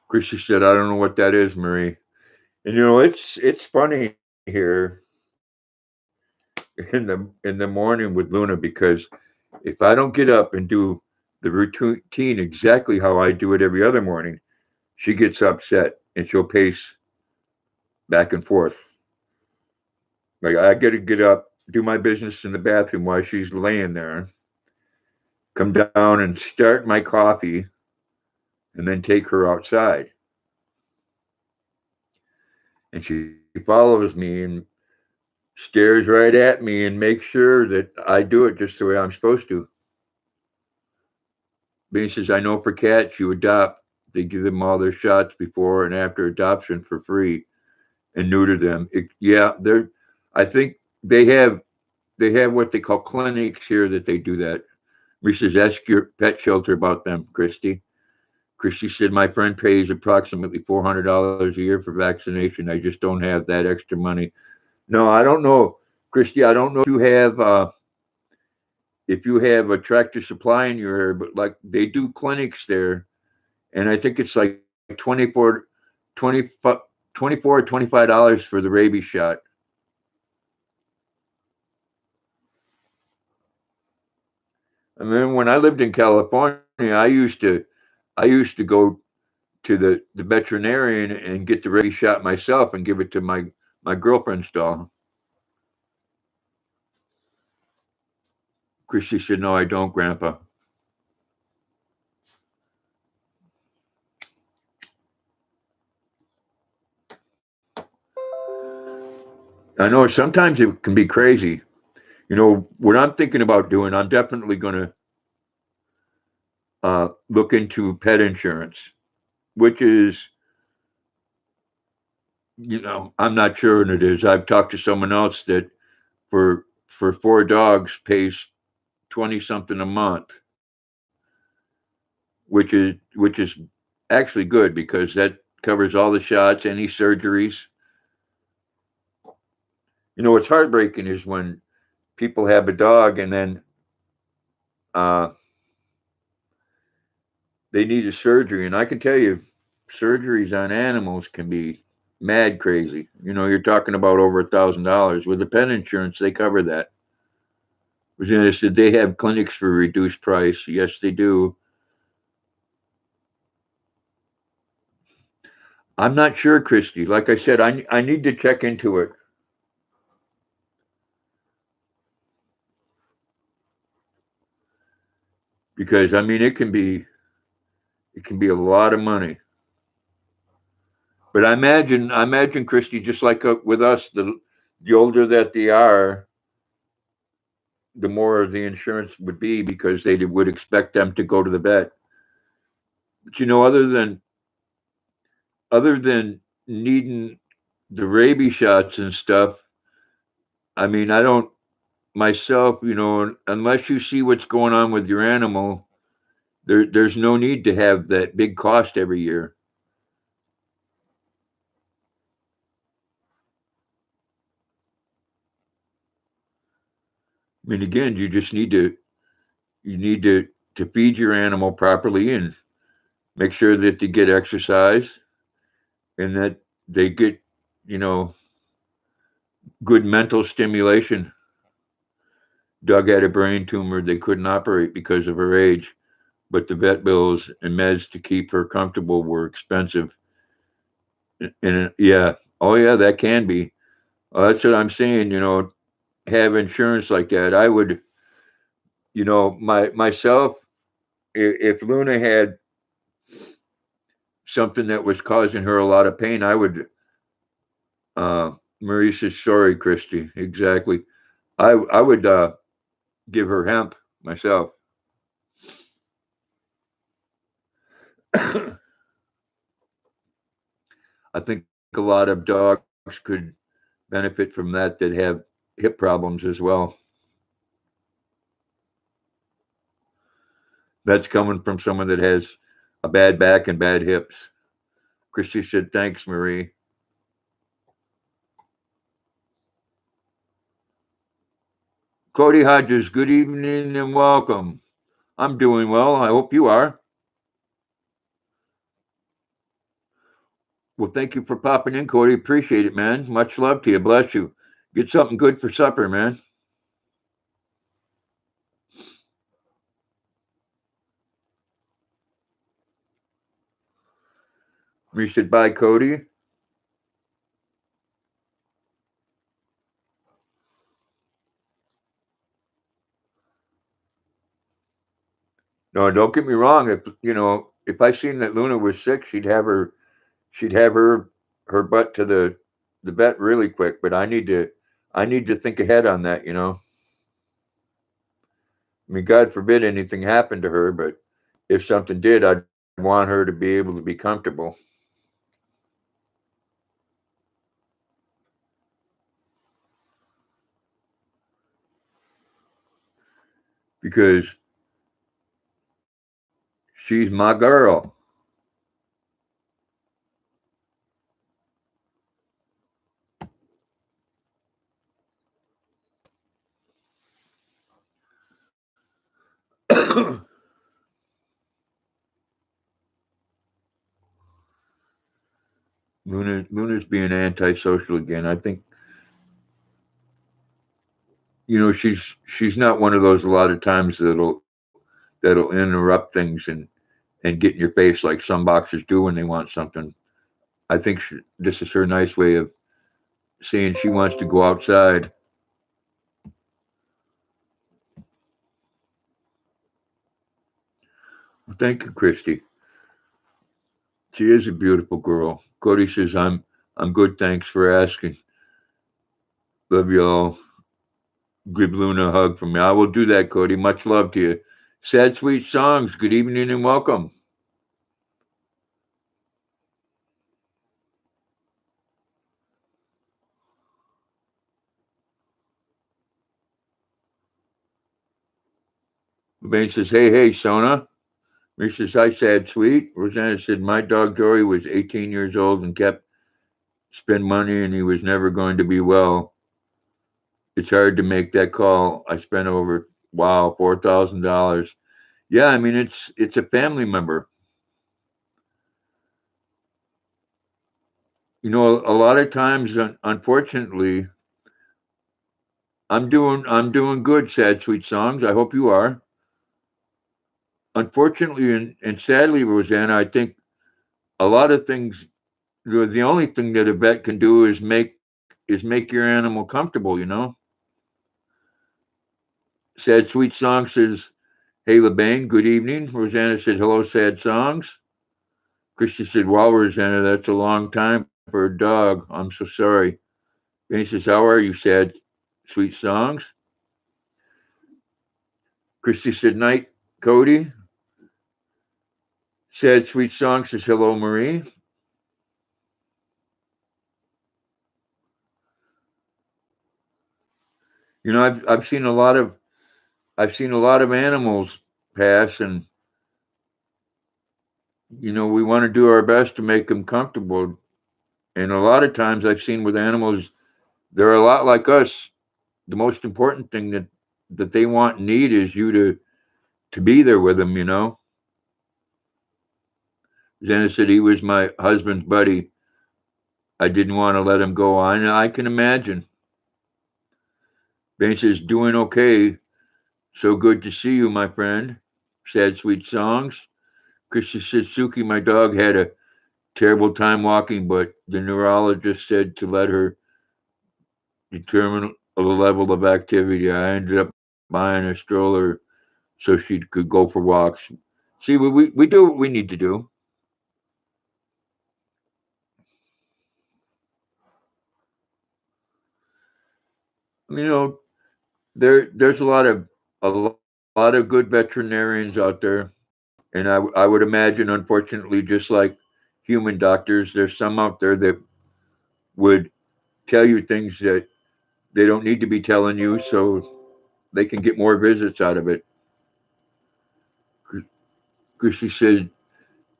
Christy said, I don't know what that is, Marie. And it's funny here in the morning with Luna, because if I don't get up and do the routine exactly how I do it every other morning, she gets upset and she'll pace back and forth. Like, I got to get up, do my business in the bathroom while she's laying there, come down and start my coffee, and then take her outside. And she follows me and stares right at me and makes sure that I do it just the way I'm supposed to. Benny says, I know for cats you adopt, they give them all their shots before and after adoption for free and neuter them. Yeah, I think they have what they call clinics here that they do that. Says, ask your pet shelter about them, Christy. Christy said, my friend pays approximately $400 a year for vaccination. I just don't have that extra money. No, I don't know, Christy. I don't know if you have a Tractor Supply in your area, but like they do clinics there, and I think it's like 20 24 or $25 for the rabies shot. And then when I lived in California, I used to go to the veterinarian and get the rabies shot myself and give it to my girlfriend's dog. Christy said, "No, I don't, Grandpa." I know sometimes it can be crazy. You know, what I'm thinking about doing, I'm definitely going to look into pet insurance, which is, you know, I'm not sure what it is. I've talked to someone else that for for four dogs pays 20 something a month, which is actually good because that covers all the shots, any surgeries. You know, what's heartbreaking is when people have a dog and then uh, they need a surgery, and I can tell you, surgeries on animals can be mad crazy. You know, you're talking about over $1,000. With the pet insurance, they cover that. I said they have clinics for reduced price. Yes, they do. I'm not sure, Christy. Like I said, I need to check into it because I mean it can be a lot of money. But I imagine Christy, just like with us, the older that they are, the more the insurance would be because they would expect them to go to the vet. But you know, other than needing the rabies shots and stuff, I mean, I don't myself, you know, unless you see what's going on with your animal, there's no need to have that big cost every year. I mean, again, you need to feed your animal properly and make sure that they get exercise and that they get, you know, good mental stimulation. Doug had a brain tumor. They couldn't operate because of her age, but the vet bills and meds to keep her comfortable were expensive. And yeah, oh yeah, that can be. That's what I'm saying. You know, have insurance like that. I would, you know, myself, if Luna had something that was causing her a lot of pain, I would. Uh, Marie says, "Sorry, Christy." Exactly. I would give her hemp myself. I think a lot of dogs could benefit from that have hip problems as well. That's coming from someone that has a bad back and bad hips. Christy said, "Thanks, Marie." Cody Hodges, good evening and welcome. I'm doing well. I hope you are. Well, thank you for popping in, Cody. Appreciate it, man. Much love to you. Bless you. Get something good for supper, man. We said bye, Cody. No, don't get me wrong. If you know, if I seen that Luna was sick, she'd have her butt to the vet really quick. But I need to think ahead on that. You know, I mean, God forbid anything happened to her, but if something did, I'd want her to be able to be comfortable because she's my girl. Luna's being antisocial again. I think you know she's not one of those a lot of times that'll interrupt things and get in your face like some boxers do when they want something. I think this is her nice way of saying she wants to go outside. Well, thank you, Christy. She is a beautiful girl. Cody says I'm good. Thanks for asking. Love y'all. Give Luna a hug from me. I will do that, Cody. Much love to you. Sad Sweet Songs, good evening and welcome. Levain says, hey, hey, Sona. He says, hi, Sad Sweet. Rosanna said, my dog Joey was 18 years old and kept spend money and he was never going to be well. It's hard to make that call. I spent over, wow, $4,000. Yeah, I mean, it's a family member. You know, a lot of times, unfortunately, I'm doing good, Sad Sweet Songs. I hope you are. Unfortunately and sadly, Rosanna, I think a lot of things. The only thing that a vet can do is make your animal comfortable. You know. Sad Sweet Song says, "Hey, LeBang, good evening." Rosanna said, "Hello, Sad Songs." Christy said, "Wow, Rosanna, that's a long time for a dog. I'm so sorry." Benny says, "How are you, Sad Sweet Songs?" Christy said, "Night, Cody." Sad Sweet Song says, "Hello, Marie." You know, I've seen a lot of animals pass, and we want to do our best to make them comfortable. And a lot of times, I've seen with animals, they're a lot like us. The most important thing that they want and need is you to be there with them. Zena said he was my husband's buddy. I didn't want to let him go on, and I can imagine. Ben says, "Doing okay. So good to see you, my friend." Sad Sweet Songs. Krista says, "Suki, my dog, had a terrible time walking, but the neurologist said to let her determine the level of activity. I ended up buying a stroller so she could go for walks." See, we do what we need to do. You know, there's a lot of good veterinarians out there, and I would imagine, unfortunately, just like human doctors, there's some out there that would tell you things that they don't need to be telling you, so they can get more visits out of it. Because she said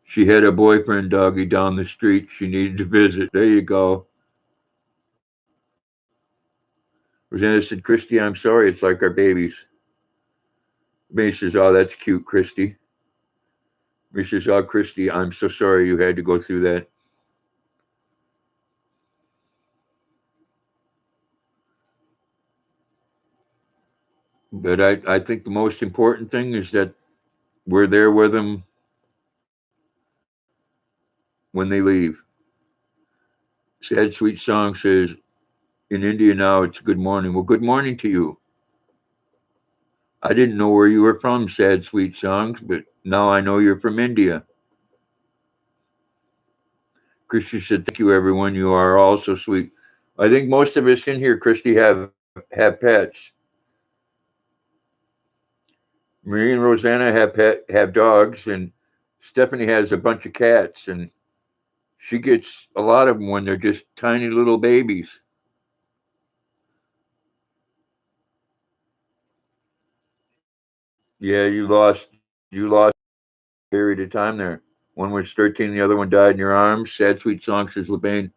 she had a boyfriend doggy down the street. She needed to visit. There you go. Rosanna said, "Christy, I'm sorry. It's like our babies." May says, "Oh, that's cute, Christy." Me says, "Oh, Christy, I'm so sorry you had to go through that." But I think the most important thing is that we're there with them when they leave. Sad Sweet Song says, in India now it's good morning. Well, good morning to you. I didn't know where you were from, Sad Sweet Songs, but now I know you're from India. Christy said, "Thank you, everyone. You are all so sweet." I think most of us in here, Christy, have pets. Marie and Rosanna have dogs, and Stephanie has a bunch of cats, and she gets a lot of them when they're just tiny little babies. Yeah, you lost period of time there. One was 13, the other one died in your arms. Sad Sweet Song says, LeBain,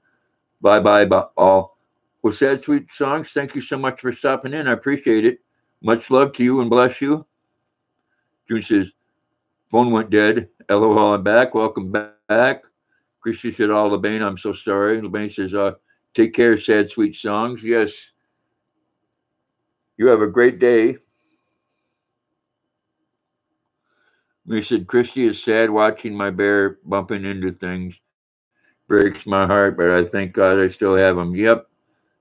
bye bye, all. Well, Sad Sweet Songs, thank you so much for stopping in. I appreciate it. Much love to you and bless you. June says, phone went dead. LOL, I'm back. Welcome back. Christy said, oh, LeBain, I'm so sorry. LeBain says, take care, Sad Sweet Songs. Yes, you have a great day. We said, Christy is sad watching my bear bumping into things. Breaks my heart, but I thank God I still have him. Yep,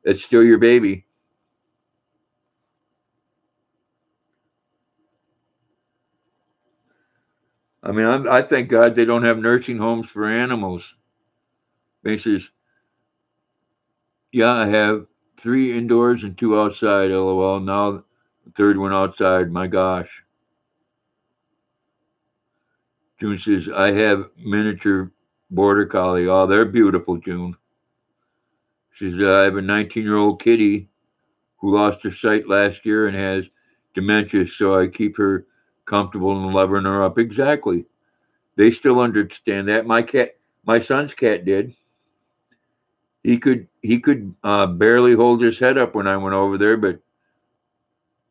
it's still your baby. I mean, I thank God they don't have nursing homes for animals. He says, yeah, I have 3 indoors and 2 outside, LOL. Now the third one outside. My gosh. June says, I have miniature border collie. Oh, they're beautiful, June. She says, I have a 19-year-old kitty who lost her sight last year and has dementia, so I keep her comfortable and loving her up. Exactly. They still understand that. My son's cat did. He could barely hold his head up when I went over there, but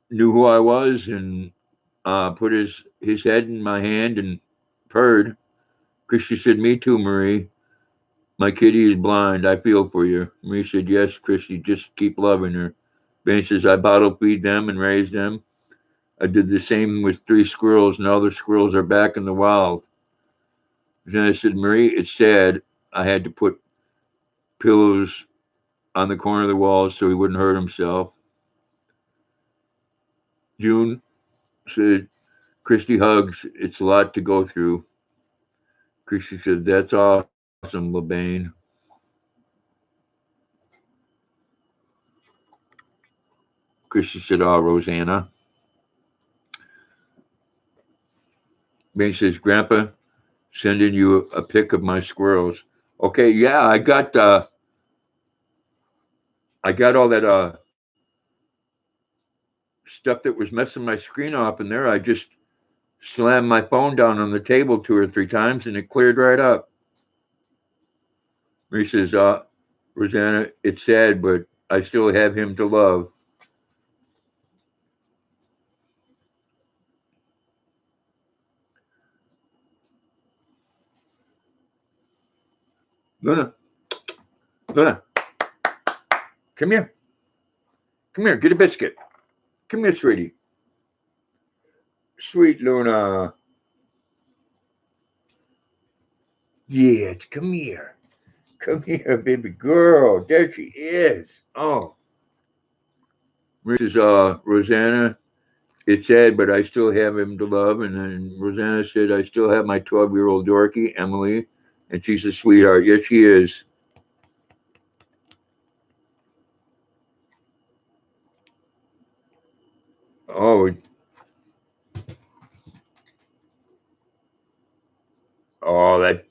knew who I was and put his head in my hand and purred. Christy said, "Me too, Marie. My kitty is blind. I feel for you." Marie said, "Yes, Christy. Just keep loving her." Ben says, "I bottle feed them and raise them. I did the same with 3 squirrels. Now the squirrels are back in the wild." Then I said, "Marie, it's sad. I had to put pillows on the corner of the wall so he wouldn't hurt himself." June said, "Christy hugs. It's a lot to go through." Christy said, "That's awesome, LeBain." Christy said, "Oh, Rosanna." Ben says, "Grandpa, sending you a pic of my squirrels." Okay, yeah, I got all that stuff that was messing my screen off in there. I just slammed my phone down on the table 2 or 3 times and it cleared right up. He says, "Rosanna, it's sad, but I still have him to love." Luna, Luna, come here. Come here, get a biscuit. Come here, sweetie. Sweet Luna. Yes, come here. Come here, baby girl. There she is. Oh. Mrs. Rosanna, it's sad, but I still have him to love. And then Rosanna said, I still have my 12-year-old Dorky, Emily, and she's a sweetheart. Yes, she is. Oh, oh, that.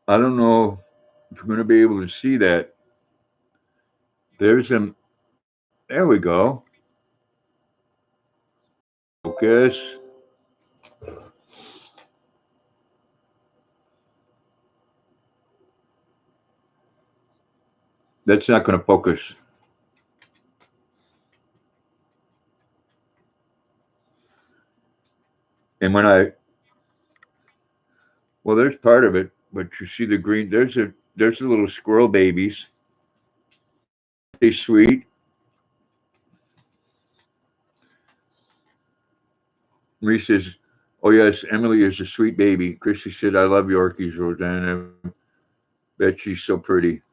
I don't know if you're going to be able to see that. There's him. There we go. Focus. That's not going to focus. And when I, well, there's part of it, but you see the green. There's the little squirrel babies. They sweet. Marie says, "Oh yes, Emily is a sweet baby." Christy said, "I love Yorkies, Rosanna. Bet she's so pretty."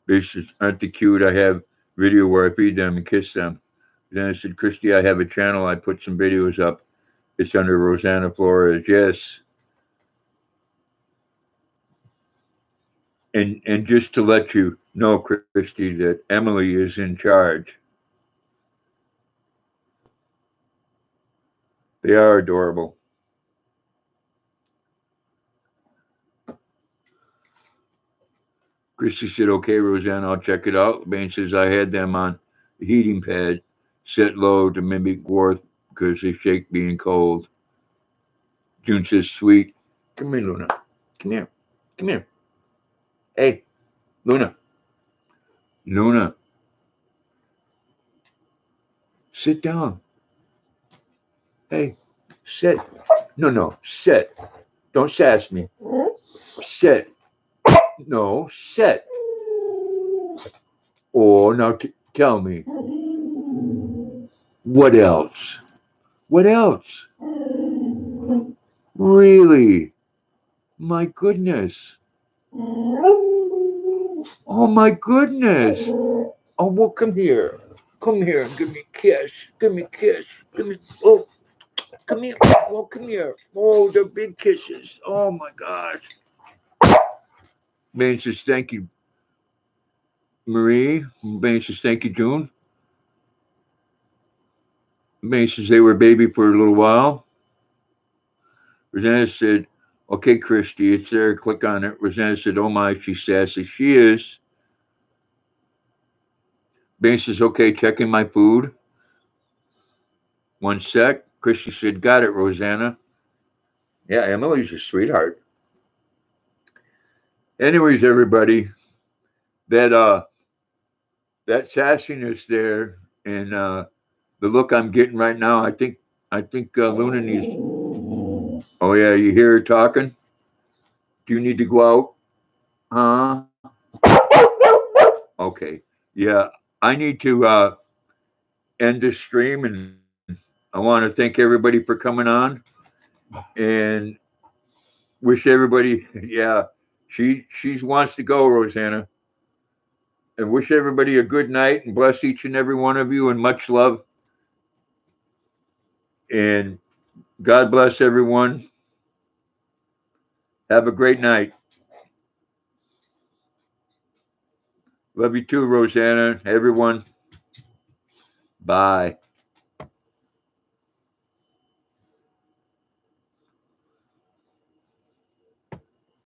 They said, "Aren't they cute? I have video where I feed them and kiss them." Then I said, "Christy, I have a channel. I put some videos up. It's under Rosanna Flores." Yes, and just to let you know, Christy, that Emily is in charge. They are adorable. Christy said, "Okay, Rosanna, I'll check it out." Bain says, "I had them on the heating pad, set low to mimic warmth because they shake being cold." June says, "Sweet. Come here, Luna. Come here. Come here. Hey, Luna. Luna, sit down. Hey, sit. No, no, sit. Don't sass me. Sit. No, sit. Oh, now tell me. What else? What else? Really? My goodness. Oh my goodness. Oh, well, come here. Come here and give me a kiss. Give me a kiss. Give me, oh, come here. Oh, come here. Oh, they're big kisses. Oh my gosh. Man says, thank you, Marie. Man says, thank you, June. Man says, they were a baby for a little while. Rosanna said, okay, Christy, it's there. Click on it. Rosanna said, oh my, she's sassy. She is. Ben says, okay, checking my food. One sec. Christy said, got it, Rosanna. Yeah, Emily's a sweetheart. Anyways, everybody, that that sassiness there and the look I'm getting right now, I think Luna needs. Oh yeah, you hear her talking? Do you need to go out? Huh? Okay. Yeah, I need to end this stream, and I want to thank everybody for coming on and wish everybody. Yeah, she wants to go, Rosanna, and wish everybody a good night and bless each and every one of you and much love and God bless everyone. Have a great night. Love you too, Rosanna. Everyone. Bye.